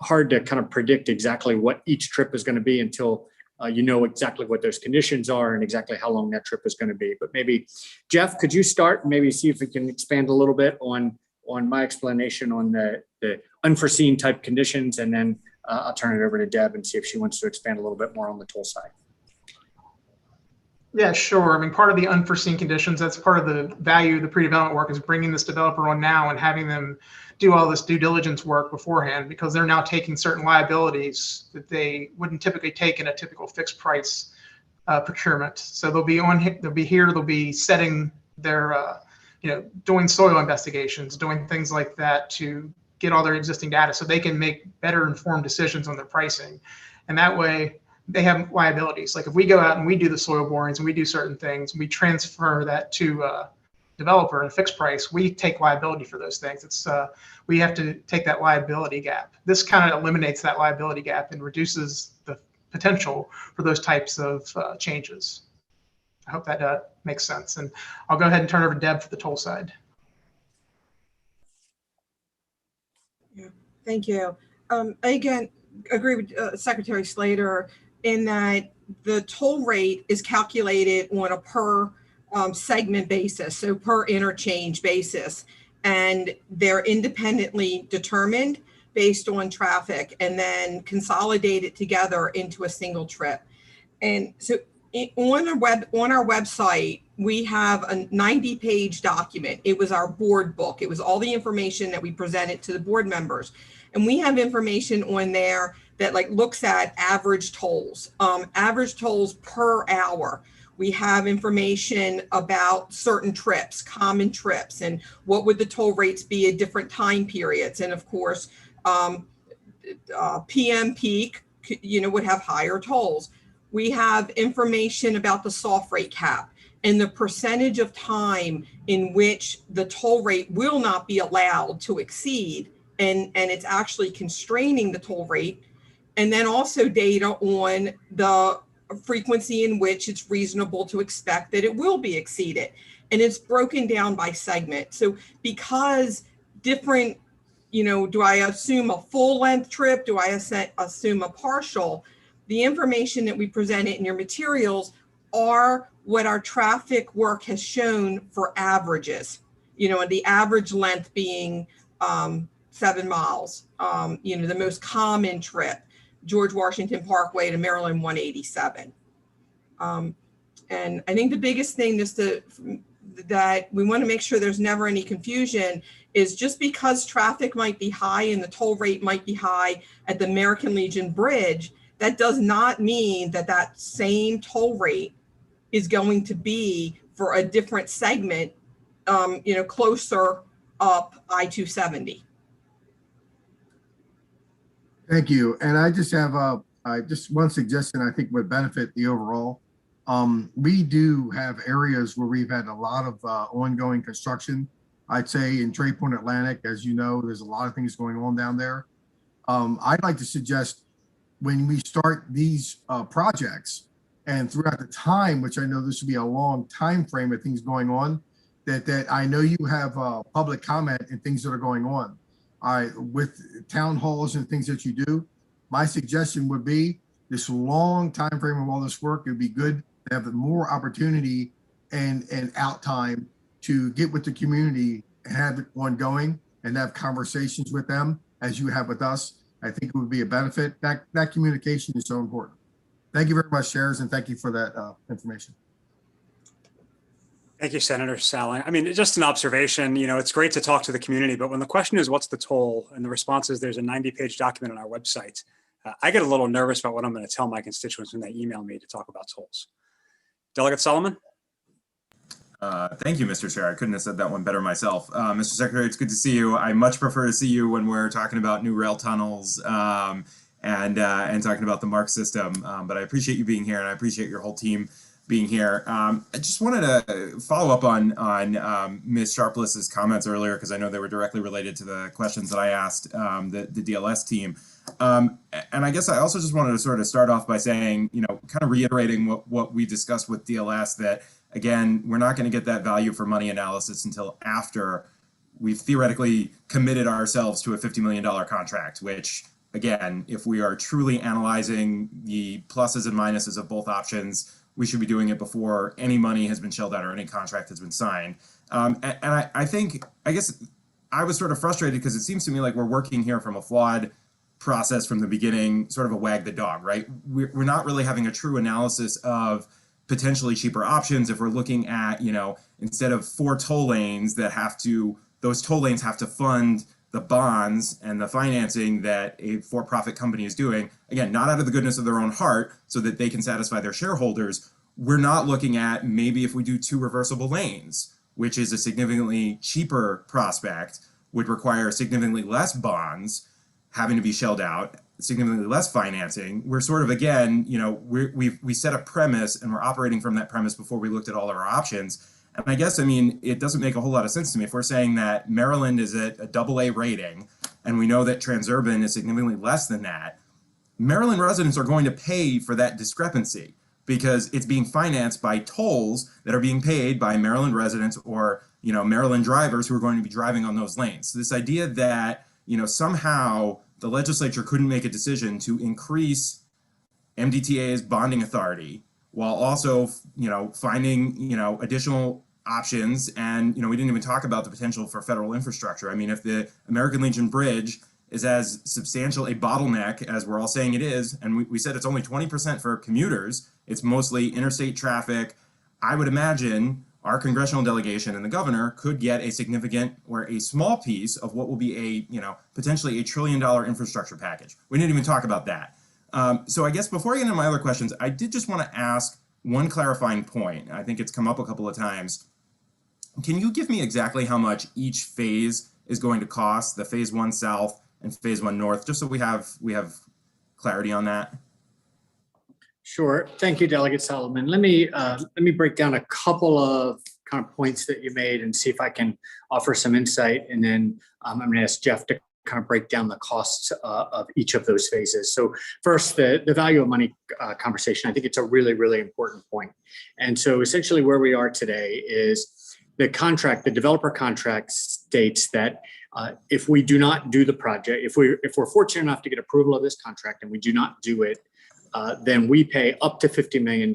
J: hard to kind of predict exactly what each trip is going to be until exactly what those conditions are and exactly how long that trip is going to be. But maybe, Jeff, could you start and maybe see if we can expand a little bit on my explanation on the the unforeseen type conditions, and then I'll turn it over to Deb and see if she wants to expand a little bit more on the toll side.
K: Yeah, sure. I mean, part of the unforeseen conditions, that's part of the value of the pre-development work, is bringing this developer on now and having them do all this due diligence work beforehand, because they're now taking certain liabilities that they wouldn't typically take in a typical fixed price procurement. So they'll be setting their, doing soil investigations, doing things like that to get all their existing data so they can make better informed decisions on their pricing. And that way, they have liabilities. Like if we go out and we do the soil borings and we do certain things, we transfer that to a developer at a fixed price, we take liability for those things. It's we have to take that liability gap. This kind of eliminates that liability gap and reduces the potential for those types of changes. I hope that makes sense. And I'll go ahead and turn over to Deb for the toll side.
L: Yeah, thank you. I again agree with Secretary Slater in that the toll rate is calculated on a per segment basis, so per interchange basis, and they're independently determined based on traffic and then consolidated together into a single trip. And so on our website, we have a 90-page document. It was our board book. It was all the information that we presented to the board members. And we have information on there that looks at average tolls per hour. We have information about certain trips, common trips, and what would the toll rates be at different time periods. And of course, PM peak, would have higher tolls. We have information about the soft rate cap and the percentage of time in which the toll rate will not be allowed to exceed, and it's actually constraining the toll rate. And then also data on the frequency in which it's reasonable to expect that it will be exceeded. And it's broken down by segment. So because different, do I assume a full length trip? Do I assume a partial? The information that we presented in your materials are what our traffic work has shown for averages, and the average length being 7 miles, the most common trip, George Washington Parkway to Maryland 187. And I think the biggest thing that we want to make sure there's never any confusion is just because traffic might be high and the toll rate might be high at the American Legion Bridge, that does not mean that that same toll rate is going to be for a different segment, closer up I-270.
O: Thank you. And I just have just one suggestion I think would benefit the overall. We do have areas where we've had a lot of ongoing construction. I'd say in Trade Point Atlantic, as you know, there's a lot of things going on down there. I'd like to suggest when we start these projects and throughout the time, which I know this will be a long time frame of things going on, that I know you have public comment and things that are going on. With town halls and things that you do, my suggestion would be this long time frame of all this work, it would be good to have more opportunity and out time to get with the community and have it ongoing and have conversations with them as you have with us. I think it would be a benefit. That communication is so important. Thank you very much, chairs, and thank you for that information.
B: Thank you, Senator Salling. I mean, just an observation, it's great to talk to the community, but when the question is, what's the toll? And the response is, there's a 90-page document on our website. I get a little nervous about what I'm going to tell my constituents when they email me to talk about tolls. Delegate Solomon?
G: Thank you, Mr. Chair. I couldn't have said that one better myself. Mr. Secretary, it's good to see you. I much prefer to see you when we're talking about new rail tunnels and talking about the MARC system. But I appreciate you being here, and I appreciate your whole team being here. I just wanted to follow up on Ms. Sharpless's comments earlier, because I know they were directly related to the questions that I asked the DLS team. And I guess I also just wanted to sort of start off by saying, kind of reiterating what we discussed with DLS, that again, we're not going to get that value for money analysis until after we've theoretically committed ourselves to a $50 million contract, which again, if we are truly analyzing the pluses and minuses of both options, we should be doing it before any money has been shelled out or any contract has been signed. And I guess I was sort of frustrated because it seems to me like we're working here from a flawed process from the beginning, sort of a wag the dog, right? We're not really having a true analysis of potentially cheaper options. If we're looking at, instead of 4 toll lanes those toll lanes have to fund the bonds and the financing that a for-profit company is doing, again, not out of the goodness of their own heart so that they can satisfy their shareholders. We're not looking at maybe if we do 2 reversible lanes, which is a significantly cheaper prospect, would require significantly less bonds having to be shelled out, significantly less financing. We're sort of, again, we set a premise and we're operating from that premise before we looked at all of our options. And I guess, it doesn't make a whole lot of sense to me if we're saying that Maryland is at a AA rating and we know that Transurban is significantly less than that. Maryland residents are going to pay for that discrepancy because it's being financed by tolls that are being paid by Maryland residents or, Maryland drivers who are going to be driving on those lanes. So this idea that, somehow the legislature couldn't make a decision to increase MDTA's bonding authority while also, finding, additional options. And, we didn't even talk about the potential for federal infrastructure. If the American Legion Bridge is as substantial a bottleneck as we're all saying it is, and we said it's only 20% for commuters, it's mostly interstate traffic, I would imagine our congressional delegation and the governor could get a significant or a small piece of what will be a, potentially $1 trillion infrastructure package. We didn't even talk about that. So I guess before I get into my other questions, I did just want to ask one clarifying point. I think it's come up a couple of times. Can you give me exactly how much each phase is going to cost, the phase 1 South and phase 1 North, just so we have clarity on that?
J: Sure. Thank you, Delegate Solomon. Let me break down a couple of kind of points that you made and see if I can offer some insight. And then I'm going to ask Jeff to kind of break down the costs of each of those phases. So first, the value of money conversation. I think it's a really, really important point. And so essentially where we are today is the developer contract states that if we do not do the project, if we're fortunate enough to get approval of this contract and we do not do it, then we pay up to $50 million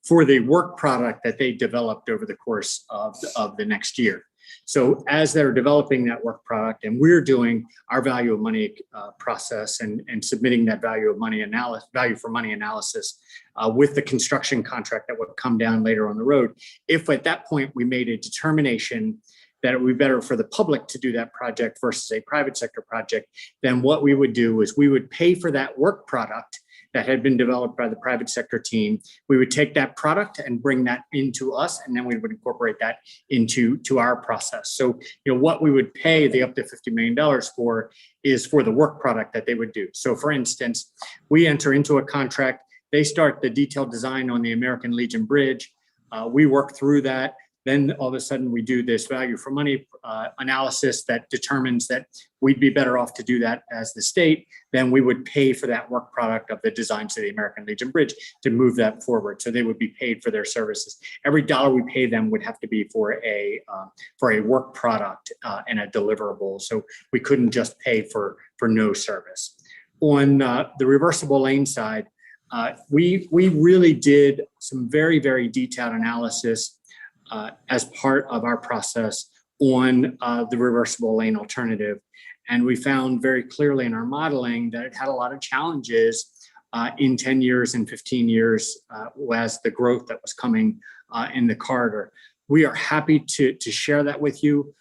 J: for the work product that they developed over the course of the next year. So as they're developing that work product and we're doing our value of money process and submitting that value for money analysis with the construction contract that would come down later on the road, if at that point we made a determination that it would be better for the public to do that project versus a private sector project, then what we would do is we would pay for that work product that had been developed by the private sector team. We would take that product and bring that into us, and then we would incorporate that into our process. So, what we would pay the up to $50 million for is for the work product that they would do. So for instance, we enter into a contract, they start the detailed design on the American Legion Bridge. We work through that. Then all of a sudden we do this value for money analysis that determines that we'd be better off to do that as the state. Then we would pay for that work product of the designs of the American Legion Bridge to move that forward. So they would be paid for their services. Every dollar we pay them would have to be for a work product and a deliverable. So we couldn't just pay for no service. On the reversible lane side, we really did some very, very detailed analysis as part of our process on the reversible lane alternative. And we found very clearly in our modeling that it had a lot of challenges in 10 years and 15 years as the growth that was coming in the corridor. We are happy to share that with you.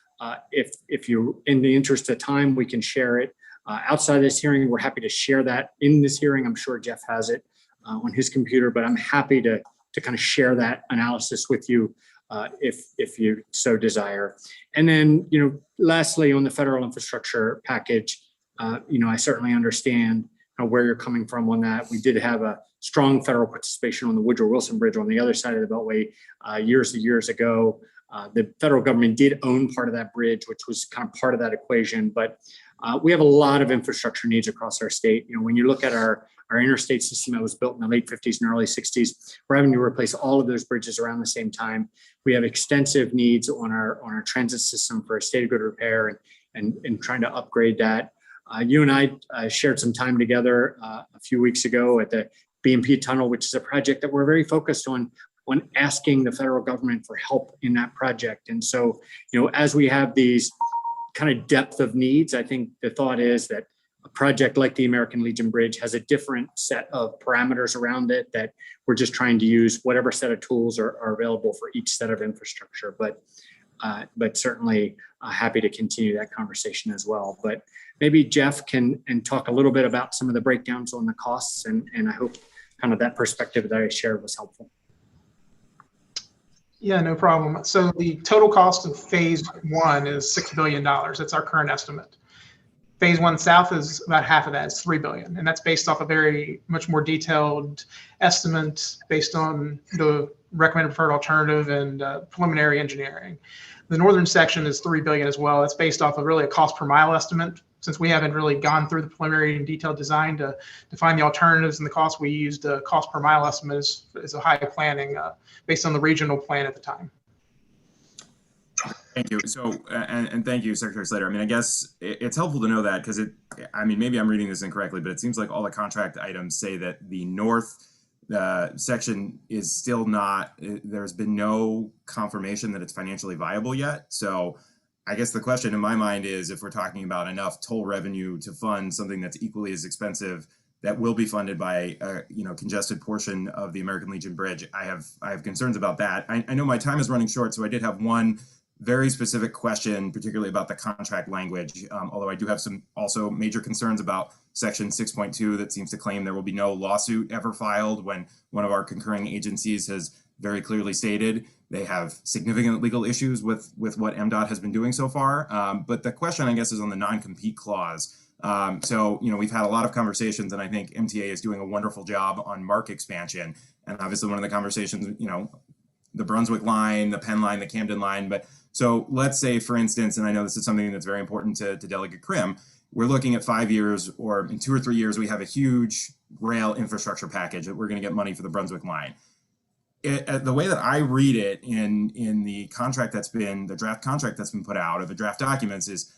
J: If you're in the interest of time, we can share it outside this hearing. We're happy to share that in this hearing. I'm sure Jeff has it on his computer, but I'm happy to kind of share that analysis with you if you so desire. And then, lastly, on the federal infrastructure package, I certainly understand where you're coming from on that. We did have a strong federal participation on the Woodrow Wilson Bridge on the other side of the Beltway years ago. The federal government did own part of that bridge, which was kind of part of that equation. But we have a lot of infrastructure needs across our state. When you look at our interstate system that was built in the late 50s and early 60s, we're having to replace all of those bridges around the same time. We have extensive needs on our transit system for a state of good repair and trying to upgrade that. You and I shared some time together a few weeks ago at the BMP Tunnel, which is a project that we're very focused on asking the federal government for help in that project. And so, as we have these kind of depth of needs. I think the thought is that a project like the American Legion Bridge has a different set of parameters around it, that we're just trying to use whatever set of tools are available for each set of infrastructure. But certainly happy to continue that conversation as well. But maybe Jeff can talk a little bit about some of the breakdowns on the costs, and I hope kind of that perspective that I shared was helpful.
K: Yeah, no problem. So the total cost of phase one is $6 billion. That's our current estimate. Phase one south is about half of that, it's $3 billion. And that's based off a very much more detailed estimate based on the recommended preferred alternative and preliminary engineering. The northern section is $3 billion as well. It's based off of really a cost per mile estimate. Since we haven't really gone through the preliminary and detailed design to define the alternatives and the costs, we used a cost per mile estimate as a high planning based on the regional plan at the time.
G: Thank you. So, and thank you, Secretary Slater. I mean, I guess it's helpful to know that because I mean, maybe I'm reading this incorrectly, but it seems like all the contract items say that the north section is still not, there's been no confirmation that it's financially viable yet. So I guess the question in my mind is if we're talking about enough toll revenue to fund something that's equally as expensive that will be funded by a congested portion of the American Legion Bridge. I have concerns about that. I know my time is running short, so I did have one very specific question, particularly about the contract language, although I do have some also major concerns about section 6.2 that seems to claim there will be no lawsuit ever filed when one of our concurring agencies has very clearly stated they have significant legal issues with what MDOT has been doing so far. But the question, I guess, is on the non-compete clause. So, we've had a lot of conversations, and I think MTA is doing a wonderful job on MARC expansion. And obviously one of the conversations, the Brunswick line, the Penn line, the Camden line. But so let's say, for instance, and I know this is something that's very important to Delegate Krim, we're looking at 5 years, or in 2 or 3 years, we have a huge rail infrastructure package that we're going to get money for the Brunswick line. The way that I read it in the contract the draft contract that's been put out, or the draft documents, is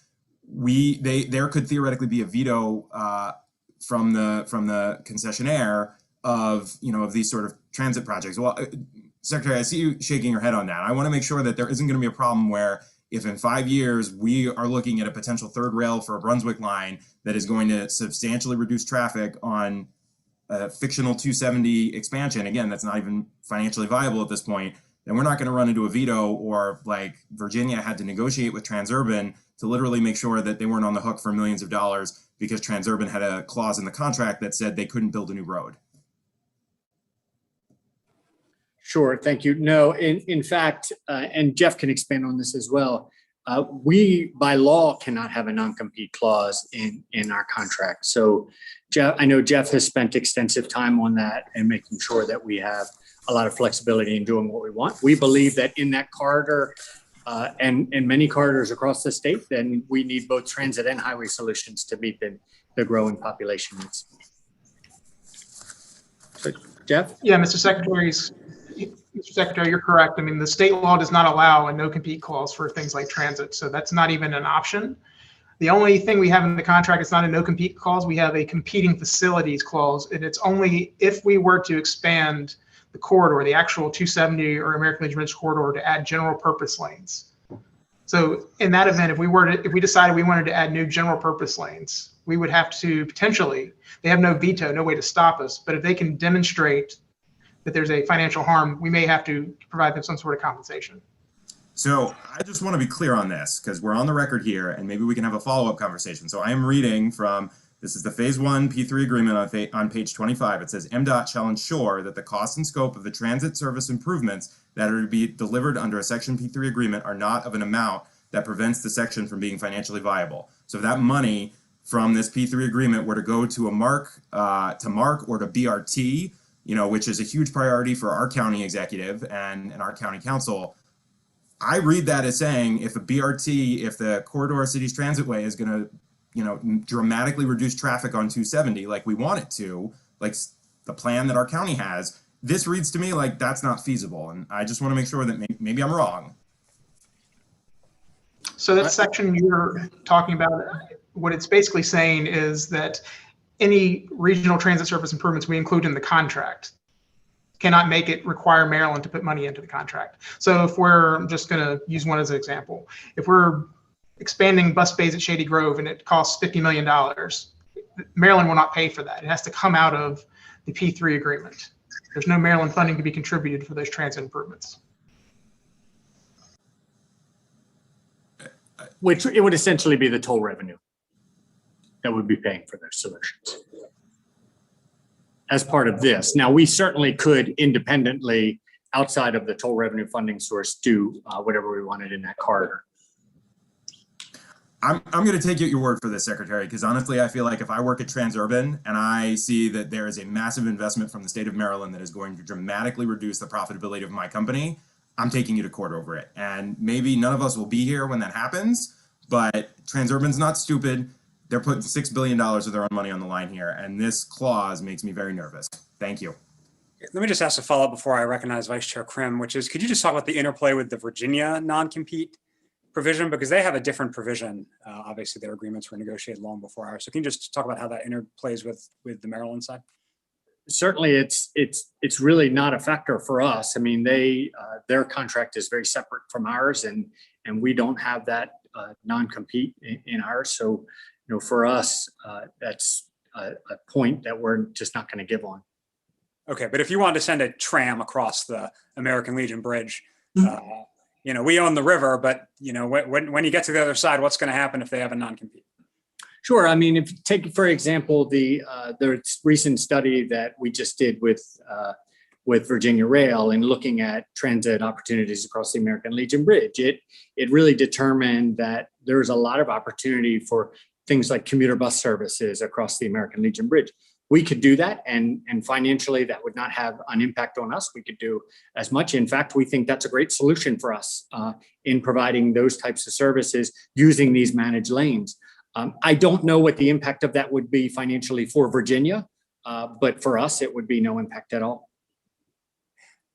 G: there could theoretically be a veto from the concessionaire of these sort of transit projects. Well, Secretary, I see you shaking your head on that. I want to make sure that there isn't going to be a problem where if in 5 years we are looking at a potential third rail for a Brunswick line that is going to substantially reduce traffic on a fictional 270 expansion, again, that's not even financially viable at this point, then we're not going to run into a veto, or like Virginia had to negotiate with Transurban to literally make sure that they weren't on the hook for millions of dollars because Transurban had a clause in the contract that said they couldn't build a new road.
J: Sure, thank you. No, in fact, and Jeff can expand on this as well, we by law cannot have a non-compete clause in our contract. So Jeff, I know Jeff has spent extensive time on that and making sure that we have a lot of flexibility in doing what we want. We believe that in that corridor and many corridors across the state, then we need both transit and highway solutions to meet the growing population needs. So, Jeff?
K: Yeah, Mr. Secretary, you're correct. I mean, the state law does not allow a no-compete clause for things like transit, so that's not even an option. The only thing we have in the contract is not a no-compete clause. We have a competing facilities clause, and it's only if we were to expand the corridor, the actual 270 or American Legion Bridge corridor, to add general purpose lanes. So in that event, if we decided we wanted to add new general purpose lanes, we would have to potentially, they have no veto, no way to stop us, but if they can demonstrate that there's a financial harm, we may have to provide them some sort of compensation. So
G: I just want to be clear on this because we're on the record here and maybe we can have a follow-up conversation. So I am reading from, this is the phase 1 P3 agreement on page 25. It says MDOT shall ensure that the cost and scope of the transit service improvements that are to be delivered under a section P3 agreement are not of an amount that prevents the section from being financially viable. So if that money from this P3 agreement were to go to MARC or to BRT, which is a huge priority for our county executive and our county council, I read that as saying if the Corridor Cities Transitway is going to, dramatically reduce traffic on 270 like we want it to, like the plan that our county has, this reads to me like that's not feasible. And I just want to make sure that maybe I'm wrong.
K: So that section you're talking about, what it's basically saying is that any regional transit service improvements we include in the contract cannot make it require Maryland to put money into the contract. So if we're just going to use one as an example, if we're expanding bus bays at Shady Grove and it costs $50 million. Maryland will not pay for that. It has to come out of the P3 agreement. There's no Maryland funding to be contributed for those transit improvements.
J: Which it would essentially be the toll revenue that would be paying for those solutions as part of this. Now, we certainly could independently, outside of the toll revenue funding source, do whatever we wanted in that corridor.
G: I'm going to take your word for this, Secretary, because honestly, I feel like if I work at Transurban and I see that there is a massive investment from the state of Maryland that is going to dramatically reduce the profitability of my company, I'm taking you to court over it. And maybe none of us will be here when that happens, but Transurban's not stupid. They're putting $6 billion of their own money on the line here, and this clause makes me very nervous. Thank you.
B: Let me just ask a follow-up before I recognize Vice Chair Krim, which is, could you just talk about the interplay with the Virginia non-compete provision? Because they have a different provision. Obviously, their agreements were negotiated long before ours. So can you just talk about how that interplays with the Maryland side?
J: Certainly, it's really not a factor for us. I mean, their contract is very separate from ours, and we don't have that non-compete in ours. So, you know, for us, that's a point that we're just not going to give on.
B: Okay, but if you wanted to send a tram across the American Legion Bridge, you know, we own the river, but you know, when you get to the other side, what's going to happen if they have a non-compete?
J: Sure. I mean, if you take, for example, the recent study that we just did with Virginia Rail and looking at transit opportunities across the American Legion Bridge, it really determined that there's a lot of opportunity for things like commuter bus services across the American Legion Bridge. We could do that, and financially that would not have an impact on us. We could do as much. In fact, we think that's a great solution for us in providing those types of services using these managed lanes. I don't know what the impact of that would be financially for Virginia, but for us, it would be no impact at all.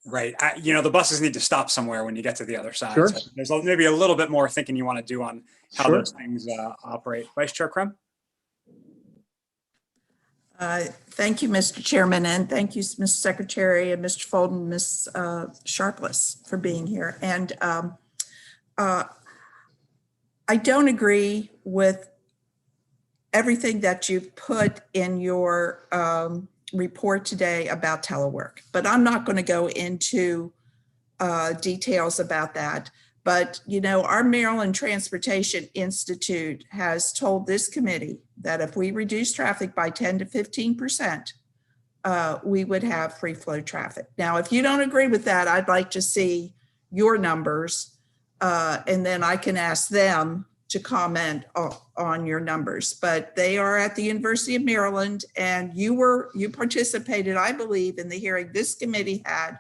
B: Right. You know, the buses need to stop somewhere when you get to the other side.
J: Sure.
B: So there's maybe a little bit more thinking you want to do on how
J: Sure.
B: those things operate. Vice Chair Krim?
A: Thank you, Mr. Chairman, and thank you, Mr. Secretary and Mr. Folden, Ms. Sharpless, for being here. And I don't agree with everything that you've put in your report today about telework, but I'm not going to go into details about that. But, you know, our Maryland Transportation Institute has told this committee that if we reduce traffic by 10 to 15%, we would have free flow traffic. Now, if you don't agree with that, I'd like to see your numbers, and then I can ask them to comment on your numbers. But they are at the University of Maryland, and you participated, I believe, in the hearing this committee had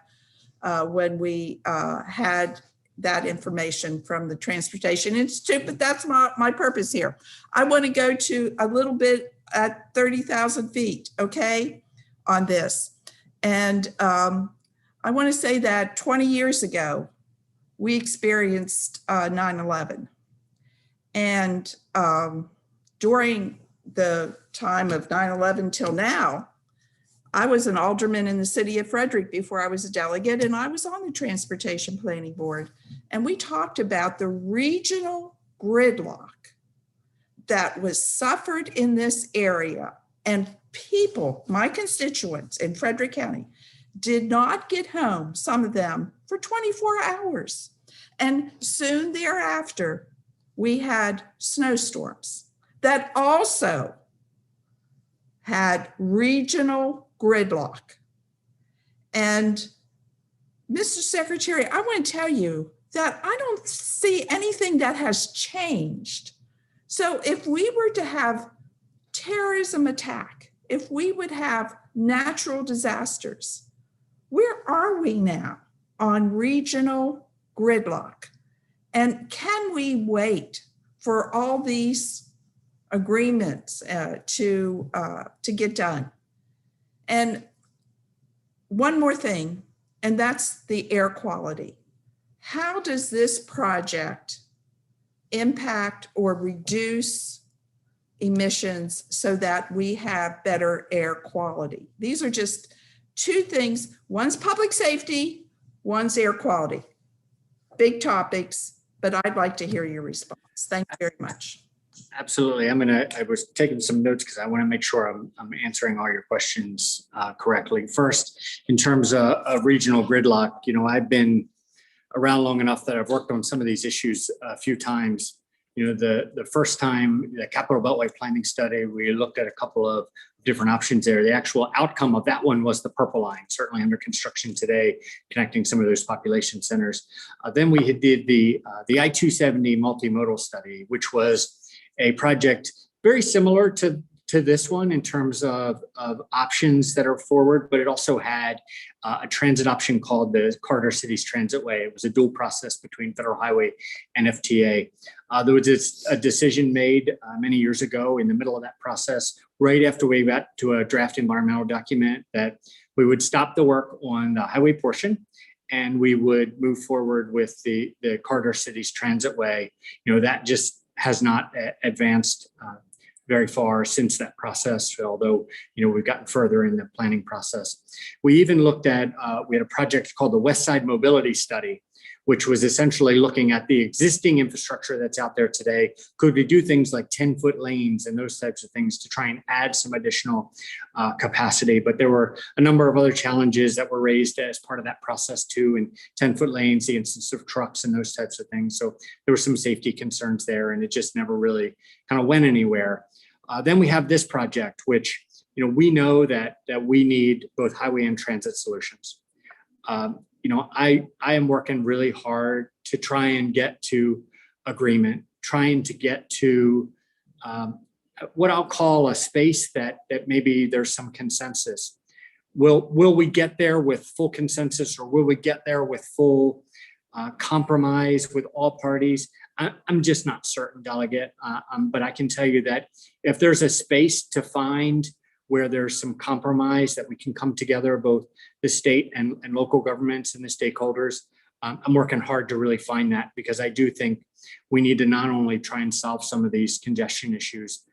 A: when we had that information from the Transportation Institute, but that's my purpose here. I want to go to a little bit at 30,000 feet, okay, on this. And I want to say that 20 years ago, we experienced 9/11. And during the time of 9/11 till now, I was an alderman in the city of Frederick before I was a delegate, and I was on the Transportation Planning Board. And we talked about the regional gridlock that was suffered in this area. And people, my constituents in Frederick County, did not get home, some of them, for 24 hours. And soon thereafter, we had snowstorms that also had regional gridlock. And Mr. Secretary, I want to tell you that I don't see anything that has changed. So if we were to have terrorism attack, if we would have natural disasters, where are we now on regional gridlock? And can we wait for all these agreements to get done? And one more thing, and that's the air quality. How does this project impact or reduce emissions so that we have better air quality? These are just two things. One's public safety, one's air quality. Big topics, but I'd like to hear your response. Thank you very much.
J: Absolutely. I was taking some notes because I want to make sure I'm answering all your questions correctly. First, in terms of regional gridlock, I've been around long enough that I've worked on some of these issues a few times. The first time, the Capital Beltway Planning Study, we looked at a couple of different options there. The actual outcome of that one was the purple line, certainly under construction today, connecting some of those population centers. Then we did the I-270 multimodal study, which was a project very similar to this one in terms of options that are forward, but it also had a transit option called the Corridor Cities Transitway. It was a dual process between Federal Highway and FTA. There was a decision made many years ago in the middle of that process, right after we got to a draft environmental document, that we would stop the work on the highway portion and we would move forward with the Corridor Cities Transitway. That just has not advanced very far since that process, although we've gotten further in the planning process. We even looked at, we had a project called the West Side Mobility Study, which was essentially looking at the existing infrastructure that's out there today. Could we do things like 10-foot lanes and those types of things to try and add some additional capacity? But there were a number of other challenges that were raised as part of that process too, and 10-foot lanes, the instance of trucks and those types of things. So there were some safety concerns there, and it just never really kind of went anywhere. Then we have this project, which we know that we need both highway and transit solutions. I am working really hard to try and get to agreement, trying to get to what I'll call a space that maybe there's some consensus. Will we get there with full consensus, or will we get there with full compromise with all parties? I'm just not certain, Delegate. But I can tell you that if there's a space to find where there's some compromise, that we can come together, both the state and local governments and the stakeholders, I'm working hard to really find that, because I do think we need to not only try and solve some of these congestion issues,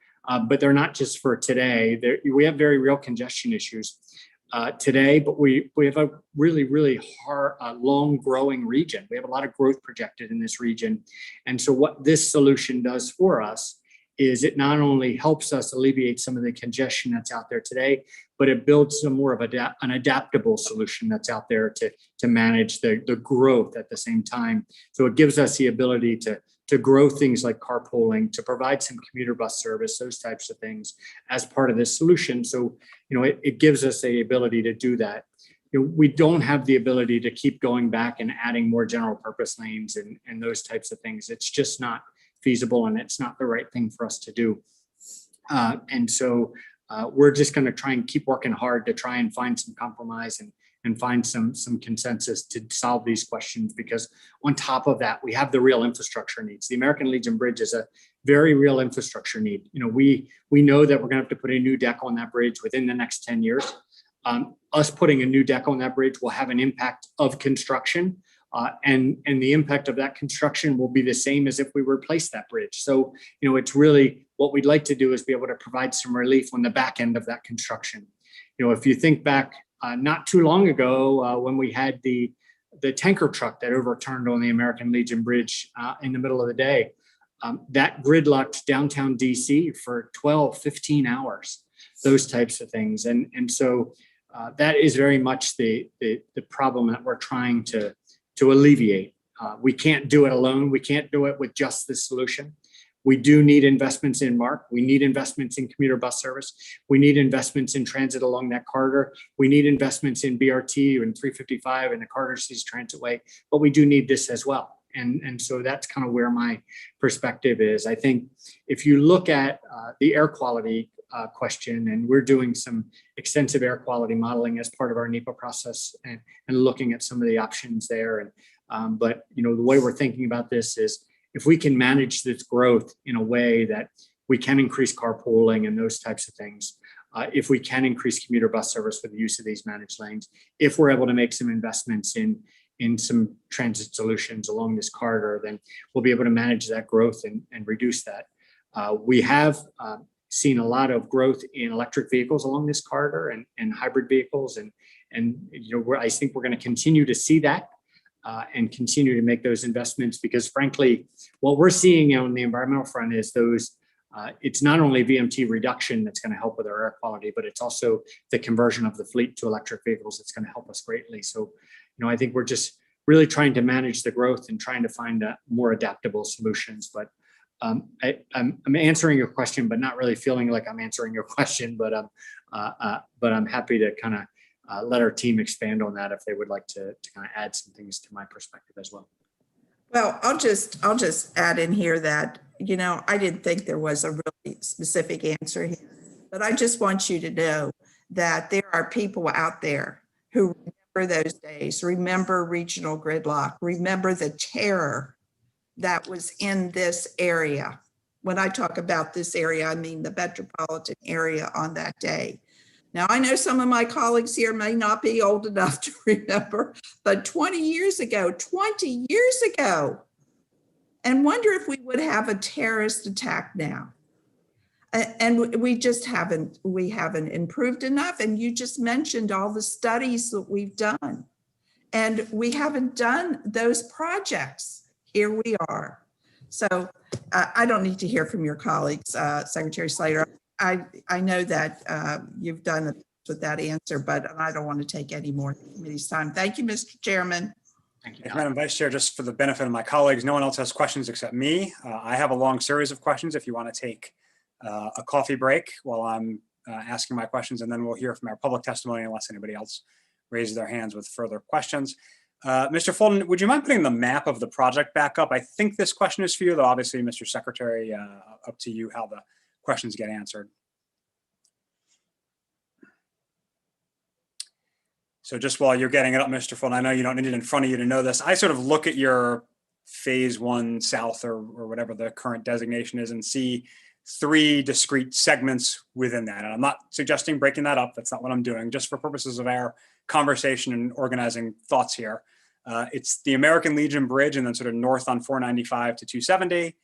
J: but they're not just for today. We have very real congestion issues today, but we have a really hard, long growing region. We have a lot of growth projected in this region. And so what this solution does for us is it not only helps us alleviate some of the congestion that's out there today, but it builds some more of an adaptable solution that's out there to manage the growth at the same time. So it gives us the ability to grow things like carpooling, to provide some commuter bus service, those types of things as part of this solution. So, it gives us the ability to do that. We don't have the ability to keep going back and adding more general purpose lanes and those types of things. It's just not feasible, and it's not the right thing for us to do. And so we're just going to try and keep working hard to try and find some compromise and find some consensus to solve these questions, because on top of that, we have the real infrastructure needs. The American Legion Bridge is a very real infrastructure need. We know that we're going to have to put a new deck on that bridge within the next 10 years. Us putting a new deck on that bridge will have an impact of construction, and the impact of that construction will be the same as if we replaced that bridge. So, it's really what we'd like to do is be able to provide some relief on the back end of that construction. If you think back not too long ago when we had the tanker truck that overturned on the American Legion Bridge in the middle of the day, that gridlocked downtown DC for 12, 15 hours, those types of things. And so that is very much the problem that we're trying to alleviate. We can't do it alone. We can't do it with just this solution. We do need investments in MARC. We need investments in commuter bus service. We need investments in transit along that corridor. We need investments in BRT and 355 and the Corridor Cities Transitway, but we do need this as well. And so that's kind of where my perspective is. I think if you look at the air quality question, and we're doing some extensive air quality modeling as part of our NEPA process and looking at some of the options there. But the way we're thinking about this is, if we can manage this growth in a way that we can increase carpooling and those types of things, if we can increase commuter bus service with the use of these managed lanes, if we're able to make some investments in some transit solutions along this corridor, then we'll be able to manage that growth and reduce that. We have seen a lot of growth in electric vehicles along this corridor and hybrid vehicles. I think we're going to continue to see that. and continue to make those investments, because frankly, what we're seeing on the environmental front is those, it's not only VMT reduction that's going to help with our air quality, but it's also the conversion of the fleet to electric vehicles that's going to help us greatly. So, I think we're just really trying to manage the growth and trying to find more adaptable solutions. But I'm answering your question, but not really feeling like I'm answering your question. But I'm happy to kind of let our team expand on that if they would like to kind of add some things to my perspective as well.
A: Well, I'll just add in here that, I didn't think there was a really specific answer here, but I just want you to know that there are people out there who remember those days, remember regional gridlock, remember the terror that was in this area. When I talk about this area, I mean the metropolitan area on that day. Now, I know some of my colleagues here may not be old enough to remember, but 20 years ago, and wonder if we would have a terrorist attack now. And we haven't improved enough. And you just mentioned all the studies that we've done, and we haven't done those projects. Here we are. So I don't need to hear from your colleagues, Secretary Slater. I know that you've done it with that answer, but I don't want to take any more of the committee's time. Thank you, Mr. Chairman.
B: Thank you, Madam Vice Chair. Just for the benefit of my colleagues, no one else has questions except me. I have a long series of questions if you want to take a coffee break while I'm asking my questions, and then we'll hear from our public testimony unless anybody else raises their hands with further questions. Mr. Fulton, would you mind putting the map of the project back up? I think this question is for you, though obviously, Mr. Secretary, up to you how the questions get answered. So just while you're getting it up, Mr. Fulton, I know you don't need it in front of you to know this. I sort of look at your phase 1 south or whatever the current designation is and see 3 discrete segments within that. And I'm not suggesting breaking that up. That's not what I'm doing. Just for purposes of our conversation and organizing thoughts here. It's the American Legion Bridge and then sort of north on 495 to 270.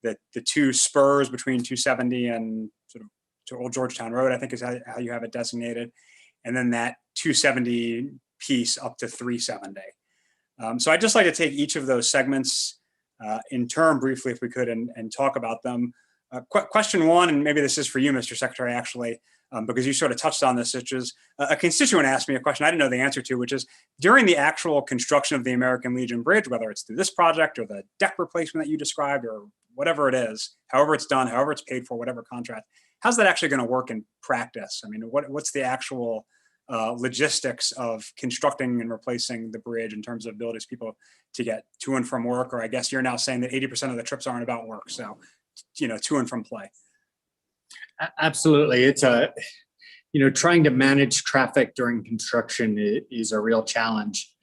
B: The 2 spurs between 270 and sort of to Old Georgetown Road, I think is how you have it designated. And then that 270 piece up to 370. So I'd just like to take each of those segments in turn briefly, if we could, and talk about them. Question 1, and maybe this is for you, Mr. Secretary, actually, because you sort of touched on this, which is a constituent asked me a question I didn't know the answer to, which is during the actual construction of the American Legion Bridge, whether it's through this project or the deck replacement that you described or whatever it is, however it's done, however it's paid for, whatever contract, how's that actually going to work in practice? I mean, what's the actual logistics of constructing and replacing the bridge in terms of abilities people to get to and from work? Or I guess you're now saying that 80% of the trips aren't about work. So, to and from play.
J: Absolutely. It's trying to manage traffic during construction is a real challenge.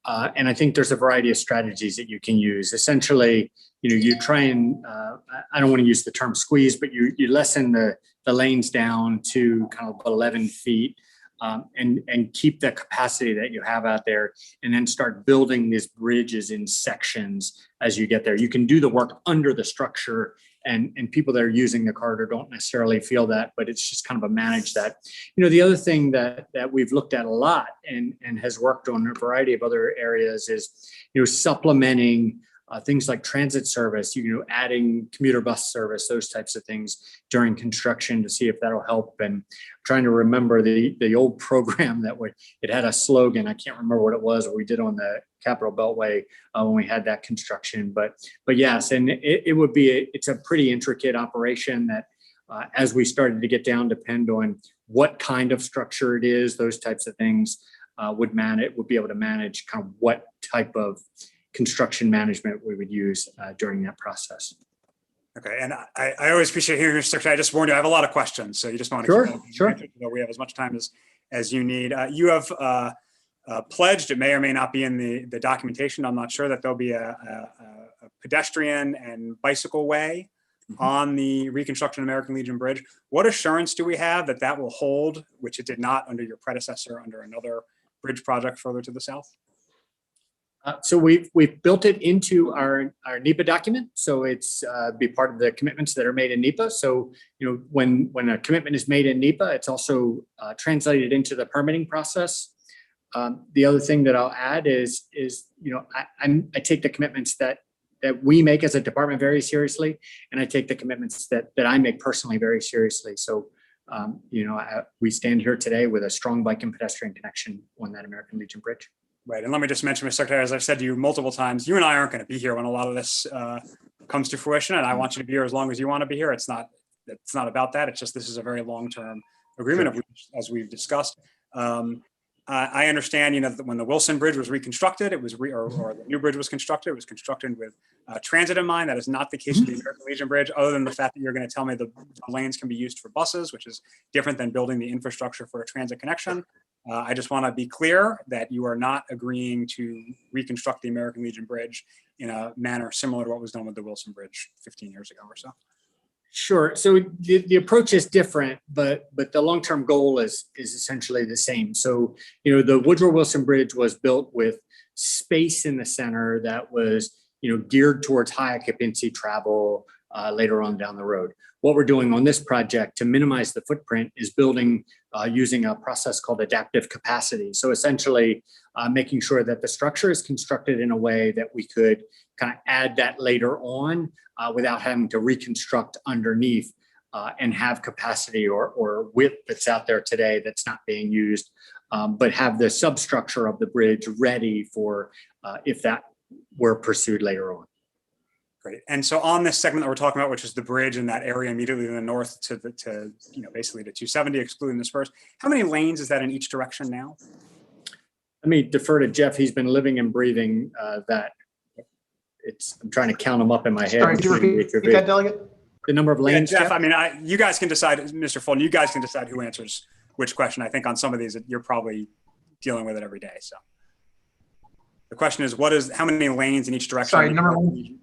J: And I think there's a variety of strategies that you can use. Essentially, you try and, I don't want to use the term squeeze, but you lessen the lanes down to kind of 11 feet and keep the capacity that you have out there, and then start building these bridges in sections as you get there. You can do the work under the structure, and people that are using the corridor don't necessarily feel that, but it's just kind of a manage that. The other thing that we've looked at a lot and has worked on a variety of other areas is, supplementing things like transit service, adding commuter bus service, those types of things during construction to see if that'll help. And I'm trying to remember the old program it had a slogan. I can't remember what it was, what we did on the Capitol Beltway when we had that construction. But yes, and it's a pretty intricate operation that as we started to get down, depend on what kind of structure it is, those types of things would be able to manage kind of what type of construction management we would use during that process.
B: Okay, and I always appreciate hearing your Secretary. I just warned you, I have a lot of questions, so you just want to
J: Sure.
B: We have as much time as you need. You have pledged, it may or may not be in the documentation, I'm not sure, that there'll be a pedestrian and bicycle way on the reconstruction American Legion Bridge. What assurance do we have that will hold, which it did not under your predecessor under another bridge project further to the south?
J: So we've built it into our NEPA document. So it's be part of the commitments that are made in NEPA. So, when a commitment is made in NEPA, it's also translated into the permitting process. The other thing that I'll add is I take the commitments that we make as a department very seriously, and I take the commitments that I make personally very seriously. So, we stand here today with a strong bike and pedestrian connection on that American Legion Bridge.
B: Right. And let me just mention, Mr. Secretary, as I've said to you multiple times, you and I aren't going to be here when a lot of this comes to fruition. And I want you to be here as long as you want to be here. It's not about that. It's just this is a very long-term agreement, as we've discussed. I understand, that when the Wilson Bridge was reconstructed, it was or the new bridge was constructed, it was constructed with transit in mind. That is not the case with the American Legion Bridge, other than the fact that you're going to tell me the lanes can be used for buses, which is different than building the infrastructure for a transit connection. I just want to be clear that you are not agreeing to reconstruct the American Legion Bridge in a manner similar to what was done with the Wilson Bridge 15 years ago or so.
J: Sure. So the approach is different, but the long-term goal is essentially the same. So, the Woodrow Wilson Bridge was built with space in the center that was, geared towards high occupancy travel later on down the road. What we're doing on this project to minimize the footprint is building using a process called adaptive capacity. So essentially making sure that the structure is constructed in a way that we could kind of add that later on without having to reconstruct underneath and have capacity or width that's out there today that's not being used, but have the substructure of the bridge ready for if that were pursued later on.
B: Great. And so on this segment that we're talking about, which is the bridge in that area immediately to the north to basically to 270, excluding the spurs, how many lanes is that in each direction now?
J: Let me defer to Jeff. He's been living and breathing that. I'm trying to count them up in my head.
K: Sorry, could you repeat that, Delegate?
J: The number of lanes,
B: yeah, Jeff, I mean, you guys can decide, Mr. Fulton, you guys can decide who answers which question. I think on some of these, you're probably dealing with it every day. So the question is, how many lanes in each direction?
K: Sorry,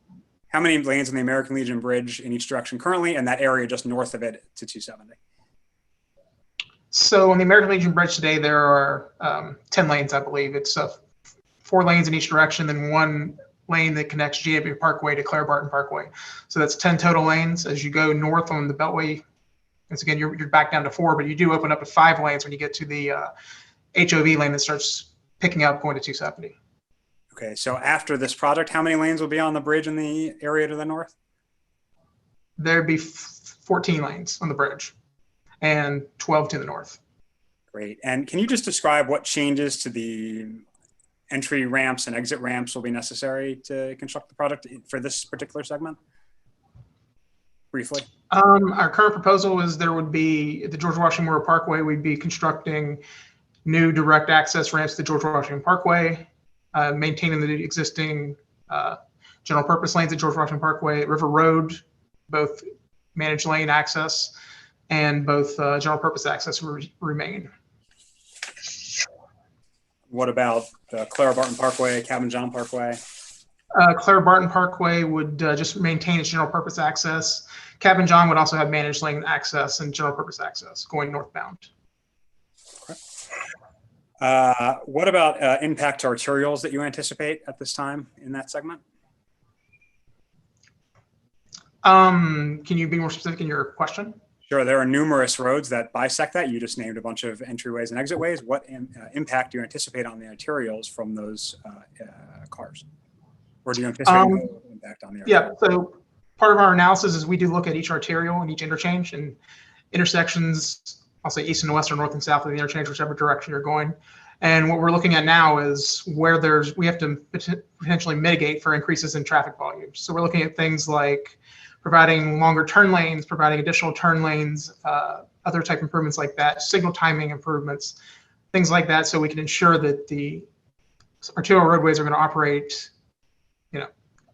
B: how many lanes in the American Legion Bridge in each direction currently, and that area just north of it to 270?
K: So on the American Legion Bridge today, there are 10 lanes, I believe. It's 4 lanes in each direction, then 1 lane that connects GW Parkway to Claire Barton Parkway. So that's 10 total lanes. As you go north on the Beltway, once again, you're back down to 4, but you do open up to 5 lanes when you get to the HOV lane that starts picking up going to 270.
B: Okay, so after this project, how many lanes will be on the bridge in the area to the north?
K: There'd be 14 lanes on the bridge and 12 to the north.
B: Great. And can you just describe what changes to the entry ramps and exit ramps will be necessary to construct the project for this particular segment? Briefly.
K: Our current proposal is there would be at the George Washington Memorial Parkway, we'd be constructing new direct access ramps to the George Washington Parkway, maintaining the existing general purpose lanes at George Washington Parkway, River Road, both managed lane access and both general purpose access will remain.
B: What about Clara Barton Parkway, Cabin John Parkway?
K: Clara Barton Parkway would just maintain its general purpose access. Cabin John would also have managed lane access and general purpose access going northbound.
B: Okay. What about impact to arterials that you anticipate at this time in that segment?
K: Can you be more specific in your question?
B: Sure. There are numerous roads that bisect that. You just named a bunch of entryways and exitways. What impact do you anticipate on the arterials from those cars? Or do you anticipate no impact on the arterials?
K: Yeah, so part of our analysis is we do look at each arterial and each interchange and intersections, I'll say east and west or north and south of the interchange, whichever direction you're going. And what we're looking at now is where we have to potentially mitigate for increases in traffic volumes. So we're looking at things like providing longer turn lanes, providing additional turn lanes, other type improvements like that, signal timing improvements, things like that, so we can ensure that the arterial roadways are going to operate,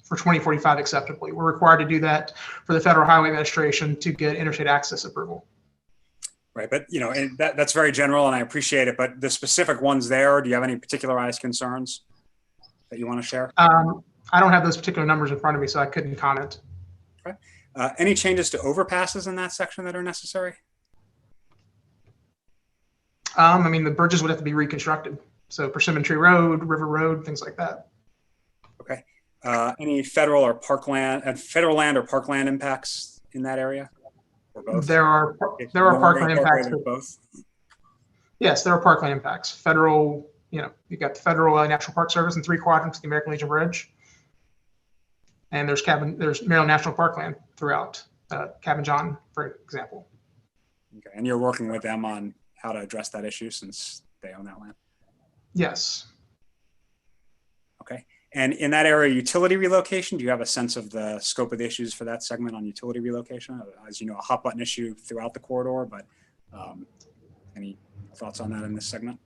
K: for 2045 acceptably. We're required to do that for the Federal Highway Administration to get interstate access approval.
B: Right, but that's very general, and I appreciate it. But the specific ones there, do you have any particularized concerns that you want to share?
K: I don't have those particular numbers in front of me, so I couldn't comment.
B: Okay. Any changes to overpasses in that section that are necessary?
K: The bridges would have to be reconstructed. So Persimmon Tree Road, River Road, things like that.
B: Okay. Any federal or federal land or parkland impacts in that area? Or both?
K: There are parkland impacts.
B: Both.
K: Yes, there are parkland impacts. Federal, you've got the Federal National Park Service and 3 quadrants of the American Legion Bridge. And there's Maryland National Parkland throughout, Cabin John, for example.
B: Okay, and you're working with them on how to address that issue since they own that land?
K: Yes.
B: Okay, and in that area, utility relocation, do you have a sense of the scope of the issues for that segment on utility relocation? As you know, a hot button issue throughout the corridor, but any thoughts on that in this segment?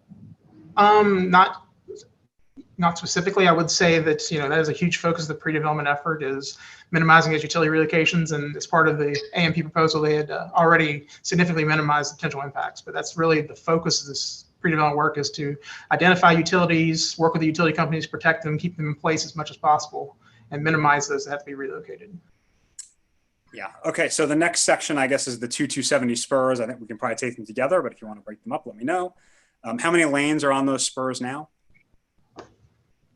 K: Not specifically. I would say that, that is a huge focus of the pre-development effort, is minimizing those utility relocations. And as part of the AMP proposal, they had already significantly minimized the potential impacts. But that's really the focus of this pre-development work, is to identify utilities, work with the utility companies, protect them, keep them in place as much as possible, and minimize those that have to be relocated.
B: Yeah. Okay. So the next section, I guess, is the 270 spurs. I think we can probably take them together, but if you want to break them up, let me know. How many lanes are on those spurs now?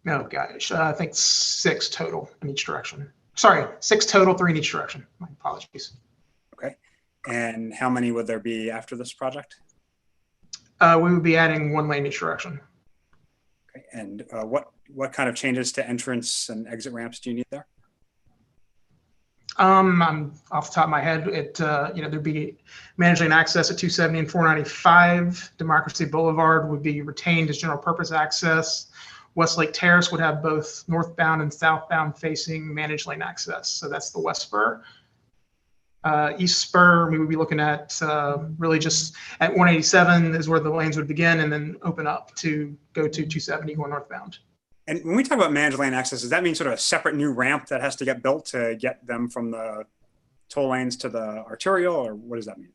K: Oh gosh, I think 6 total in each direction. Sorry, 6 total, 3 in each direction. My apologies.
B: Okay. And how many would there be after this project?
K: We would be adding 1 lane each direction.
B: Okay. And what kind of changes to entrance and exit ramps do you need there?
K: I'm off the top of my head, there'd be managed lane access at 270 and 495. Democracy Boulevard would be retained as general purpose access. Westlake Terrace would have both northbound and southbound facing managed lane access. So that's the west spur. East spur, we would be looking at really just at 187 is where the lanes would begin, and then open up to go to 270 going northbound.
B: And when we talk about managed lane access, does that mean sort of a separate new ramp that has to get built to get them from the toll lanes to the arterial, or what does that mean?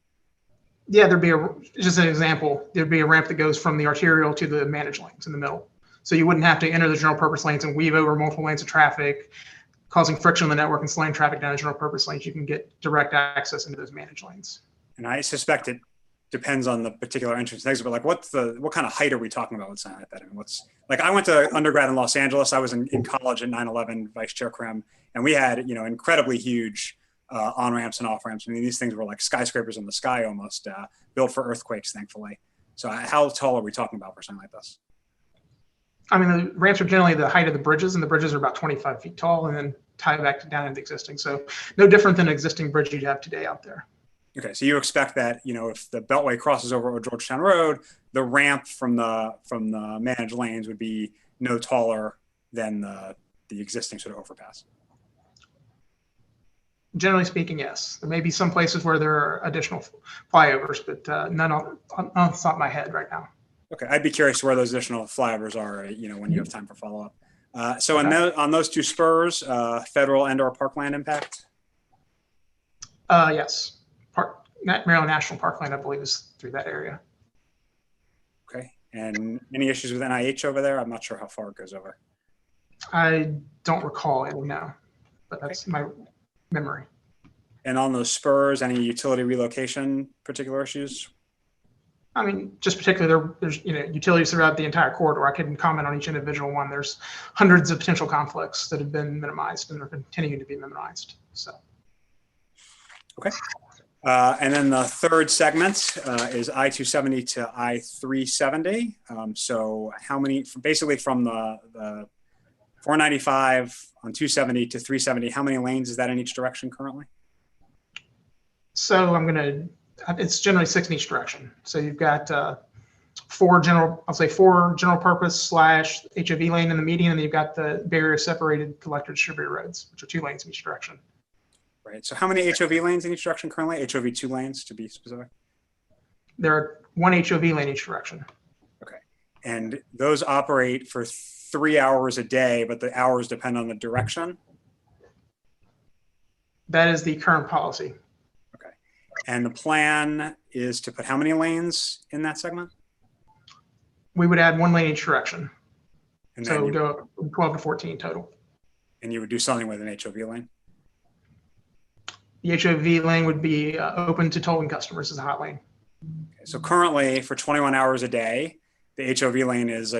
K: Yeah, there'd be just an example, there'd be a ramp that goes from the arterial to the managed lanes in the middle. So you wouldn't have to enter the general purpose lanes and weave over multiple lanes of traffic, causing friction on the network and slowing traffic down the general purpose lanes. You can get direct access into those managed lanes.
B: And I suspect it depends on the particular entrance and exit, but like what kind of height are we talking about with something like that? I mean, I went to undergrad in Los Angeles. I was in college at 9/11, Vice Chair Krim, and we had, incredibly huge on-ramps and off-ramps. I mean, these things were like skyscrapers in the sky almost, built for earthquakes, thankfully. So how tall are we talking about for something like this?
K: I mean, the ramps are generally the height of the bridges, and the bridges are about 25 feet tall, and then tie back down into the existing. So no different than an existing bridge you'd have today out there.
B: Okay, so you expect that, if the Beltway crosses over Georgetown Road, the ramp from the managed lanes would be no taller than the existing sort of overpass.
K: Generally speaking, yes. There may be some places where there are additional flyovers, but none on the top of my head right now.
B: Okay, I'd be curious where those additional flyovers are, when you have time for follow-up. So on those 2 spurs, federal and/or parkland impact?
K: Yes. Maryland National Parkland, I believe, is through that area.
B: Okay, and any issues with NIH over there? I'm not sure how far it goes over.
K: I don't recall any now, but that's my memory.
B: And on those spurs, any utility relocation particular issues?
K: I mean, just particularly there's utilities throughout the entire corridor. I couldn't comment on each individual one. There's hundreds of potential conflicts that have been minimized and are continuing to be minimized. So. Okay.
B: And then the third segment is I-270 to I-370. So how many, basically from the 495 on 270 to 370, how many lanes is that in each direction currently?
K: So it's generally 6 in each direction. So you've got 4 general purpose / HOV lane in the median, and then you've got the barrier separated collector distributor roads, which are 2 lanes in each direction.
B: Right. So how many HOV lanes in each direction currently? HOV 2 lanes to be specific?
K: There are 1 HOV lane each direction.
B: Okay. And those operate for 3 hours a day, but the hours depend on the direction?
K: That is the current policy.
B: Okay. And the plan is to put how many lanes in that segment?
K: We would add 1 lane each direction.
B: And
K: so it would go from 12 to 14 total.
B: And you would do something with an HOV lane?
K: The HOV lane would be open to tolling customers as a hot lane.
B: Okay, so currently for 21 hours a day, the HOV lane is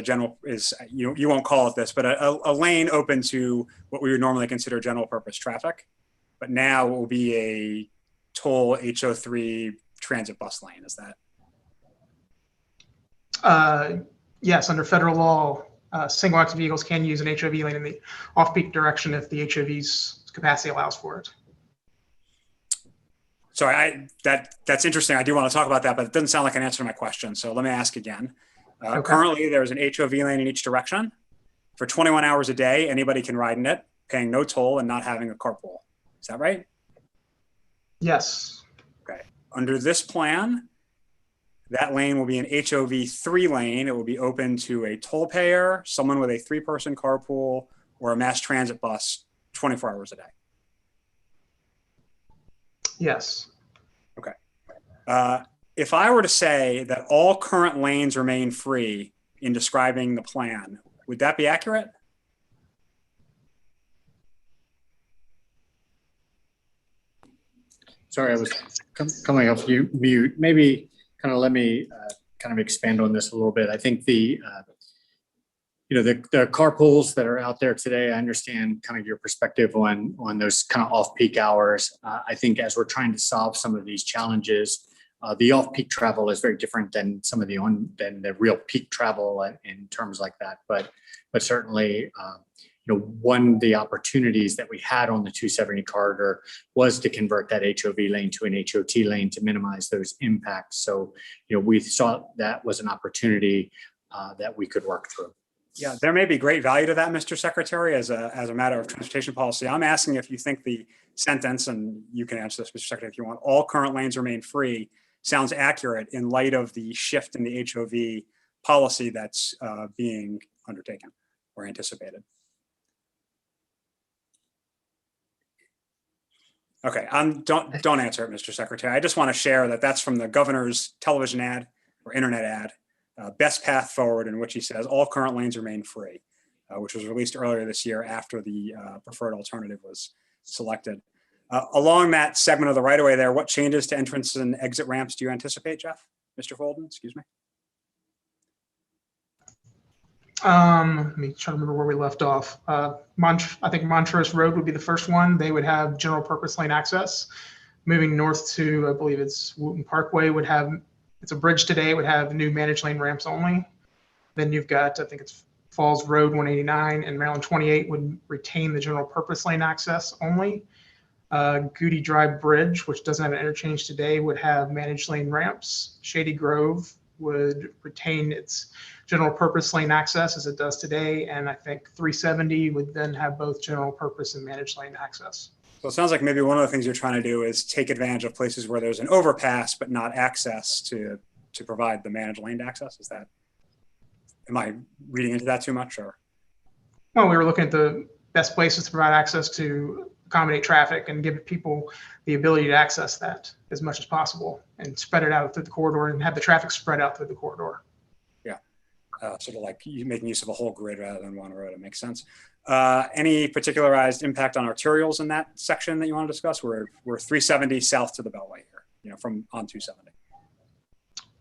B: you won't call it this, but a lane open to what we would normally consider general purpose traffic. But now it will be a toll HO3 transit bus lane, is that?
K: Yes, under federal law, single axle vehicles can use an HOV lane in the off-peak direction if the HOV's capacity allows for it.
B: Sorry, that's interesting. I do want to talk about that, but it doesn't sound like an answer to my question. So let me ask again.
K: Okay.
B: Currently, there's an HOV lane in each direction. For 21 hours a day, anybody can ride in it, paying no toll and not having a carpool. Is that right?
K: Yes.
B: Okay. Under this plan, that lane will be an HOV 3 lane. It will be open to a toll payer, someone with a 3-person carpool, or a mass transit bus 24 hours a day.
K: Yes.
B: Okay. If I were to say that all current lanes remain free in describing the plan, would that be accurate?
J: Sorry, I was coming off mute. Maybe kind of let me kind of expand on this a little bit. I think the carpools that are out there today, I understand kind of your perspective on those kind of off-peak hours. I think as we're trying to solve some of these challenges, the off-peak travel is very different than some of than the real peak travel in terms like that. But certainly, one of the opportunities that we had on the 270 corridor was to convert that HOV lane to an HOT lane to minimize those impacts. So, we thought that was an opportunity that we could work through.
B: Yeah, there may be great value to that, Mr. Secretary, as a matter of transportation policy. I'm asking if you think the sentence, and you can answer this, Mr. Secretary, if you want, all current lanes remain free, sounds accurate in light of the shift in the HOV policy that's being undertaken or anticipated. Okay, don't answer it, Mr. Secretary. I just want to share that that's from the governor's television ad or internet ad, Best Path Forward, in which he says all current lanes remain free, which was released earlier this year after the preferred alternative was selected. Along that segment of the right-of-way there, what changes to entrance and exit ramps do you anticipate, Jeff? Mr. Folden, excuse me.
K: Let me try to remember where we left off. I think Montrose Road would be the first one. They would have general purpose lane access. Moving north to, I believe it's Wooten Parkway, would have, it's a bridge today, would have new managed lane ramps only. Then you've got, I think it's Falls Road 189 and Maryland 28 would retain the general purpose lane access only. Goody Drive Bridge, which doesn't have an interchange today, would have managed lane ramps. Shady Grove would retain its general purpose lane access as it does today. And I think 370 would then have both general purpose and managed lane access.
B: So it sounds like maybe one of the things you're trying to do is take advantage of places where there's an overpass, but not access to provide the managed lane access. Is that, am I reading into that too much, or?
K: Well, we were looking at the best places to provide access to accommodate traffic and give people the ability to access that as much as possible and spread it out through the corridor and have the traffic spread out through the corridor.
B: Yeah, sort of like you making use of a whole grid rather than one road. It makes sense. Any particularized impact on arterials in that section that you want to discuss? We're 370 south to the Beltway here, from on 270.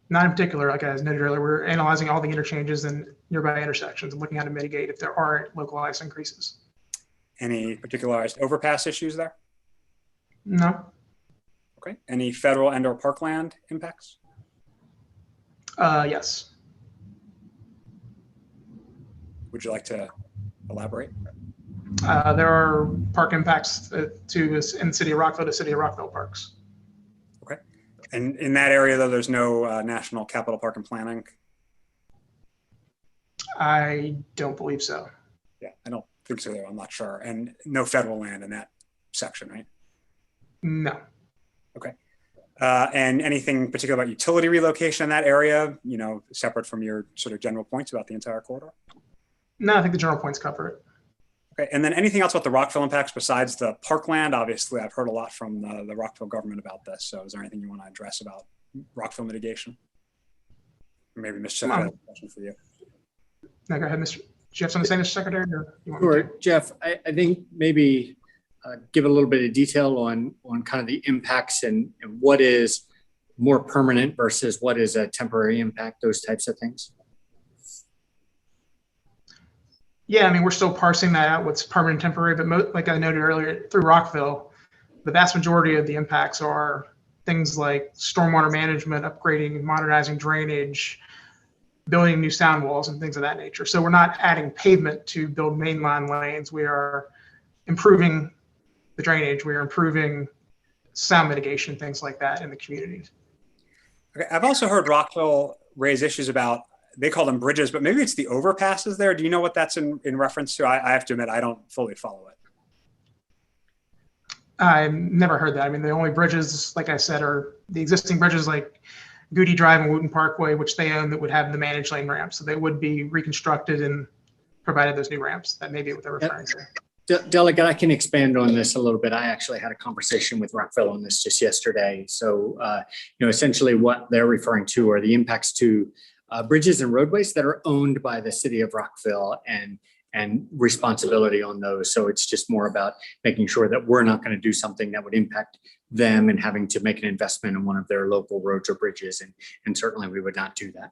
K: Not in particular, like I noted earlier, we're analyzing all the interchanges and nearby intersections and looking how to mitigate if there are localized increases.
B: Any particularized overpass issues there?
K: No.
B: Okay. Any federal and/or parkland impacts?
K: Yes.
B: Would you like to elaborate?
K: There are park impacts in the city of Rockville to city of Rockville parks.
B: Okay. And in that area, though, there's no national capital park and planning?
K: I don't believe so.
B: Yeah, I don't think so, though. I'm not sure. And no federal land in that section, right?
K: No.
B: Okay. And anything particular about utility relocation in that area, separate from your sort of general points about the entire corridor?
K: No, I think the general points cover it.
B: Okay. And then anything else about the Rockville impacts besides the parkland? Obviously, I've heard a lot from the Rockville government about this. So is there anything you want to address about Rockville mitigation? Or maybe Mr. Secretary, I have a question for you.
K: No, go ahead, Mr. Do you have something to say, Mr. Secretary? Or you want me
J: Sure,
K: to?
J: Jeff, I think maybe give a little bit of detail on kind of the impacts and what is more permanent versus what is a temporary impact, those types of things.
K: Yeah, I mean, we're still parsing that out, what's permanent and temporary, but like I noted earlier, through Rockville, the vast majority of the impacts are things like stormwater management, upgrading, modernizing drainage, building new sound walls and things of that nature. So we're not adding pavement to build mainline lanes. We are improving the drainage. We are improving sound mitigation, things like that in the communities.
B: Okay, I've also heard Rockville raise issues about, they call them bridges, but maybe it's the overpasses there. Do you know what that's in reference to? I have to admit, I don't fully follow it.
K: I've never heard that. I mean, the only bridges, like I said, are the existing bridges like Goody Drive and Wooten Parkway, which they own, that would have the managed lane ramps. So they would be reconstructed and provided those new ramps. That may be what they're referring to.
J: Delegate, I can expand on this a little bit. I actually had a conversation with Rockville on this just yesterday. So, essentially what they're referring to are the impacts to bridges and roadways that are owned by the city of Rockville and responsibility on those. So it's just more about making sure that we're not going to do something that would impact them and having to make an investment in one of their local roads or bridges. And certainly we would not do that.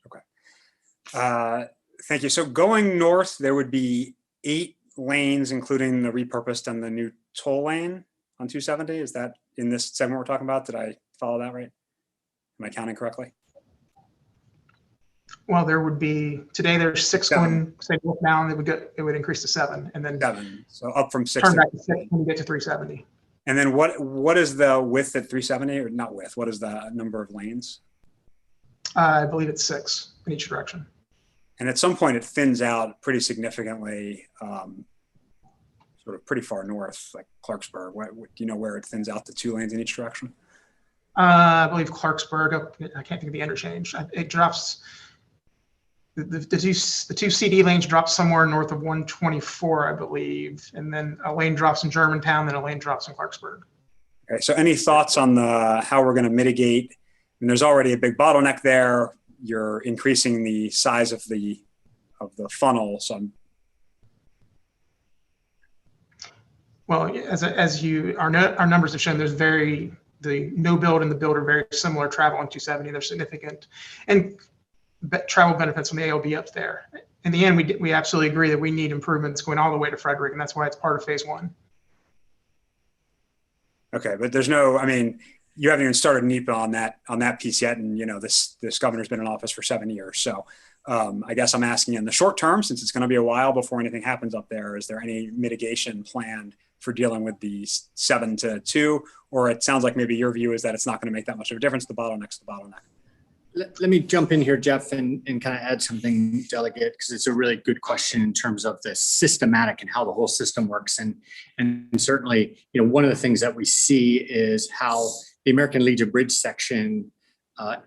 B: Okay. Thank you. So going north, there would be 8 lanes, including the repurposed and the new toll lane on 270. Is that in this segment we're talking about? Did I follow that right? Am I counting correctly?
K: Well, there would be, today there's 6
B: 7.
K: going, say, northbound, it would increase to 7, and then
B: 7. So up from 6.
K: turn back to 6 when you get to 370.
B: And then what is the width at 370, or not width? What is the number of lanes?
K: I believe it's 6 in each direction.
B: And at some point it thins out pretty significantly, sort of pretty far north, like Clarksburg. Do you know where it thins out to 2 lanes in each direction?
K: I believe Clarksburg, I can't think of the interchange. It drops, the two CD lanes drop somewhere north of 124, I believe. And then a lane drops in Germantown, then a lane drops in Clarksburg.
B: Okay, so any thoughts on how we're going to mitigate? And there's already a big bottleneck there. You're increasing the size of the funnel. So
K: well, as our numbers have shown, there's the no build and the build are very similar travel on 270. They're significant and travel benefits from the AOB up there. In the end, we absolutely agree that we need improvements going all the way to Frederick, and that's why it's part of phase 1.
B: Okay, but there's no, I mean, you haven't even started NEPA on that piece yet. And, this governor's been in office for 7 years. So I guess I'm asking in the short term, since it's going to be a while before anything happens up there, is there any mitigation planned for dealing with the 7 to 2? Or it sounds like maybe your view is that it's not going to make that much of a difference. The bottleneck's the bottleneck.
J: Let me jump in here, Jeff, and kind of add something, Delegate, because it's a really good question in terms of the systematic and how the whole system works. And certainly, one of the things that we see is how the American Legion Bridge section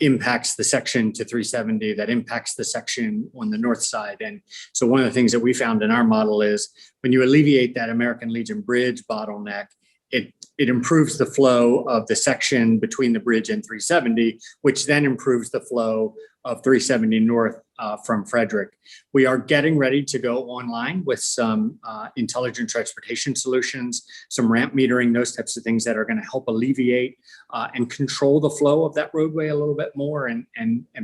J: impacts the section to 370 that impacts the section on the north side. And so one of the things that we found in our model is when you alleviate that American Legion Bridge bottleneck, it improves the flow of the section between the bridge and 370, which then improves the flow of 370 north from Frederick. We are getting ready to go online with some intelligent transportation solutions, some ramp metering, those types of things that are going to help alleviate and control the flow of that roadway a little bit more and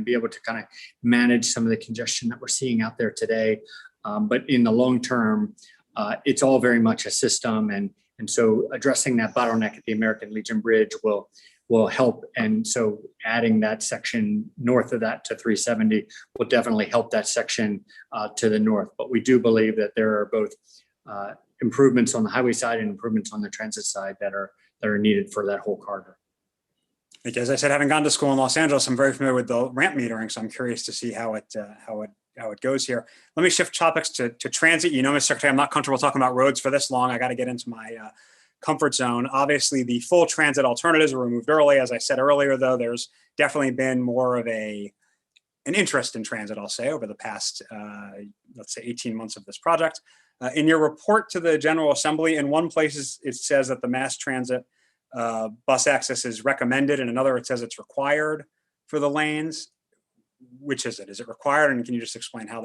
J: be able to kind of manage some of the congestion that we're seeing out there today. But in the long term, it's all very much a system. And so addressing that bottleneck at the American Legion Bridge will help. And so adding that section north of that to 370 will definitely help that section to the north. But we do believe that there are both improvements on the highway side and improvements on the transit side that are needed for that whole corridor.
B: As I said, having gone to school in Los Angeles, I'm very familiar with the ramp metering, so I'm curious to see how it goes here. Let me shift topics to transit. Mr. Secretary, I'm not comfortable talking about roads for this long. I got to get into my comfort zone. Obviously, the full transit alternatives were removed early. As I said earlier, though, there's definitely been more of an interest in transit, I'll say, over the past, let's say, 18 months of this project. In your report to the General Assembly, in one place it says that the mass transit bus access is recommended, and another it says it's required for the lanes. Which is it? Is it required? And can you just explain how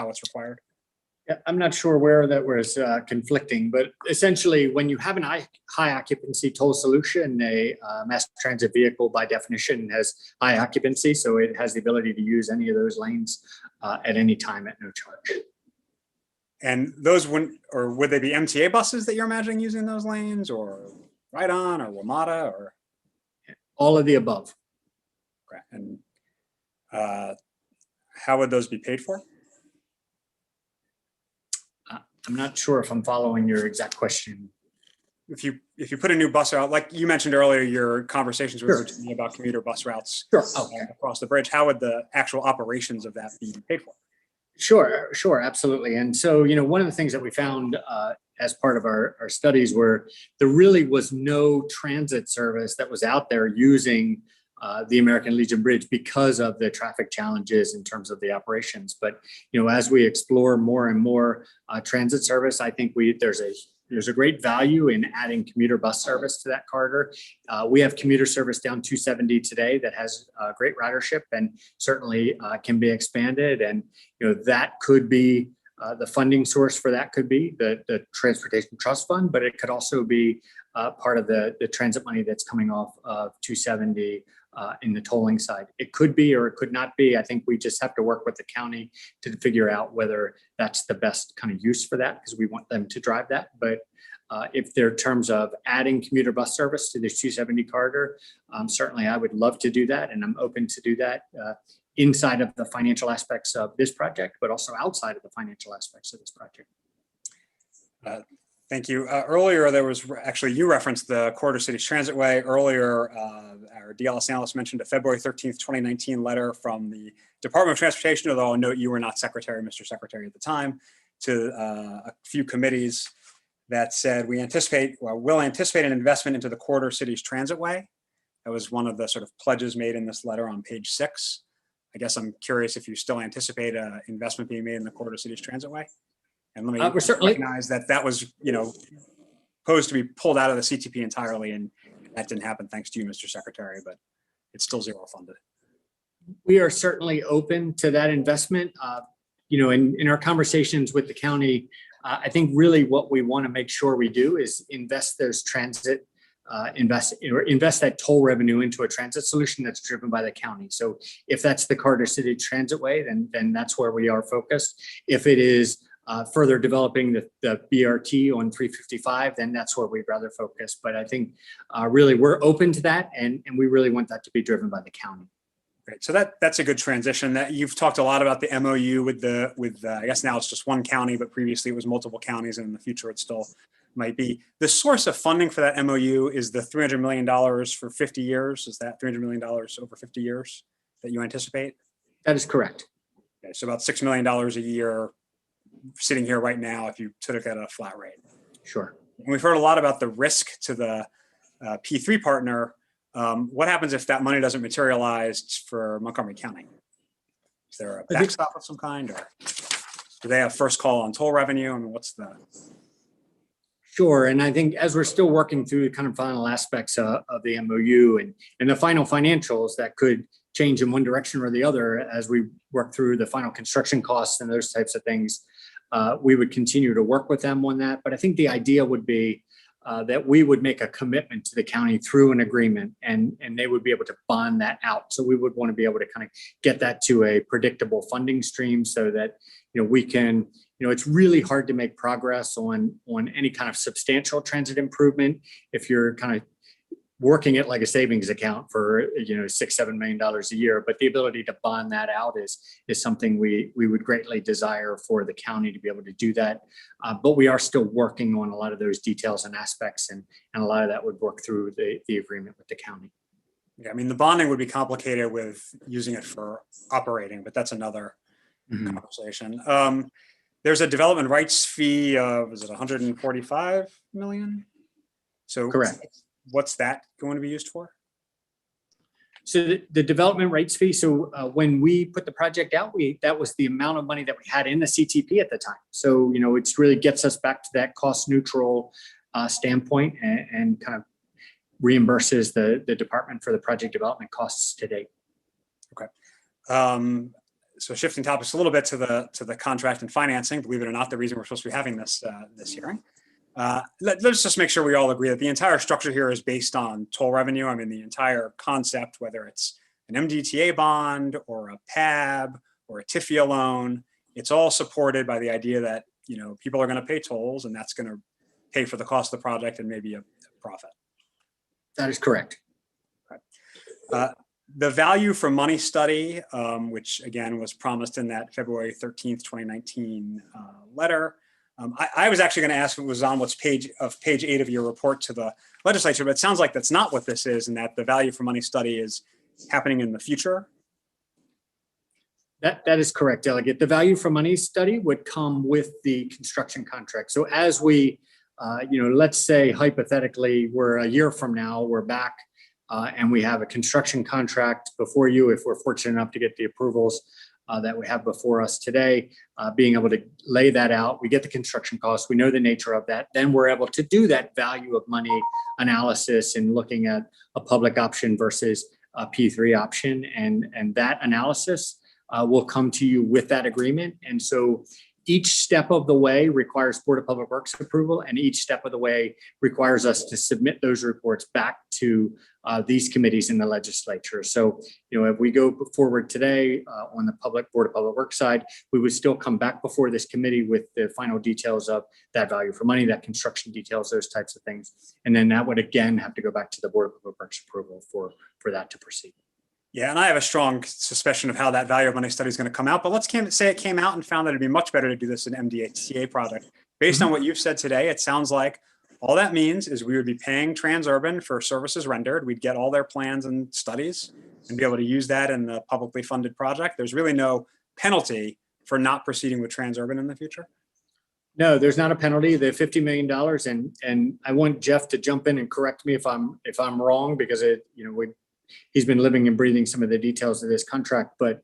B: it's required?
J: Yeah, I'm not sure where that was conflicting, but essentially when you have an high occupancy toll solution, a mass transit vehicle by definition has high occupancy. So it has the ability to use any of those lanes at any time at no charge.
B: And those would they be MTA buses that you're imagining using those lanes, or Ride-On or WMATA, or?
J: All of the above.
B: Okay. And how would those be paid for?
J: I'm not sure if I'm following your exact question.
B: If you put a new bus route, like you mentioned earlier, your conversations with me about commuter bus routes across the bridge, how would the actual operations of that be paid for?
J: Sure, absolutely. And so, one of the things that we found as part of our studies were there really was no transit service that was out there using the American Legion Bridge because of the traffic challenges in terms of the operations. But, as we explore more and more transit service, I think there's a great value in adding commuter bus service to that corridor. We have commuter service down 270 today that has great ridership and certainly can be expanded. And that could be the funding source for that could be the Transportation Trust Fund, but it could also be part of the transit money that's coming off of 270 in the tolling side. It could be or it could not be. I think we just have to work with the county to figure out whether that's the best kind of use for that, because we want them to drive that. But if there are terms of adding commuter bus service to this 270 corridor, certainly I would love to do that, and I'm open to do that inside of the financial aspects of this project, but also outside of the financial aspects of this project.
B: Thank you. Earlier, there was actually, you referenced the Corridor Cities Transitway. Earlier, our DLS analyst mentioned a February 13th, 2019 letter from the Department of Transportation, although I'll note you were not Secretary, Mr. Secretary at the time, to a few committees that said we'll anticipate an investment into the Corridor Cities Transitway. That was one of the sort of pledges made in this letter on page 6. I guess I'm curious if you still anticipate an investment being made in the Corridor Cities Transitway. And let me recognize that was, supposed to be pulled out of the CTP entirely, and that didn't happen thanks to you, Mr. Secretary, but it's still zero funded.
J: We are certainly open to that investment. In our conversations with the county, I think really what we want to make sure we do is invest those transit, invest that toll revenue into a transit solution that's driven by the county. So if that's the Corridor City Transitway, then that's where we are focused. If it is further developing the BRT on 355, then that's where we'd rather focus. But I think really we're open to that, and we really want that to be driven by the county.
B: Great. So that's a good transition. That you've talked a lot about the MOU with I guess now it's just one county, but previously it was multiple counties, and in the future it still might be. The source of funding for that MOU is the $300 million for 50 years. Is that $300 million over 50 years that you anticipate?
J: That is correct.
B: Okay, so about $6 million a year sitting here right now if you took it at a flat rate.
J: Sure.
B: And we've heard a lot about the risk to the P3 partner. What happens if that money doesn't materialize for Montgomery County? Is there a backstop of some kind, or do they have first call on toll revenue? I mean, what's the...
J: Sure. And I think as we're still working through the kind of final aspects of the MOU and the final financials that could change in one direction or the other as we work through the final construction costs and those types of things, we would continue to work with them on that. But I think the idea would be that we would make a commitment to the county through an agreement, and they would be able to bond that out. So we would want to be able to kind of get that to a predictable funding stream so that, we can, it's really hard to make progress on any kind of substantial transit improvement if you're kind of working it like a savings account for, $6-7 million a year. But the ability to bond that out is something we would greatly desire for the county to be able to do that. But we are still working on a lot of those details and aspects, and a lot of that would work through the agreement with the county.
B: Yeah, I mean, the bonding would be complicated with using it for operating, but that's another conversation. There's a development rights fee of, is it 145 million? So
J: correct.
B: What's that going to be used for?
J: So the development rights fee. So when we put the project out, that was the amount of money that we had in the CTP at the time. So, it's really gets us back to that cost neutral standpoint and kind of reimburses the department for the project development costs to date. Okay.
B: So shifting topics a little bit to the contract and financing, believe it or not, the reason we're supposed to be having this hearing. Let's just make sure we all agree that the entire structure here is based on toll revenue. I mean, the entire concept, whether it's an MDTA bond or a PAB or a TIFIA loan, it's all supported by the idea that, people are going to pay tolls, and that's going to pay for the cost of the project and maybe a profit.
J: That is correct.
B: Okay. The value for money study, which again was promised in that February 13th, 2019 letter. I was actually going to ask if it was on page 8 of your report to the legislature, but it sounds like that's not what this is, and that the value for money study is happening in the future.
J: That is correct, Delegate. The value for money study would come with the construction contract. So as we, let's say hypothetically, we're a year from now, we're back and we have a construction contract before you, if we're fortunate enough to get the approvals that we have before us today, being able to lay that out. We get the construction costs, we know the nature of that. Then we're able to do that value of money analysis and looking at a public option versus a P3 option. And that analysis will come to you with that agreement. And so each step of the way requires Board of Public Works approval, and each step of the way requires us to submit those reports back to these committees in the legislature. So, if we go forward today on the Board of Public Works side, we would still come back before this committee with the final details of that value for money, that construction details, those types of things. And then that would again have to go back to the Board of Public Works approval for that to proceed.
B: Yeah, and I have a strong suspicion of how that value of money study is going to come out. But let's say it came out and found that it'd be much better to do this in MDTA project. Based on what you've said today, it sounds like all that means is we would be paying Transurban for services rendered. We'd get all their plans and studies and be able to use that in the publicly funded project. There's really no penalty for not proceeding with Transurban in the future.
J: No, there's not a penalty. The $50 million, and I want Jeff to jump in and correct me if I'm wrong, because he's been living and breathing some of the details of this contract, but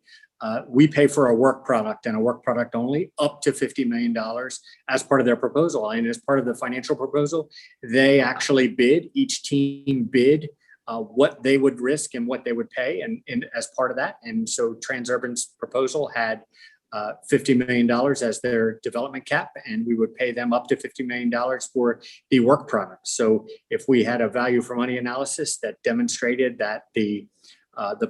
J: we pay for a work product and a work product only up to $50 million as part of their proposal. And as part of the financial proposal, they actually bid, each team bid what they would risk and what they would pay and as part of that. And so Transurban's proposal had $50 million as their development cap, and we would pay them up to $50 million for the work product. So if we had a value for money analysis that demonstrated that the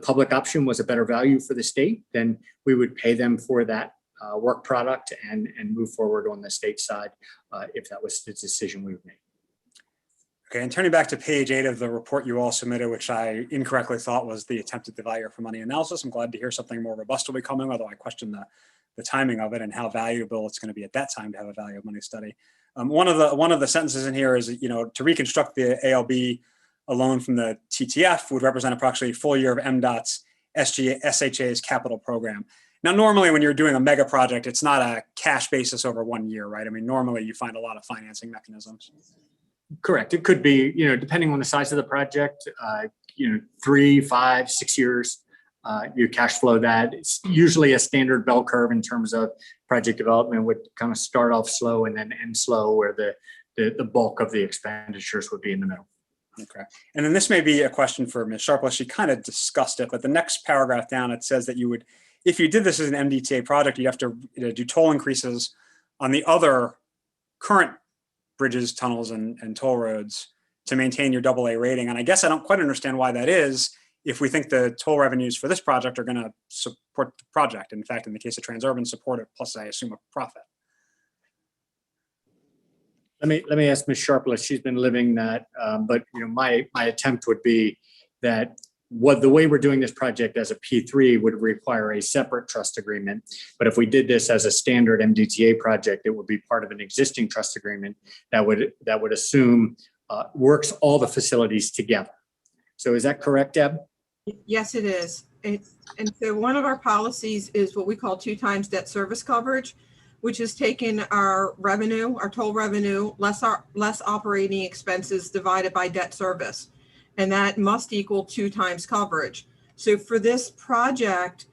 J: public option was a better value for the state, then we would pay them for that work product and move forward on the state side if that was the decision we would make.
B: Okay, and turning back to page 8 of the report you all submitted, which I incorrectly thought was the attempted value for money analysis. I'm glad to hear something more robust will be coming, although I question the timing of it and how valuable it's going to be at that time to have a value of money study. One of the sentences in here is, to reconstruct the ALB alone from the TTF would represent approximately a full year of MDOT's SHA's capital program. Now, normally when you're doing a mega project, it's not a cash basis over 1 year, right? I mean, normally you find a lot of financing mechanisms.
J: Correct. It could be, depending on the size of the project, 3, 5, 6 years, you cash flow that. It's usually a standard bell curve in terms of project development would kind of start off slow and then end slow, where the bulk of the expenditures would be in the middle.
B: Okay. And then this may be a question for Ms. Sharpless. She kind of discussed it, but the next paragraph down, it says that you would, if you did this as an MDTA project, you'd have to do toll increases on the other current bridges, tunnels, and toll roads to maintain your AA rating. And I guess I don't quite understand why that is if we think the toll revenues for this project are going to support the project. In fact, in the case of Transurban, support it, plus I assume a profit.
J: Let me ask Ms. Sharpless. She's been living that, but my attempt would be that the way we're doing this project as a P3 would require a separate trust agreement. But if we did this as a standard MDTA project, it would be part of an existing trust agreement that would assume works all the facilities together. So is that correct, Deb?
L: Yes, it is. And so one of our policies is what we call 2 times debt service coverage, which is taking our revenue, our toll revenue, less operating expenses divided by debt service. And that must equal 2 times coverage. So for this project,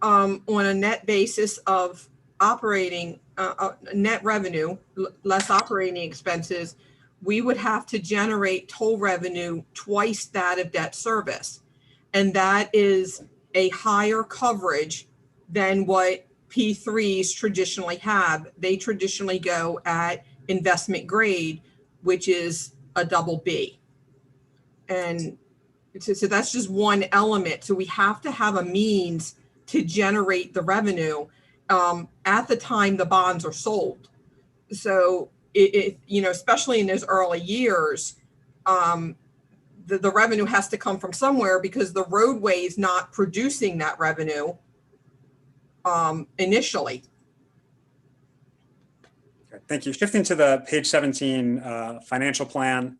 L: on a net basis of operating net revenue, less operating expenses, we would have to generate toll revenue twice that of debt service. And that is a higher coverage than what P3s traditionally have. They traditionally go at investment grade, which is a BB. And so that's just one element. So we have to have a means to generate the revenue at the time the bonds are sold. So especially in those early years, the revenue has to come from somewhere because the roadway is not producing that revenue initially.
B: Okay, thank you. Shifting to the page 17 financial plan.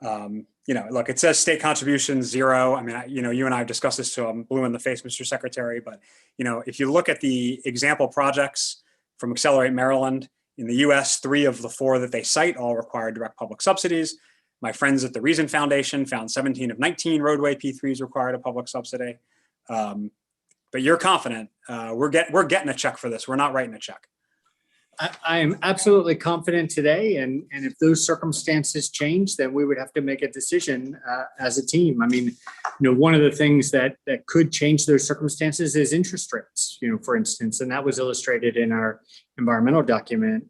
B: Look, it says state contributions 0. I mean, you and I have discussed this till I'm blue in the face, Mr. Secretary, but, if you look at the example projects from Accelerate Maryland, in the US, 3 of the 4 that they cite all require direct public subsidies. My friends at the Reason Foundation found 17 of 19 roadway P3s required a public subsidy. But you're confident we're getting a check for this. We're not writing a check.
J: I am absolutely confident today, and if those circumstances change, then we would have to make a decision as a team. I mean, one of the things that could change those circumstances is interest rates, for instance, and that was illustrated in our environmental document.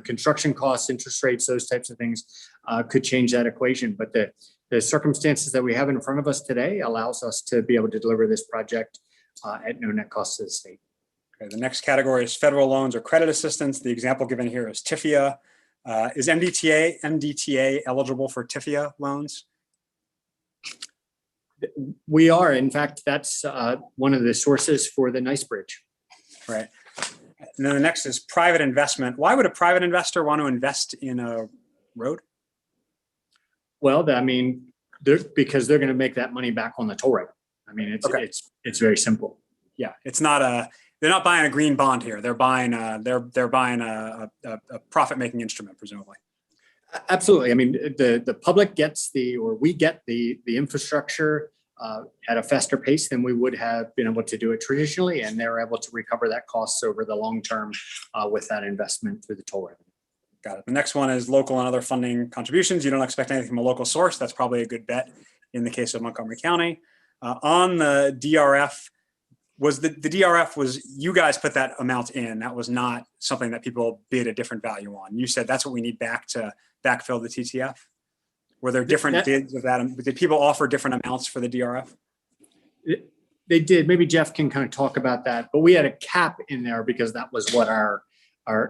J: Construction costs, interest rates, those types of things could change that equation. But the circumstances that we have in front of us today allows us to be able to deliver this project at no net cost to the state.
B: Okay, the next category is federal loans or credit assistance. The example given here is TIFIA. Is MDTA eligible for TIFIA loans?
J: We are. In fact, that's one of the sources for the Nice Bridge.
B: Right. And then the next is private investment. Why would a private investor want to invest in a road?
J: Well, I mean, because they're going to make that money back on the toll road. I mean, it's very simple.
B: Yeah, it's not they're not buying a green bond here. They're buying they're buying a profit-making instrument, presumably.
J: Absolutely. I mean, the public gets we get the infrastructure at a faster pace than we would have been able to do it traditionally, and they're able to recover that cost over the long term with that investment through the toll revenue.
B: Got it. The next one is local and other funding contributions. You don't expect anything from a local source. That's probably a good bet in the case of Montgomery County. On the DRF, the DRF was you guys put that amount in. That was not something that people bid a different value on. You said that's what we need back to backfill the TTF. Were there different bids of that? Did people offer different amounts for the DRF?
J: They did. Maybe Jeff can kind of talk about that, but we had a cap in there because that was what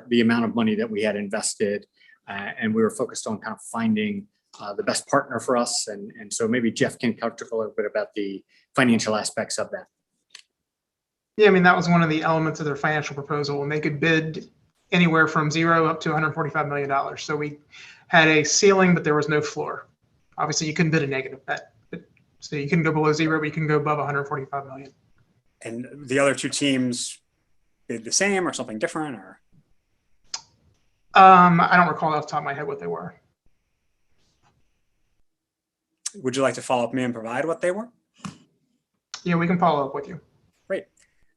J: the amount of money that we had invested, and we were focused on kind of finding the best partner for us. And so maybe Jeff can talk a little bit about the financial aspects of that.
K: Yeah, I mean, that was one of the elements of their financial proposal, and they could bid anywhere from 0 up to $145 million. So we had a ceiling, but there was no floor. Obviously, you couldn't bid a negative bet. So you couldn't go below 0, but you can go above 145 million.
B: And the other 2 teams bid the same or something different, or?
K: I don't recall off the top of my head what they were.
B: Would you like to follow up me and provide what they were?
K: Yeah, we can follow up with you.
B: Great.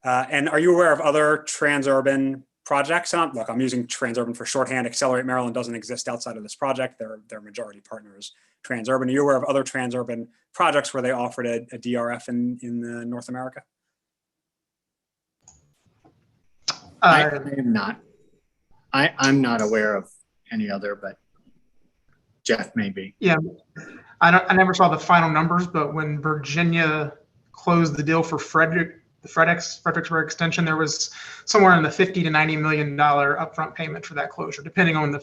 B: And are you aware of other transurban projects? Look, I'm using transurban for shorthand. Accelerate Maryland doesn't exist outside of this project. Their majority partners, transurban. Are you aware of other transurban projects where they offered a DRF in North America?
J: I am not. I'm not aware of any other, but Jeff may be.
K: Yeah, I never saw the final numbers, but when Virginia closed the deal for Fredericksburg extension, there was somewhere in the $50 to $90 million upfront payment for that closure, depending on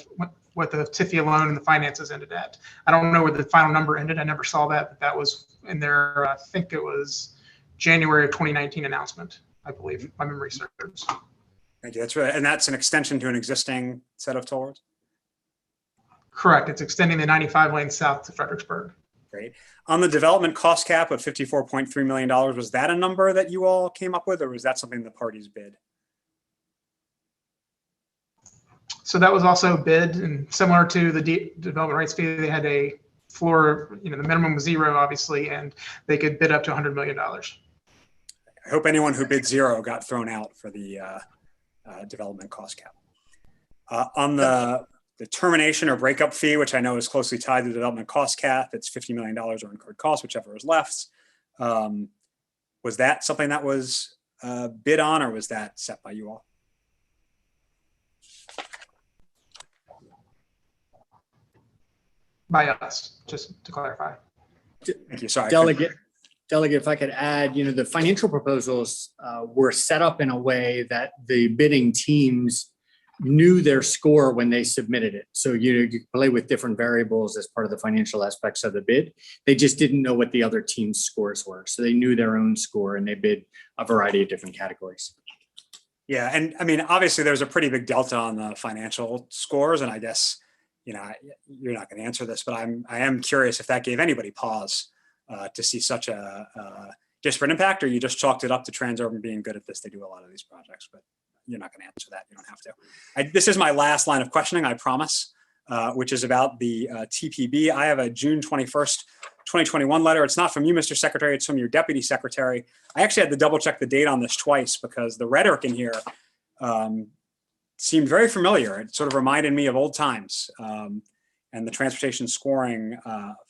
K: what the TIFIA loan and the finances ended at. I don't know where the final number ended. I never saw that, but that was in their, I think it was January of 2019 announcement, I believe, if my memory serves.
B: Thank you. That's right. And that's an extension to an existing set of toll roads?
K: Correct. It's extending the 95 lane south to Fredericksburg.
B: Great. On the development cost cap of $54.3 million, was that a number that you all came up with, or was that something the parties bid?
K: So that was also bid, and similar to the development rights fee, they had a floor, the minimum was 0, obviously, and they could bid up to $100 million.
B: I hope anyone who bid 0 got thrown out for the development cost cap. On the termination or breakup fee, which I know is closely tied to the development cost cap, it's $50 million or incurred costs, whichever is left. Was that something that was bid on, or was that set by you all?
K: By us, just to clarify.
B: Thank you. Sorry.
J: Delegate, if I could add, the financial proposals were set up in a way that the bidding teams knew their score when they submitted it. So you play with different variables as part of the financial aspects of the bid. They just didn't know what the other team's scores were. So they knew their own score and they bid a variety of different categories.
B: Yeah, and I mean, obviously there's a pretty big delta on the financial scores, and I guess, you know, you're not going to answer this, but I am curious if that gave anybody pause to see such a disparate impact, or you just chalked it up to Transurban being good at this. They do a lot of these projects, but you're not going to answer that. You don't have to. This is my last line of questioning, I promise, which is about the TPB. I have a June 21st, 2021 letter. It's not from you, Mr. Secretary. It's from your Deputy Secretary. I actually had to double check the date on this twice because the rhetoric in here seemed very familiar. It sort of reminded me of old times and the transportation scoring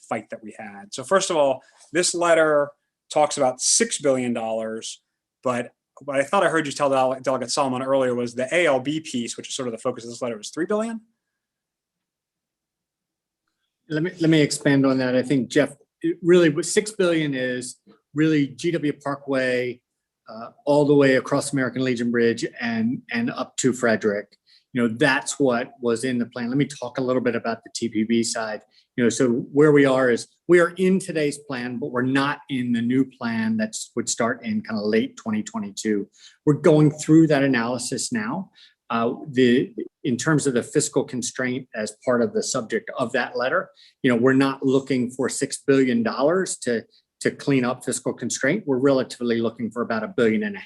B: fight that we had. So first of all, this letter talks about $6 billion, but what I thought I heard you tell Delegate Solomon earlier was the ALB piece, which is sort of the focus of this letter, was $3 billion.
J: Let me expand on that. I think, Jeff, really what $6 billion is really GW Parkway all the way across American Legion Bridge and up to Frederick. You know, that's what was in the plan. Let me talk a little bit about the TPB side. You know, so where we are is we are in today's plan, but we're not in the new plan that would start in kind of late 2022. We're going through that analysis now. In terms of the fiscal constraint as part of the subject of that letter, you know, we're not looking for $6 billion to clean up fiscal constraint. We're relatively looking for about $1.5 billion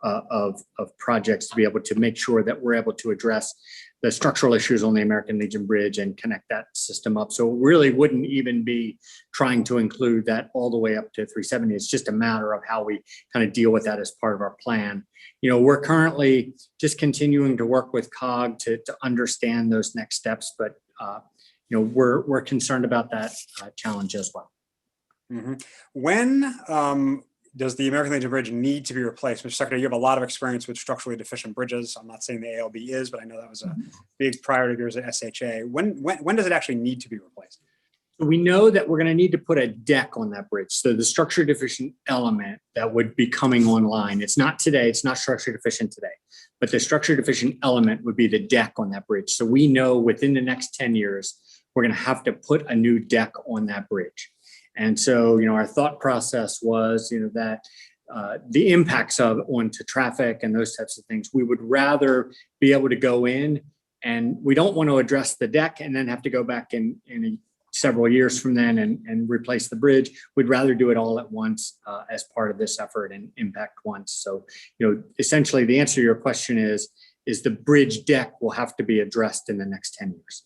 J: of projects to be able to make sure that we're able to address the structural issues on the American Legion Bridge and connect that system up. So it really wouldn't even be trying to include that all the way up to 370. It's just a matter of how we kind of deal with that as part of our plan. You know, we're currently just continuing to work with COG to understand those next steps, but you know, we're concerned about that challenge as well.
B: Mm-hmm. When does the American Legion Bridge need to be replaced? Mr. Secretary, you have a lot of experience with structurally deficient bridges. I'm not saying the ALB is, but I know that was a big priority of yours at SHA. When does it actually need to be replaced?
J: We know that we're going to need to put a deck on that bridge. So the structure deficient element that would be coming online, it's not today, it's not structure deficient today, but the structure deficient element would be the deck on that bridge. So we know within the next 10 years, we're going to have to put a new deck on that bridge. And so, you know, our thought process was, you know, that the impacts of onto traffic and those types of things, we would rather be able to go in, and we don't want to address the deck and then have to go back in several years from then and replace the bridge. We'd rather do it all at once as part of this effort and impact once. So, you know, essentially the answer to your question is the bridge deck will have to be addressed in the next 10 years.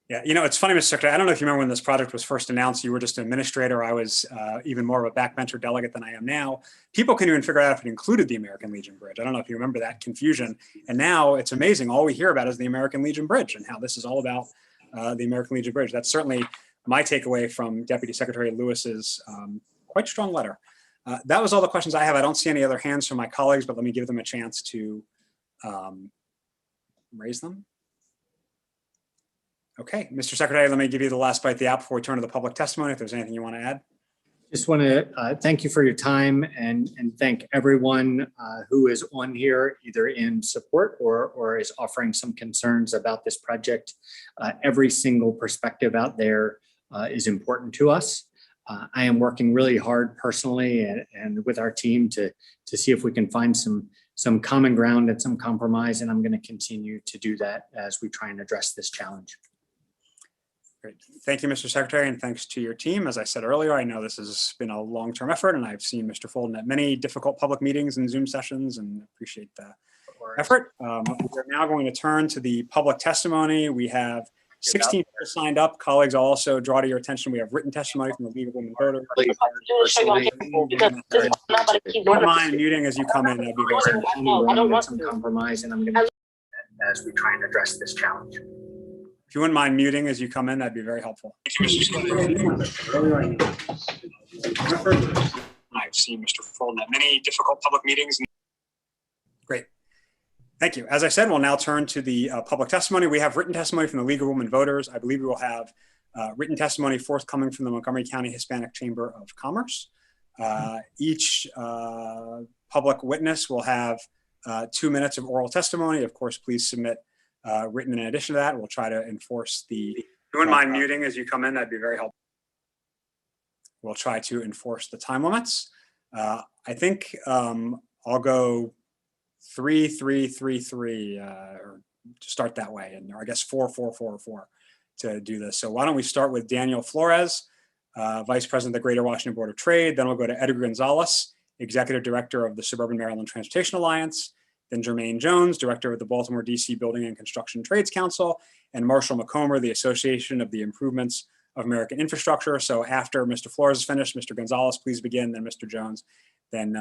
B: Yeah, you know, it's funny, Mr. Secretary, I don't know if you remember when this project was first announced, you were just an administrator. I was even more of a backbencher delegate than I am now. People couldn't even figure out if it included the American Legion Bridge. I don't know if you remember that confusion. And now it's amazing. All we hear about is the American Legion Bridge and how this is all about the American Legion Bridge. That's certainly my takeaway from Deputy Secretary Lewis's quite strong letter. That was all the questions I have. I don't see any other hands from my colleagues, but let me give them a chance to raise them. Okay, Mr. Secretary, let me give you the last bite of the apple before we turn to the public testimony, if there's anything you want to add.
J: Just want to thank you for your time and thank everyone who is on here, either in support or is offering some concerns about this project. Every single perspective out there is important to us. I am working really hard personally and with our team to see if we can find some common ground and some compromise, and I'm going to continue to do that as we try and address this challenge.
B: Great. Thank you, Mr. Secretary, and thanks to your team. As I said earlier, I know this has been a long-term effort, and I've seen Mr. Folden at many difficult public meetings and Zoom sessions, and appreciate the effort. We're now going to turn to the public testimony. We have 16 people signed up. Colleagues, I'll also draw to your attention, we have written testimony from the League of Women Voters. If you wouldn't mind muting as you come in, that'd be very helpful.
J: Some compromise, and I'm going to as we try and address this challenge.
B: If you wouldn't mind muting as you come in, that'd be very helpful. I've seen Mr. Folden at many difficult public meetings. Great. Thank you. As I said, we'll now turn to the public testimony. We have written testimony from the League of Women Voters. I believe we will have written testimony forthcoming from the Montgomery County Hispanic Chamber of Commerce. Each public witness will have 2 minutes of oral testimony. Of course, please submit written in addition to that. We'll try to enforce the, if you wouldn't mind muting as you come in, that'd be very helpful. We'll try to enforce the time limits. I think I'll go 3, 3, 3, 3, or start that way, and I guess 4, 4, 4, 4 to do this. So why don't we start with Daniel Flores, Vice President of the Greater Washington Board of Trade. Then we'll go to Edgar Gonzalez, Executive Director of the Suburban Maryland Transportation Alliance. Then Jermaine Jones, Director of the Baltimore DC Building and Construction Trades Council, and Marshall McComber, the Association of the Improvements of American Infrastructure. So after Mr. Flores is finished, Mr. Gonzalez, please begin, then Mr. Jones, then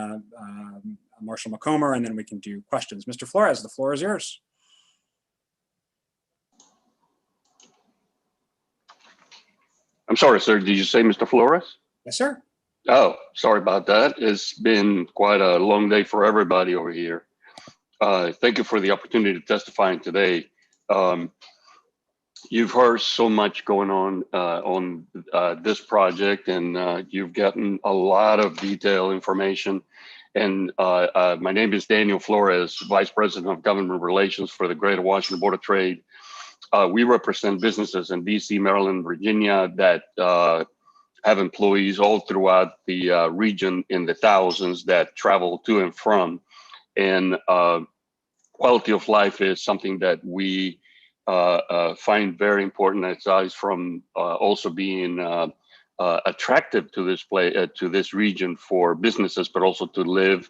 B: Marshall McComber, and then we can do questions. Mr. Flores, the floor is yours.
P: I'm sorry, sir. Did you say Mr. Flores?
B: Yes, sir.
P: Oh, sorry about that. It's been quite a long day for everybody over here. Thank you for the opportunity to testify today. You've heard so much going on this project, and you've gotten a lot of detailed information. And my name is Daniel Flores, Vice President of Government Relations for the Greater Washington Board of Trade. We represent businesses in DC, Maryland, Virginia that have employees all throughout the region in the thousands that travel to and from. And quality of life is something that we find very important, aside from also being attractive to this to this region for businesses, but also to live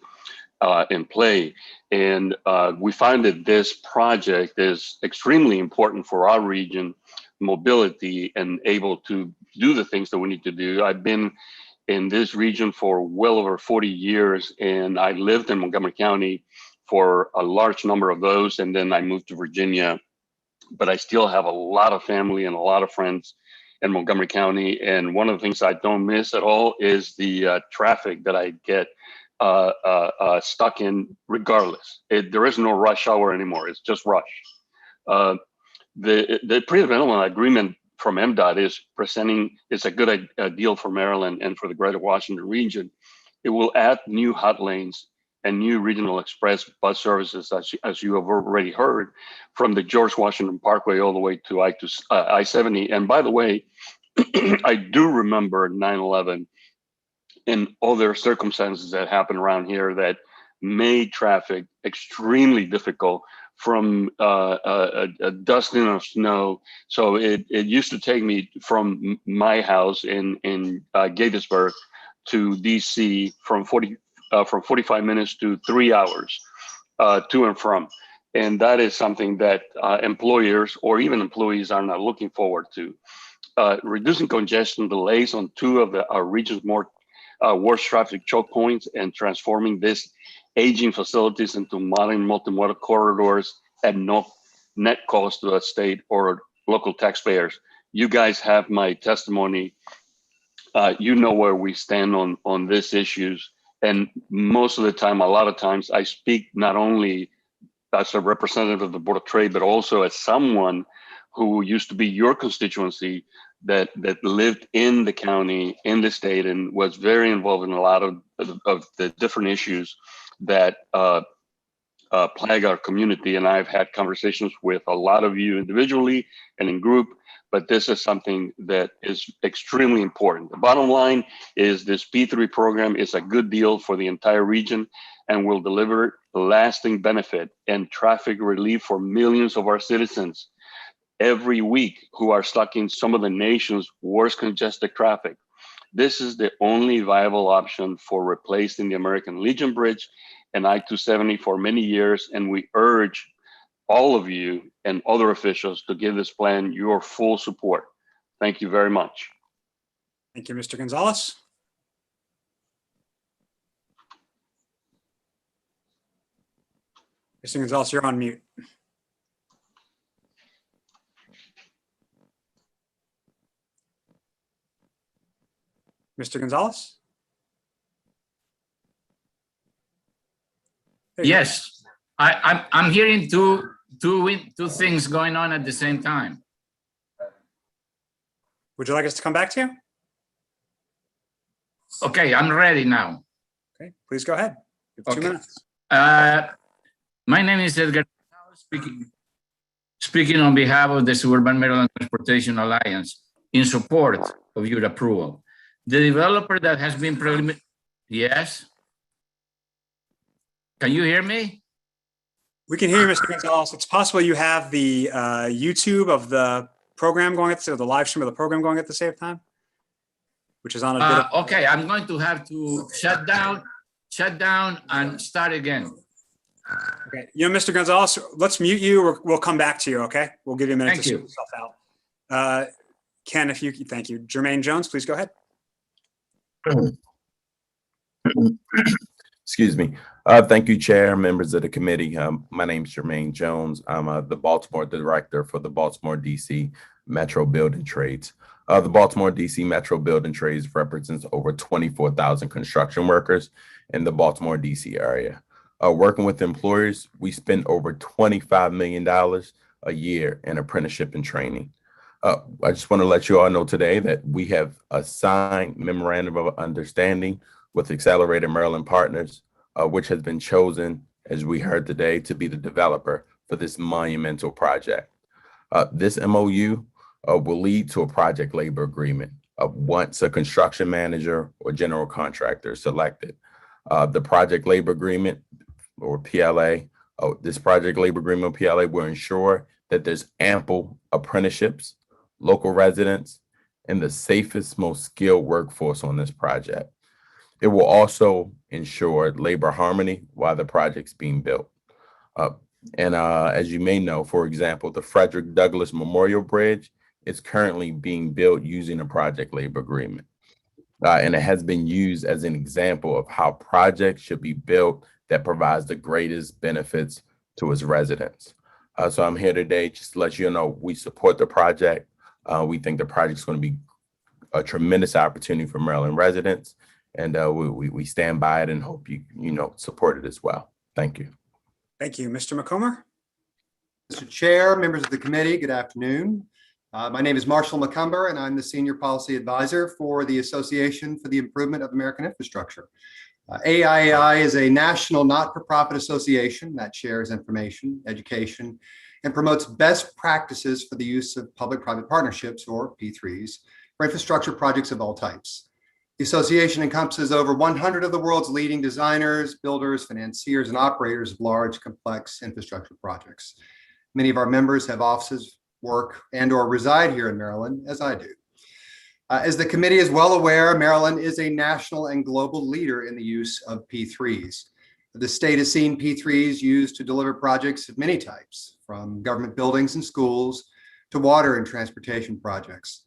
P: and play. And we find that this project is extremely important for our region, mobility, and able to do the things that we need to do. I've been in this region for well over 40 years, and I lived in Montgomery County for a large number of those, and then I moved to Virginia. But I still have a lot of family and a lot of friends in Montgomery County. And one of the things I don't miss at all is the traffic that I get stuck in regardless. There is no rush hour anymore. It's just rush. The pre-development agreement from MDOT is presenting, it's a good deal for Maryland and for the Greater Washington region. It will add new hot lanes and new regional express bus services, as you have already heard, from the George Washington Parkway all the way to I-70. And by the way, I do remember 9/11 and other circumstances that happened around here that made traffic extremely difficult, from a dusting of snow. So it used to take me from my house in Gettysburg to DC from 45 minutes to 3 hours to and from. And that is something that employers or even employees are not looking forward to. Reducing congestion delays on two of our region's more worst traffic choke points, and transforming these aging facilities into modern multimodal corridors at no net cost to the state or local taxpayers. You guys have my testimony. You know where we stand on these issues. And most of the time, a lot of times, I speak not only as a representative of the Board of Trade, but also as someone who used to be your constituency that lived in the county, in the state, and was very involved in a lot of the different issues that plague our community. And I've had conversations with a lot of you individually and in group, but this is something that is extremely important. The bottom line is this P3 program is a good deal for the entire region and will deliver lasting benefit and traffic relief for millions of our citizens every week who are stuck in some of the nation's worst congested traffic. This is the only viable option for replacing the American Legion Bridge and I-270 for many years, and we urge all of you and other officials to give this plan your full support. Thank you very much.
B: Thank you, Mr. Gonzalez. Mr. Gonzalez, you're on mute. Mr. Gonzalez?
Q: Yes, I'm hearing two things going on at the same time.
B: Would you like us to come back to you?
Q: Okay, I'm ready now.
B: Okay, please go ahead. You have 2 minutes.
Q: My name is Edgar, speaking on behalf of the Suburban Maryland Transportation Alliance in support of your approval. The developer that has been yes? Can you hear me?
B: We can hear you, Mr. Gonzalez. It's possible you have the YouTube of the program going at the live stream of the program going at the same time, which is on a bit of.
Q: Okay, I'm going to have to shut down and start again.
B: Okay, Mr. Gonzalez, let's mute you. We'll come back to you. Okay, we'll give you a minute to sort yourself out. Ken, if you thank you. Jermaine Jones, please go ahead.
R: Excuse me. Thank you, Chair, members of the committee. My name is Jermaine Jones. I'm the Baltimore Director for the Baltimore DC Metro Building Trades. The Baltimore DC Metro Building Trades represents over 24,000 construction workers in the Baltimore DC area. Working with employers, we spend over $25 million a year in apprenticeship and training. I just want to let you all know today that we have a signed memorandum of understanding with Accelerated Maryland Partners, which has been chosen, as we heard today, to be the developer for this monumental project. This MOU will lead to a project labor agreement once a construction manager or general contractor is selected. The project labor agreement, or PLA, this project labor agreement, PLA, will ensure that there's ample apprenticeships, local residents, and the safest, most skilled workforce on this project. It will also ensure labor harmony while the project's being built. As you may know, for example, the Frederick Douglass Memorial Bridge is currently being built using a project labor agreement. And it has been used as an example of how projects should be built that provides the greatest benefits to its residents. So I'm here today just to let you know we support the project. We think the project's going to be a tremendous opportunity for Maryland residents, and we stand by it and hope you support it as well. Thank you.
B: Thank you. Mr. McComber?
S: Mr. Chair, members of the committee, good afternoon. My name is Marshall McCumber, and I'm the Senior Policy Advisor for the Association for the Improvement of American Infrastructure. AIAI is a national not-for-profit association that shares information, education, and promotes best practices for the use of public-private partnerships, or P3s, for infrastructure projects of all types. The association encompasses over 100 of the world's leading designers, builders, financiers, and operators of large, complex infrastructure projects. Many of our members have offices, work, and/or reside here in Maryland, as I do. As the committee is well aware, Maryland is a national and global leader in the use of P3s. The state has seen P3s used to deliver projects of many types, from government buildings and schools to water and transportation projects.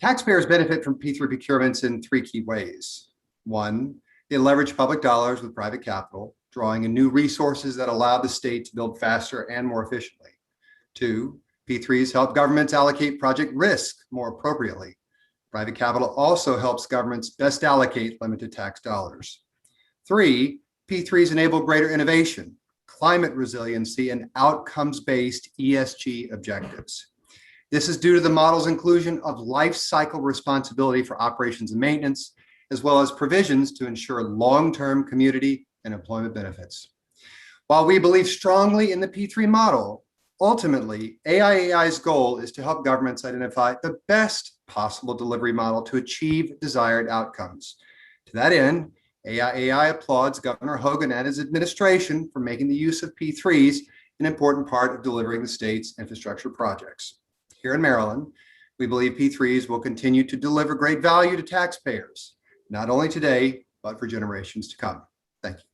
S: Taxpayers benefit from P3 procurements in three key ways. One, they leverage public dollars with private capital, drawing in new resources that allow the state to build faster and more efficiently. Two, P3s help governments allocate project risk more appropriately. Private capital also helps governments best allocate limited tax dollars. Three, P3s enable greater innovation, climate resiliency, and outcomes-based ESG objectives. This is due to the model's inclusion of life cycle responsibility for operations and maintenance, as well as provisions to ensure long-term community and employment benefits. While we believe strongly in the P3 model, ultimately, AIAI's goal is to help governments identify the best possible delivery model to achieve desired outcomes. To that end, AIAI applauds Governor Hogan and his administration for making the use of P3s an important part of delivering the state's infrastructure projects. Here in Maryland, we believe P3s will continue to deliver great value to taxpayers, not only today, but for generations to come. Thank you.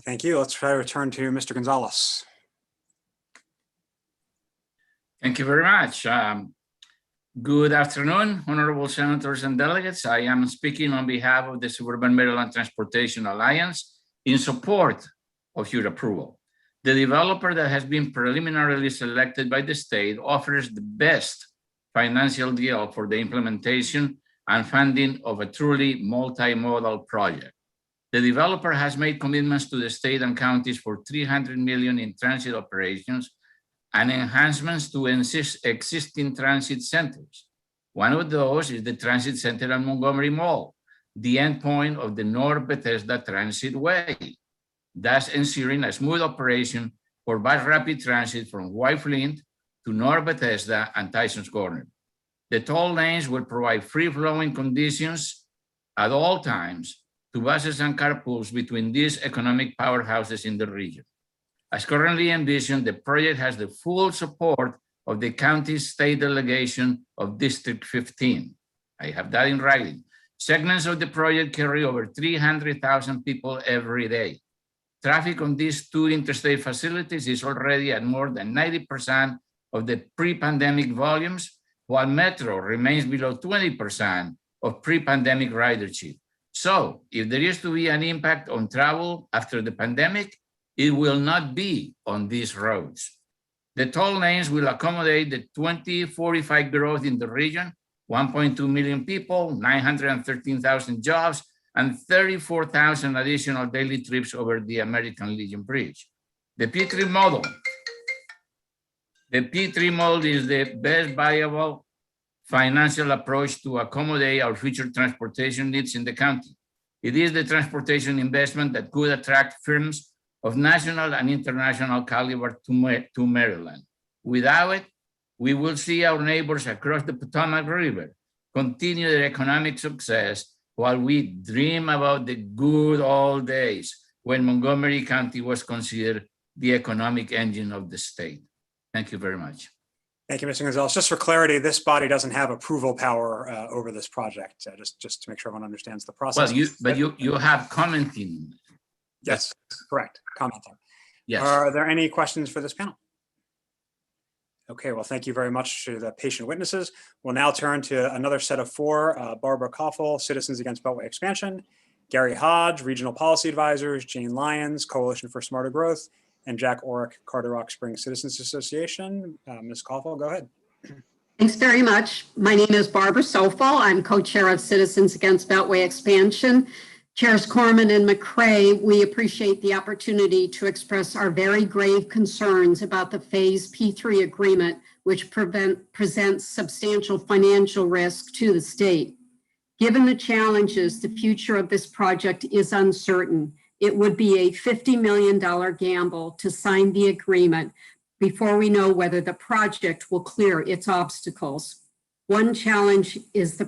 B: Thank you. Let's try to return to Mr. Gonzalez.
Q: Thank you very much. Good afternoon, honorable senators and delegates. I am speaking on behalf of the Suburban Maryland Transportation Alliance in support of your approval. The developer that has been preliminarily selected by the state offers the best financial deal for the implementation and funding of a truly multimodal project. The developer has made commitments to the state and counties for $300 million in transit operations and enhancements to existing transit centers. One of those is the transit center at Montgomery Mall, the endpoint of the North Bethesda Transit Way. thus ensuring a smooth operation for bus rapid transit from White Flint to North Bethesda and Tyson's Corner. The toll lanes will provide free-flowing conditions at all times to buses and carpools between these economic powerhouses in the region. As currently envisioned, the project has the full support of the county state delegation of District 15. I have that in writing. Segments of the project carry over 300,000 people every day. Traffic on these two interstate facilities is already at more than 90% of the pre-pandemic volumes, while Metro remains below 20% of pre-pandemic ridership. So if there is to be an impact on travel after the pandemic, it will not be on these roads. The toll lanes will accommodate the 2045 growth in the region, 1.2 million people, 913,000 jobs, and 34,000 additional daily trips over the American Legion Bridge. The P3 model is the best viable financial approach to accommodate our future transportation needs in the county. It is the transportation investment that could attract firms of national and international caliber to Maryland. Without it, we will see our neighbors across the Potomac River continue their economic success while we dream about the good old days when Montgomery County was considered the economic engine of the state. Thank you very much.
B: Thank you, Mr. Gonzalez. Just for clarity, this body doesn't have approval power over this project, just to make sure everyone understands the process.
Q: Well, you have commenting.
B: Yes, correct, commenting.
Q: Yes.
B: Are there any questions for this panel? Okay, well, thank you very much to the patient witnesses. We'll now turn to another set of four, Barbara Koffel, Citizens Against Beltway Expansion, Gary Hodge, Regional Policy Advisors, Jane Lyons, Coalition for Smarter Growth, and Jack Orrick, Carter Rock Springs Citizens Association. Ms. Koffel, go ahead.
T: Thanks very much. My name is Barbara Sofal. I'm co-chair of Citizens Against Beltway Expansion. Chairs Corman and McCray, we appreciate the opportunity to express our very grave concerns about the Phase P3 agreement, which presents substantial financial risk to the state. Given the challenges, the future of this project is uncertain. It would be a $50 million gamble to sign the agreement before we know whether the project will clear its obstacles. One challenge is whether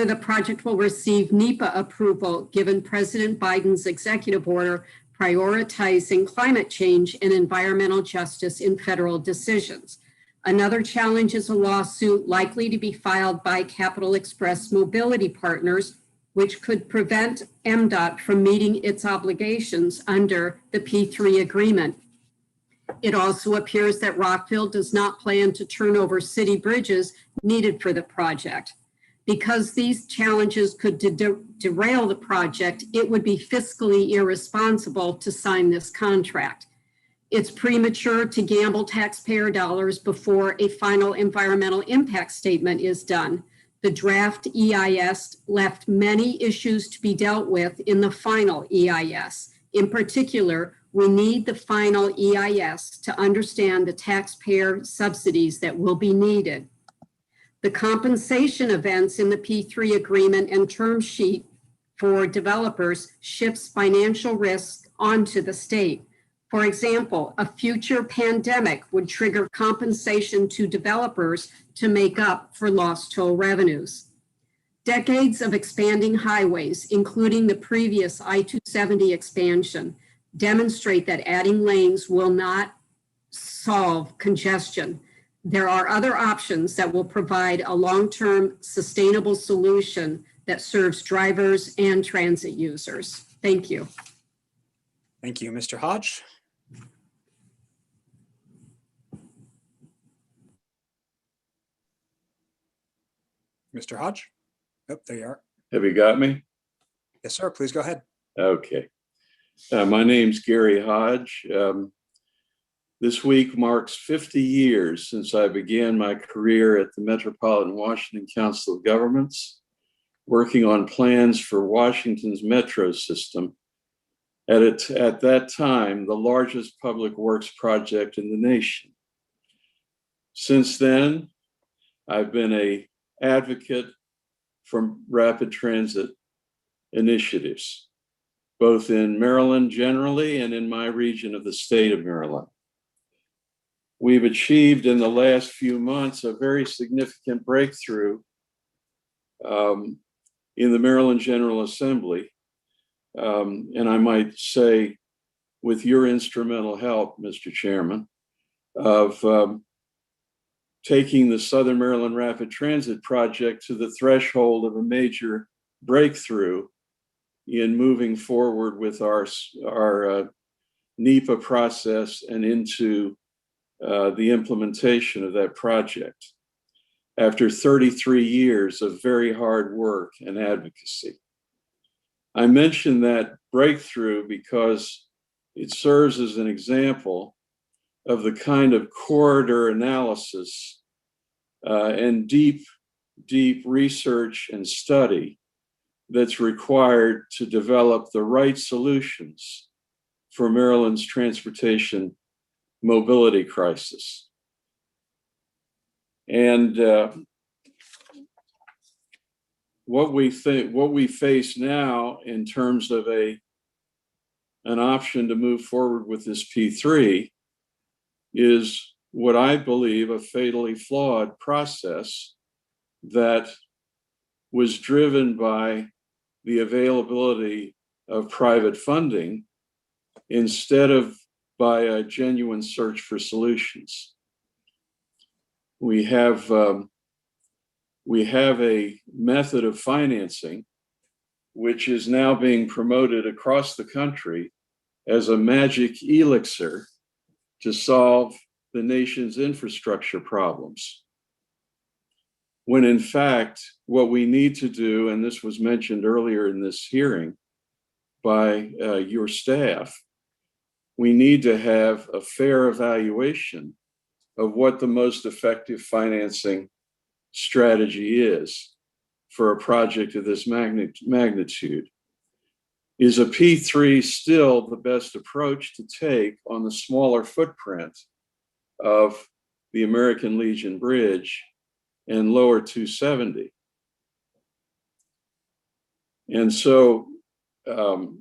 T: the project will receive NEPA approval given President Biden's executive order prioritizing climate change and environmental justice in federal decisions. Another challenge is a lawsuit likely to be filed by Capital Express Mobility Partners, which could prevent MDOT from meeting its obligations under the P3 agreement. It also appears that Rockville does not plan to turn over city bridges needed for the project. Because these challenges could derail the project, it would be fiscally irresponsible to sign this contract. It's premature to gamble taxpayer dollars before a final environmental impact statement is done. The draft EIS left many issues to be dealt with in the final EIS. In particular, we need the final EIS to understand the taxpayer subsidies that will be needed. The compensation events in the P3 agreement and term sheet for developers shifts financial risk onto the state. For example, a future pandemic would trigger compensation to developers to make up for lost toll revenues. Decades of expanding highways, including the previous I-270 expansion, demonstrate that adding lanes will not solve congestion. There are other options that will provide a long-term sustainable solution that serves drivers and transit users. Thank you.
B: Thank you, Mr. Hodge. Mr. Hodge? Oh, there you are.
U: Have you got me?
B: Yes, sir. Please go ahead.
U: Okay. My name's Gary Hodge. This week marks 50 years since I began my career at the Metropolitan Washington Council of Governments, working on plans for Washington's metro system, at that time, the largest public works project in the nation. Since then, I've been an advocate for rapid transit initiatives. both in Maryland generally and in my region of the state of Maryland. We've achieved in the last few months a very significant breakthrough in the Maryland General Assembly. And I might say, with your instrumental help, Mr. Chairman, of taking the Southern Maryland Rapid Transit Project to the threshold of a major breakthrough in moving forward with our NEPA process and into the implementation of that project after 33 years of very hard work and advocacy. I mention that breakthrough because it serves as an example of the kind of corridor analysis and deep research and study that's required to develop the right solutions for Maryland's transportation mobility crisis. And what we face now in terms of an option to move forward with this P3 is what I believe a fatally flawed process that was driven by the availability of private funding instead of by a genuine search for solutions. We have a method of financing which is now being promoted across the country as a magic elixir to solve the nation's infrastructure problems. When in fact, what we need to do, and this was mentioned earlier in this hearing by your staff, we need to have a fair evaluation of what the most effective financing strategy is for a project of this magnitude. Is a P3 still the best approach to take on the smaller footprint of the American Legion Bridge and lower 270? And so the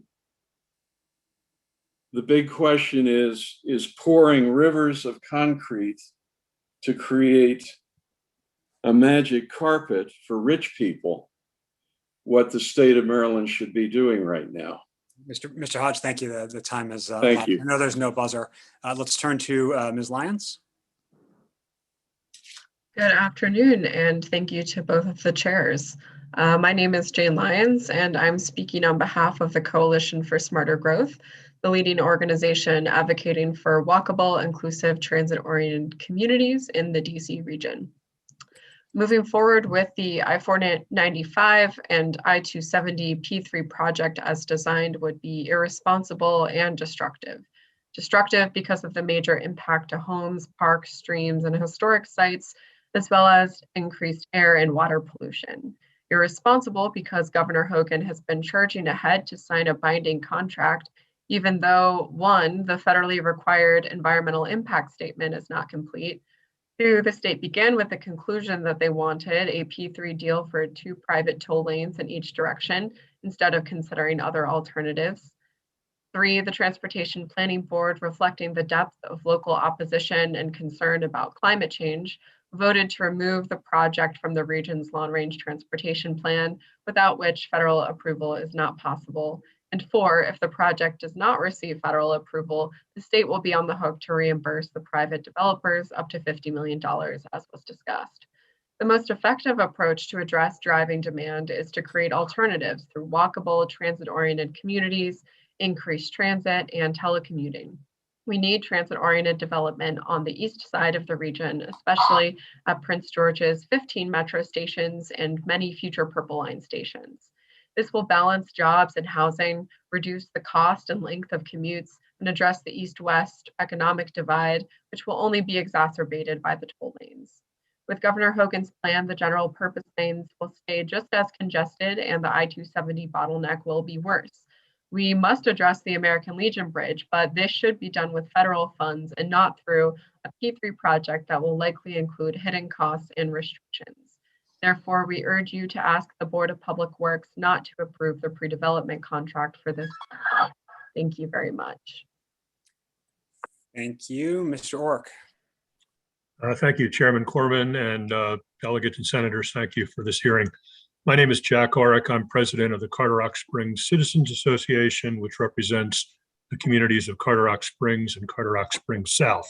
U: big question is pouring rivers of concrete to create a magic carpet for rich people what the state of Maryland should be doing right now?
B: Mr. Hodge, thank you. The time is up.
U: Thank you.
B: I know there's no buzzer. Let's turn to Ms. Lyons.
F: Good afternoon, and thank you to both of the chairs. My name is Jane Lyons, and I'm speaking on behalf of the Coalition for Smarter Growth, the leading organization advocating for walkable, inclusive, transit-oriented communities in the DC region. Moving forward with the I-495 and I-270 P3 project as designed would be irresponsible and destructive. Destructive because of the major impact to homes, parks, streams, and historic sites, as well as increased air and water pollution. Irresponsible because Governor Hogan has been charging ahead to sign a binding contract, even though, one, the federally required environmental impact statement is not complete. Two, the state began with the conclusion that they wanted a P3 deal for 2 private toll lanes in each direction instead of considering other alternatives. 3, the Transportation Planning Board, reflecting the depth of local opposition and concern about climate change, voted to remove the project from the region's long-range transportation plan, without which federal approval is not possible. And 4, if the project does not receive federal approval, the state will be on the hook to reimburse the private developers up to $50 million, as was discussed. The most effective approach to address driving demand is to create alternatives through walkable, transit-oriented communities, increased transit, and telecommuting. We need transit-oriented development on the east side of the region, especially at Prince George's 15 metro stations and many future Purple Line stations. This will balance jobs and housing, reduce the cost and length of commutes, and address the east-west economic divide, which will only be exacerbated by the toll lanes. With Governor Hogan's plan, the general purpose lanes will stay just as congested and the I-270 bottleneck will be worse. We must address the American Legion Bridge, but this should be done with federal funds and not through a P3 project that will likely include hidden costs and restrictions. Therefore, we urge you to ask the Board of Public Works not to approve the pre-development contract for this. Thank you very much.
B: Thank you, Mr. Ork.
H: Thank you, Chairman Corman and delegates and senators. Thank you for this hearing. My name is Jack Orrick. I'm president of the Carter-Rock Springs Citizens Association, which represents the communities of Carter-Rock Springs and Carter-Rock Springs South.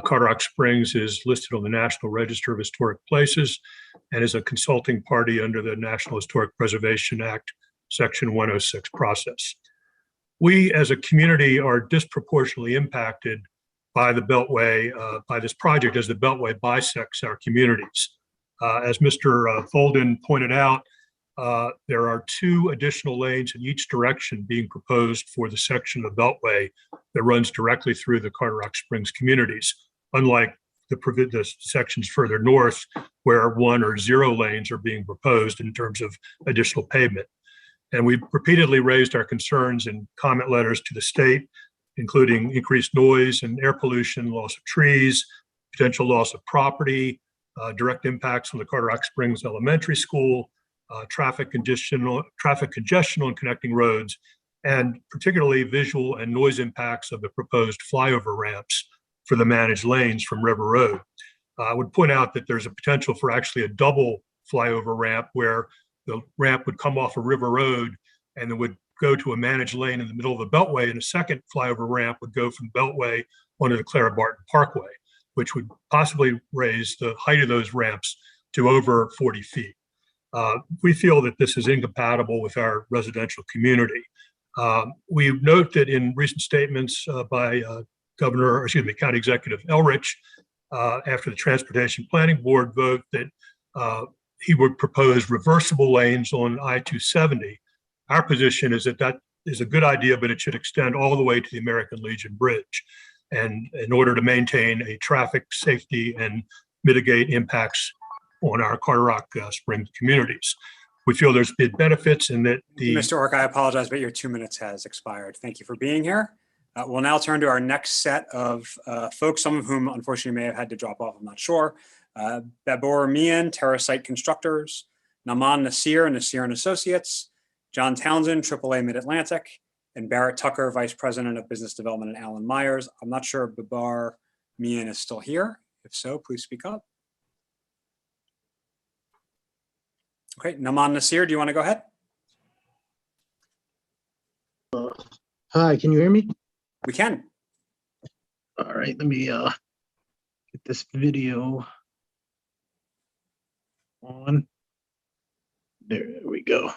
H: Carter-Rock Springs is listed on the National Register of Historic Places and is a consulting party under the National Historic Preservation Act, Section 106 process. We as a community are disproportionately impacted by the Beltway, by this project as the Beltway bisects our communities. As Mr. Folden pointed out, there are 2 additional lanes in each direction being proposed for the section of Beltway that runs directly through the Carter-Rock Springs communities, unlike the sections further north where 1 or 0 lanes are being proposed in terms of additional pavement. And we've repeatedly raised our concerns in comment letters to the state, including increased noise and air pollution, loss of trees, potential loss of property, direct impacts on the Carter-Rock Springs Elementary School, traffic congestion on connecting roads, and particularly visual and noise impacts of the proposed flyover ramps for the managed lanes from River Road. I would point out that there's a potential for actually a double flyover ramp where the ramp would come off of River Road and it would go to a managed lane in the middle of the Beltway, and a second flyover ramp would go from Beltway onto the Clara Barton Parkway, which would possibly raise the height of those ramps to over 40 feet. We feel that this is incompatible with our residential community. We note that in recent statements by County Executive Elrich, after the Transportation Planning Board vote, that he would propose reversible lanes on I-270. Our position is that that is a good idea, but it should extend all the way to the American Legion Bridge, and in order to maintain a traffic safety and mitigate impacts on our Carter-Rock Springs communities. We feel there's been benefits in that
B: Mr. Ork, I apologize, but your 2 minutes has expired. Thank you for being here. We'll now turn to our next set of folks, some of whom unfortunately may have had to drop off, I'm not sure. Babur Mian, Terra Site Constructors, Naman Nasir, Nasir and Associates, John Townsend, AAA Mid-Atlantic, and Barrett Tucker, Vice President of Business Development at Allen Myers. I'm not sure if Babur Mian is still here. If so, please speak up. Okay, Naman Nasir, do you want to go ahead?
V: Hi, can you hear me?
B: We can.
V: All right, let me get this video on. There we go.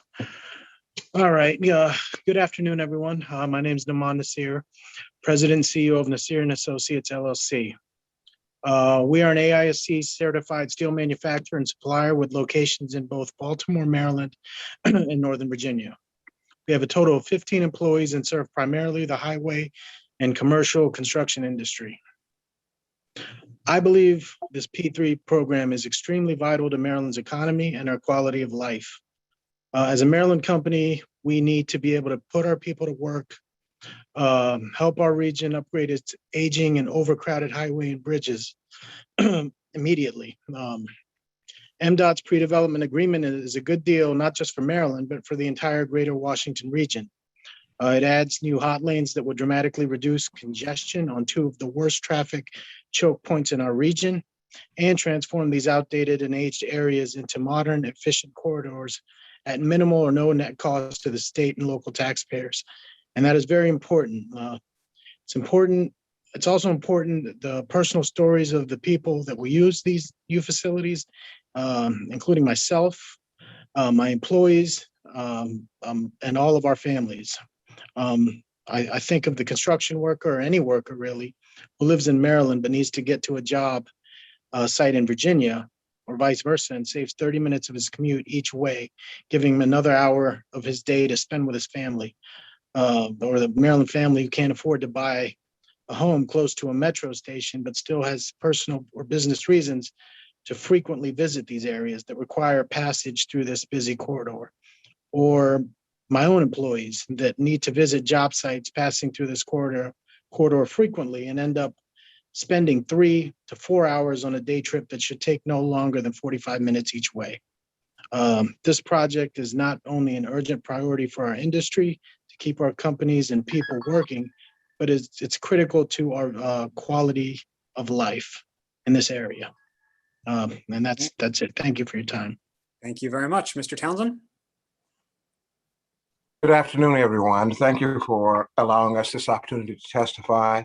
V: All right, good afternoon, everyone. My name is Naman Nasir, President and CEO of Nasir and Associates, LLC. We are an AISC certified steel manufacturer and supplier with locations in both Baltimore, Maryland, and Northern Virginia. We have a total of 15 employees and serve primarily the highway and commercial construction industry. I believe this P3 program is extremely vital to Maryland's economy and our quality of life. As a Maryland company, we need to be able to put our people to work, help our region upgrade its aging and overcrowded highway and bridges immediately. MDOT's pre-development agreement is a good deal, not just for Maryland, but for the entire greater Washington region. It adds new hot lanes that would dramatically reduce congestion on 2 of the worst traffic choke points in our region and transform these outdated and aged areas into modern, efficient corridors at minimal or no net cost to the state and local taxpayers. And that is very important. It's also important the personal stories of the people that will use these new facilities, including myself, my employees, and all of our families. I think of the construction worker or any worker really who lives in Maryland but needs to get to a job site in Virginia or vice versa and saves 30 minutes of his commute each way, giving him another hour of his day to spend with his family. Or the Maryland family who can't afford to buy a home close to a metro station but still has personal or business reasons to frequently visit these areas that require passage through this busy corridor. Or my own employees that need to visit job sites passing through this corridor frequently and end up spending 3 to 4 hours on a day trip that should take no longer than 45 minutes each way. This project is not only an urgent priority for our industry to keep our companies and people working, but it's critical to our quality of life in this area. And that's it. Thank you for your time.
B: Thank you very much. Mr. Townsend?
E: Good afternoon, everyone. Thank you for allowing us this opportunity to testify.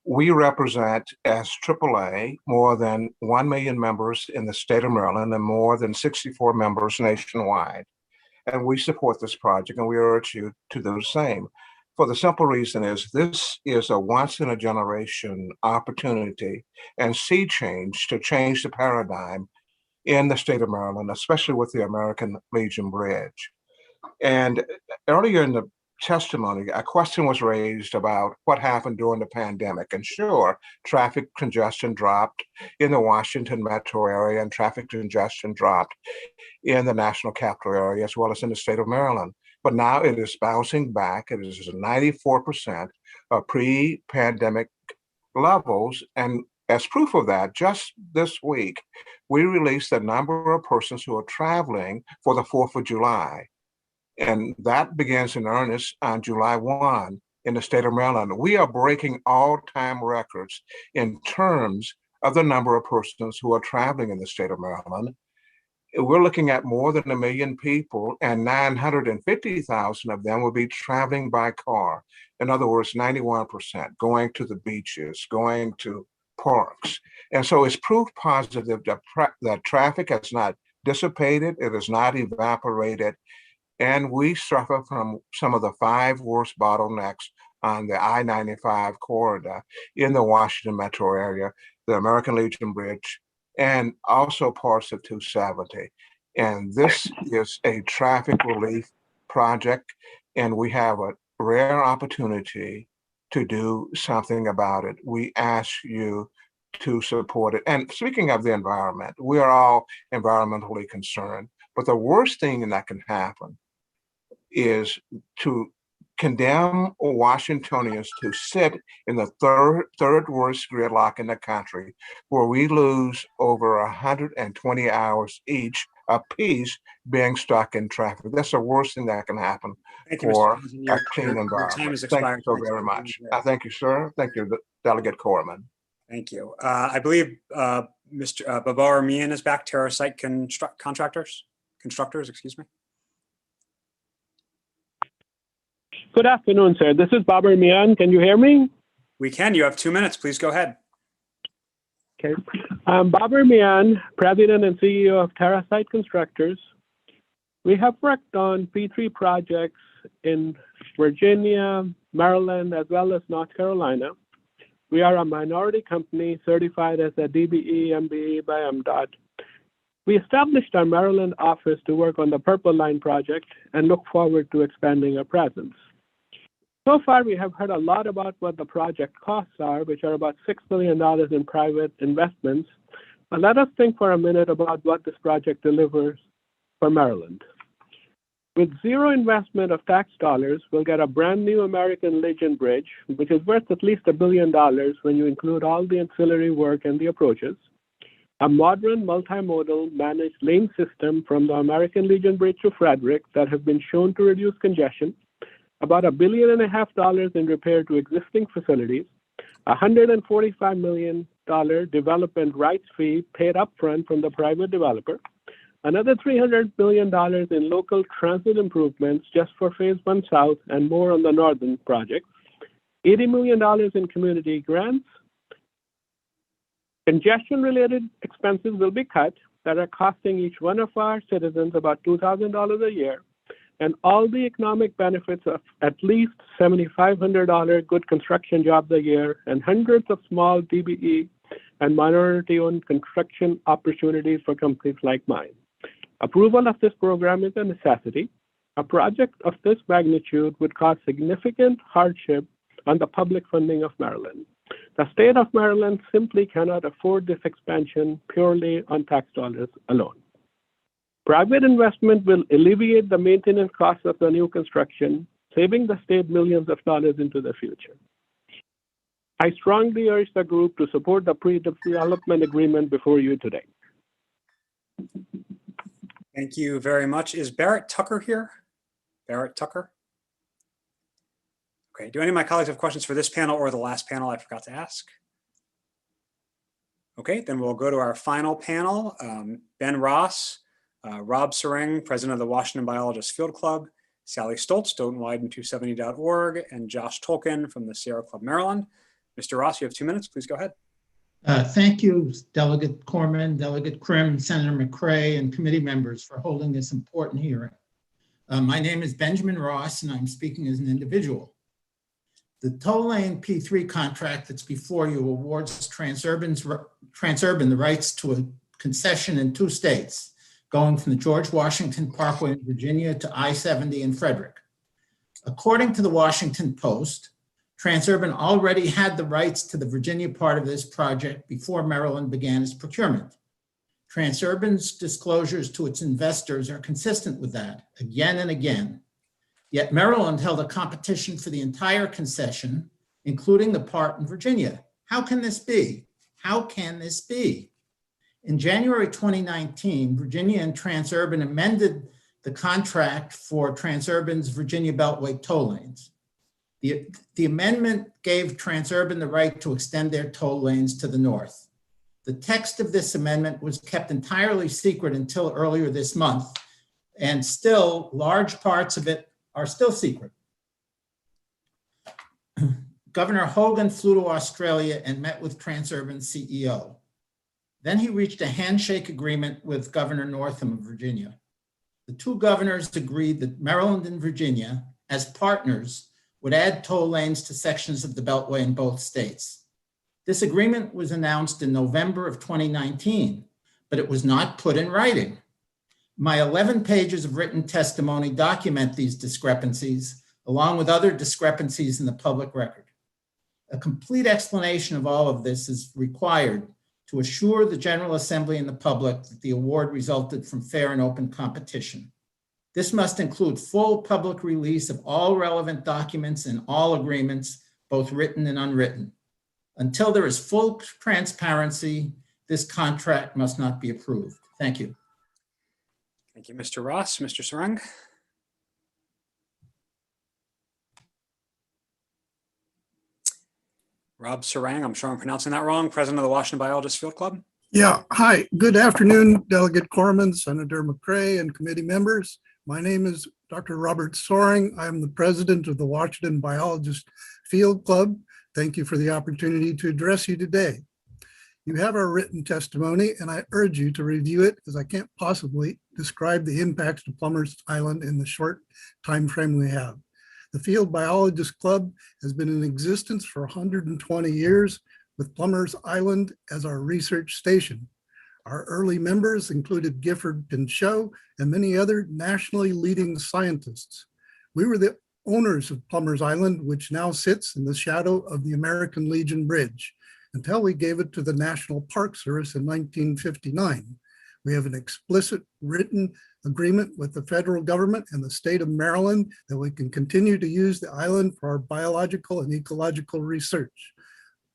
E: We represent, as AAA, more than 1 million members in the state of Maryland and more than 64 members nationwide. And we support this project, and we urge you to do the same. For the simple reason is this is a once-in-a-generation opportunity and sea change to change the paradigm in the state of Maryland, especially with the American Legion Bridge. And earlier in the testimony, a question was raised about what happened during the pandemic. And sure, traffic congestion dropped in the Washington metro area, and traffic congestion dropped in the national capital area, as well as in the state of Maryland. But now it is bouncing back. It is 94% of pre-pandemic levels. And as proof of that, just this week, we released the number of persons who are traveling for the 4th of July. And that begins in earnest on July 1 in the state of Maryland. We are breaking all-time records in terms of the number of persons who are traveling in the state of Maryland. We're looking at more than 1 million people, and 950,000 of them will be traveling by car. In other words, 91% going to the beaches, going to parks. And so it's proof positive that traffic has not dissipated, it has not evaporated, and we suffer from some of the 5 worst bottlenecks on the I-95 corridor in the Washington metro area, the American Legion Bridge, and also parts of 270. And this is a traffic relief project, and we have a rare opportunity to do something about it. We ask you to support it. And speaking of the environment, we are all environmentally concerned, but the worst thing that can happen is to condemn Washingtonians to sit in the third worst gridlock in the country, where we lose over 120 hours each apiece being stuck in traffic. That's the worst thing that can happen for a clean environment. Thank you so very much. Thank you, sir. Thank you, Delegate Corman.
B: Thank you. I believe Mr. Babar Mian is back, Terra Site Constructors, excuse me.
I: Good afternoon, sir. This is Babar Mian. Can you hear me?
B: We can. You have 2 minutes. Please go ahead.
I: Okay. I'm Babar Mian, President and CEO of Terra Site Constructors. We have worked on P3 projects in Virginia, Maryland, as well as North Carolina. We are a minority company certified as a DBE MBE by MDOT. We established our Maryland office to work on the Purple Line project and look forward to expanding our presence. So far, we have heard a lot about what the project costs are, which are about $6 million in private investments. But let us think for a minute about what this project delivers for Maryland. With zero investment of tax dollars, we'll get a brand new American Legion Bridge, which is worth at least $1 billion when you include all the ancillary work and the approaches. A modern multimodal managed lane system from the American Legion Bridge to Frederick that have been shown to reduce congestion, about $1.5 billion in repair to existing facilities, $145 million development rights fee paid upfront from the private developer, another $300 million in local transit improvements just for Phase 1 South and more on the northern project, $80 million in community grants. Congestion-related expenses will be cut that are costing each one of our citizens about $2,000 a year, and all the economic benefits of at least $7,500 good construction jobs a year and hundreds of small DBE and minority-owned construction opportunities for companies like mine. Approval of this program is a necessity. A project of this magnitude would cause significant hardship on the public funding of Maryland. The state of Maryland simply cannot afford this expansion purely on tax dollars alone. Private investment will alleviate the maintenance costs of the new construction, saving the state millions of dollars into the future. I strongly urge the group to support the pre-development agreement before you today.
B: Thank you very much. Is Barrett Tucker here? Barrett Tucker? Okay, do any of my colleagues have questions for this panel or the last panel I forgot to ask? Okay, then we'll go to our final panel. Ben Ross, Rob Sereng, president of the Washington Biologist Field Club, Sally Stoltz, Don'tWiden270.org, and Josh Tolkien from the Sierra Club, Maryland. Mr. Ross, you have 2 minutes. Please go ahead.
C: Thank you, Delegate Corman, Delegate Krim, Senator McCray, and committee members for holding this important hearing. My name is Benjamin Ross, and I'm speaking as an individual. The toll lane P3 contract that's before you awards Transurban the rights to a concession in 2 states, going from the George Washington Parkway in Virginia to I-70 in Frederick. According to the Washington Post, Transurban already had the rights to the Virginia part of this project before Maryland began its procurement. Transurban's disclosures to its investors are consistent with that again and again. Yet Maryland held a competition for the entire concession, including the part in Virginia. How can this be? How can this be? In January 2019, Virginia and Transurban amended the contract for Transurban's Virginia Beltway toll lanes. The amendment gave Transurban the right to extend their toll lanes to the north. The text of this amendment was kept entirely secret until earlier this month, and still large parts of it are still secret. Governor Hogan flew to Australia and met with Transurban's CEO. Then he reached a handshake agreement with Governor Northam of Virginia. The 2 governors agreed that Maryland and Virginia, as partners, would add toll lanes to sections of the Beltway in both states. This agreement was announced in November of 2019, but it was not put in writing. My 11 pages of written testimony document these discrepancies, along with other discrepancies in the public record. A complete explanation of all of this is required to assure the General Assembly and the public that the award resulted from fair and open competition. This must include full public release of all relevant documents and all agreements, both written and unwritten. Until there is full transparency, this contract must not be approved. Thank you.
B: Thank you, Mr. Ross. Mr. Sereng? Rob Sereng, I'm sure I'm pronouncing that wrong, president of the Washington Biologist Field Club.
M: Yeah, hi, good afternoon, Delegate Corman, Senator McCray, and committee members. My name is Dr. Robert Soring. I'm the president of the Washington Biologist Field Club. Thank you for the opportunity to address you today. You have our written testimony, and I urge you to review it, as I can't possibly describe the impacts to Plumbers Island in the short time frame we have. The Field Biologist Club has been in existence for 120 years, with Plumbers Island as our research station. Our early members included Gifford Pinchot and many other nationally leading scientists. We were the owners of Plumbers Island, which now sits in the shadow of the American Legion Bridge, until we gave it to the National Park Service in 1959. We have an explicit written agreement with the federal government and the state of Maryland that we can continue to use the island for our biological and ecological research.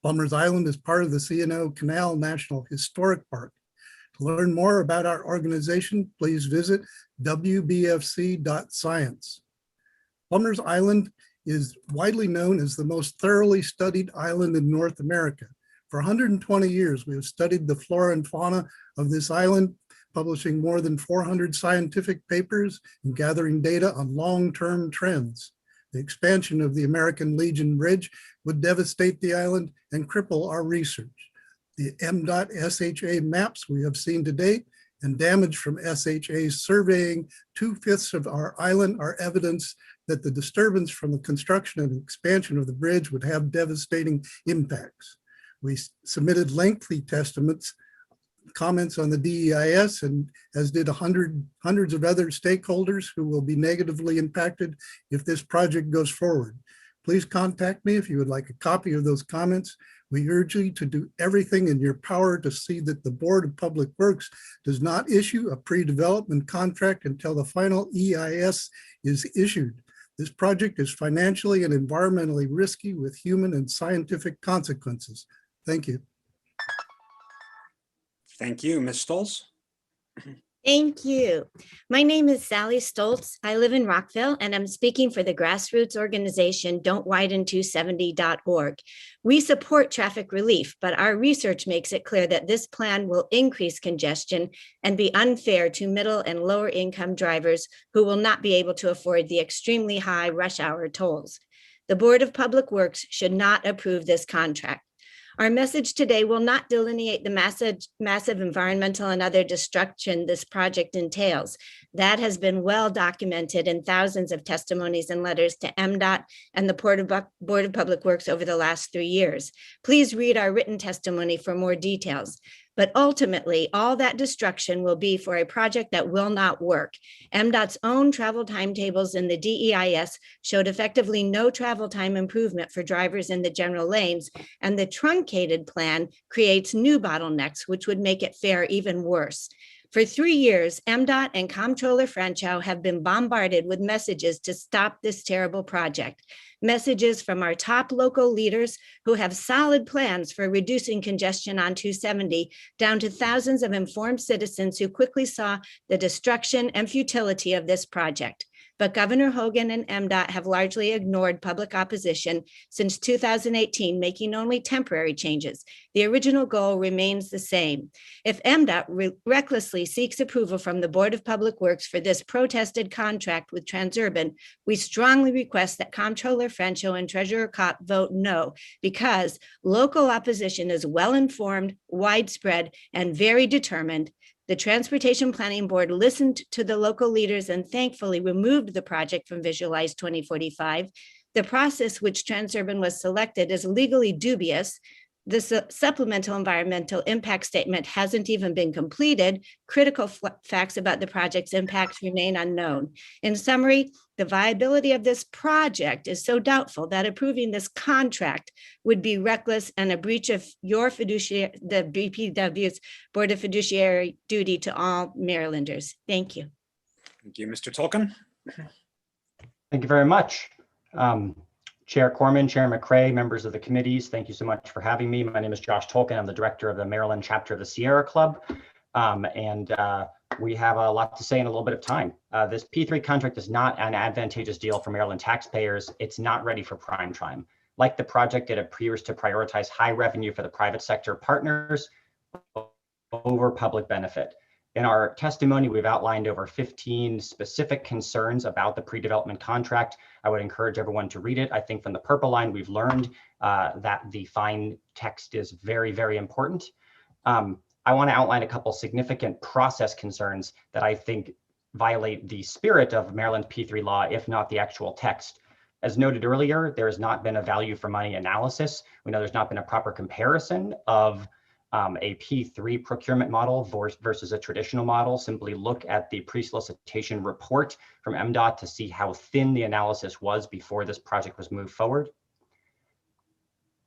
M: Plumbers Island is part of the C&O Canal National Historic Park. To learn more about our organization, please visit wbfc.science. Plumbers Island is widely known as the most thoroughly studied island in North America. For 120 years, we have studied the flora and fauna of this island, publishing more than 400 scientific papers and gathering data on long-term trends. The expansion of the American Legion Bridge would devastate the island and cripple our research. The MDOT SHA maps we have seen to date and damage from SHA surveying 2/5 of our island are evidence that the disturbance from the construction and expansion of the bridge would have devastating impacts. We submitted lengthy comments on the DEIS, and as did hundreds of other stakeholders who will be negatively impacted if this project goes forward. Please contact me if you would like a copy of those comments. We urge you to do everything in your power to see that the Board of Public Works does not issue a pre-development contract until the final EIS is issued. This project is financially and environmentally risky with human and scientific consequences. Thank you.
B: Thank you. Ms. Stolz?
D: Thank you. My name is Sally Stoltz. I live in Rockville, and I'm speaking for the grassroots organization don'twiden270.org. We support traffic relief, but our research makes it clear that this plan will increase congestion and be unfair to middle and lower income drivers who will not be able to afford the extremely high rush hour tolls. The Board of Public Works should not approve this contract. Our message today will not delineate the massive environmental and other destruction this project entails. That has been well documented in thousands of testimonies and letters to MDOT and the Board of Public Works over the last 3 years. Please read our written testimony for more details. But ultimately, all that destruction will be for a project that will not work. MDOT's own travel timetables in the DEIS showed effectively no travel time improvement for drivers in the general lanes, and the truncated plan creates new bottlenecks, which would make it fare even worse. For 3 years, MDOT and Comptroller Franchow have been bombarded with messages to stop this terrible project. Messages from our top local leaders who have solid plans for reducing congestion on 270, down to thousands of informed citizens who quickly saw the destruction and futility of this project. But Governor Hogan and MDOT have largely ignored public opposition since 2018, making only temporary changes. The original goal remains the same. If MDOT recklessly seeks approval from the Board of Public Works for this protested contract with Transurban, we strongly request that Comptroller Franchow and Treasurer Kopp vote no, because local opposition is well-informed, widespread, and very determined. The Transportation Planning Board listened to the local leaders and thankfully removed the project from Visualize 2045. The process which Transurban was selected is legally dubious. The supplemental environmental impact statement hasn't even been completed. Critical facts about the project's impacts remain unknown. In summary, the viability of this project is so doubtful that approving this contract would be reckless and a breach of your fiduciary, the BPW's Board of Fiduciary duty to all Marylanders. Thank you.
B: Thank you. Mr. Tolkien?
N: Thank you very much. Chair Corman, Chair McCray, members of the committees, thank you so much for having me. My name is Josh Tolkien. I'm the director of the Maryland chapter of the Sierra Club. We have a lot to say in a little bit of time. This P3 contract is not an advantageous deal for Maryland taxpayers. It's not ready for prime time. Like the project, it appears to prioritize high revenue for the private sector partners over public benefit. In our testimony, we've outlined over 15 specific concerns about the pre-development contract. I would encourage everyone to read it. I think from the purple line, we've learned that the fine text is very, very important. I want to outline a couple significant process concerns that I think violate the spirit of Maryland's P3 law, if not the actual text. As noted earlier, there has not been a value for money analysis. We know there's not been a proper comparison of a P3 procurement model versus a traditional model. Simply look at the pre-solicitation report from MDOT to see how thin the analysis was before this project was moved forward.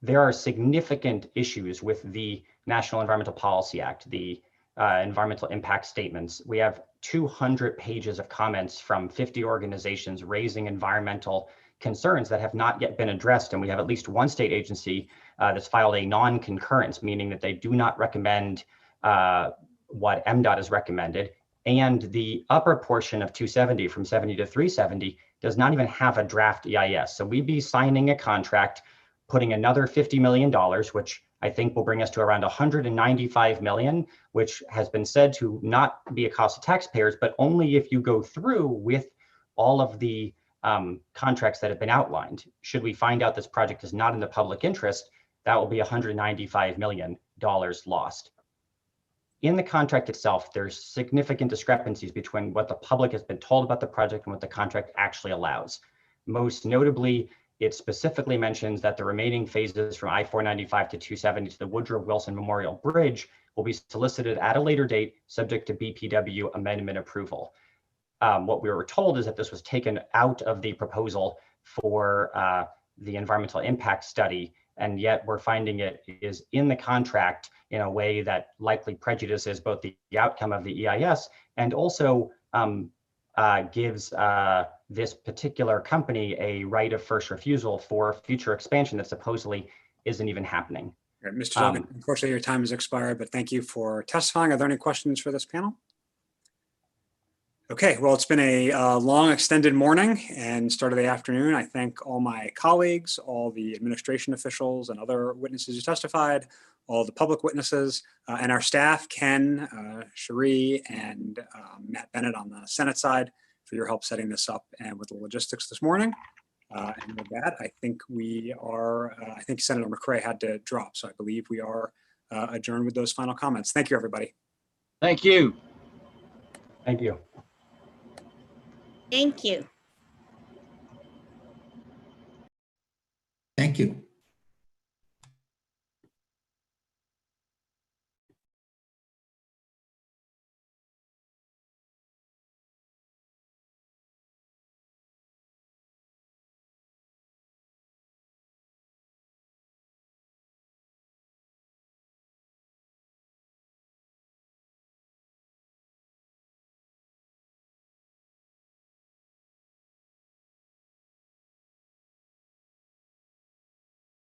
N: There are significant issues with the National Environmental Policy Act, the environmental impact statements. We have 200 pages of comments from 50 organizations raising environmental concerns that have not yet been addressed. And we have at least one state agency that's filed a non-concurrence, meaning that they do not recommend what MDOT has recommended. And the upper portion of 270 from 70 to 370 does not even have a draft EIS. So we'd be signing a contract, putting another $50 million, which I think will bring us to around $195 million, which has been said to not be a cost to taxpayers, but only if you go through with all of the contracts that have been outlined. Should we find out this project is not in the public interest, that will be $195 million lost. In the contract itself, there's significant discrepancies between what the public has been told about the project and what the contract actually allows. Most notably, it specifically mentions that the remaining phases from I-495 to 270 to the Woodrow Wilson Memorial Bridge will be solicited at a later date, subject to BPW amendment approval. What we were told is that this was taken out of the proposal for the environmental impact study, and yet we're finding it is in the contract in a way that likely prejudices both the outcome of the EIS and also gives this particular company a right of first refusal for future expansion that supposedly isn't even happening.
B: All right, Mr. Duggan, unfortunately, your time has expired, but thank you for testifying. Are there any questions for this panel? Okay, well, it's been a long extended morning and start of the afternoon. I thank all my colleagues, all the administration officials and other witnesses who testified, all the public witnesses, and our staff, Ken, Cherie, and Matt Bennett on the Senate side for your help setting this up and with the logistics this morning. And with that, I think we are, I think Senator McCray had to drop, so I believe we are adjourned with those final comments. Thank you, everybody.
G: Thank you.
N: Thank you.
D: Thank you.
C: Thank you.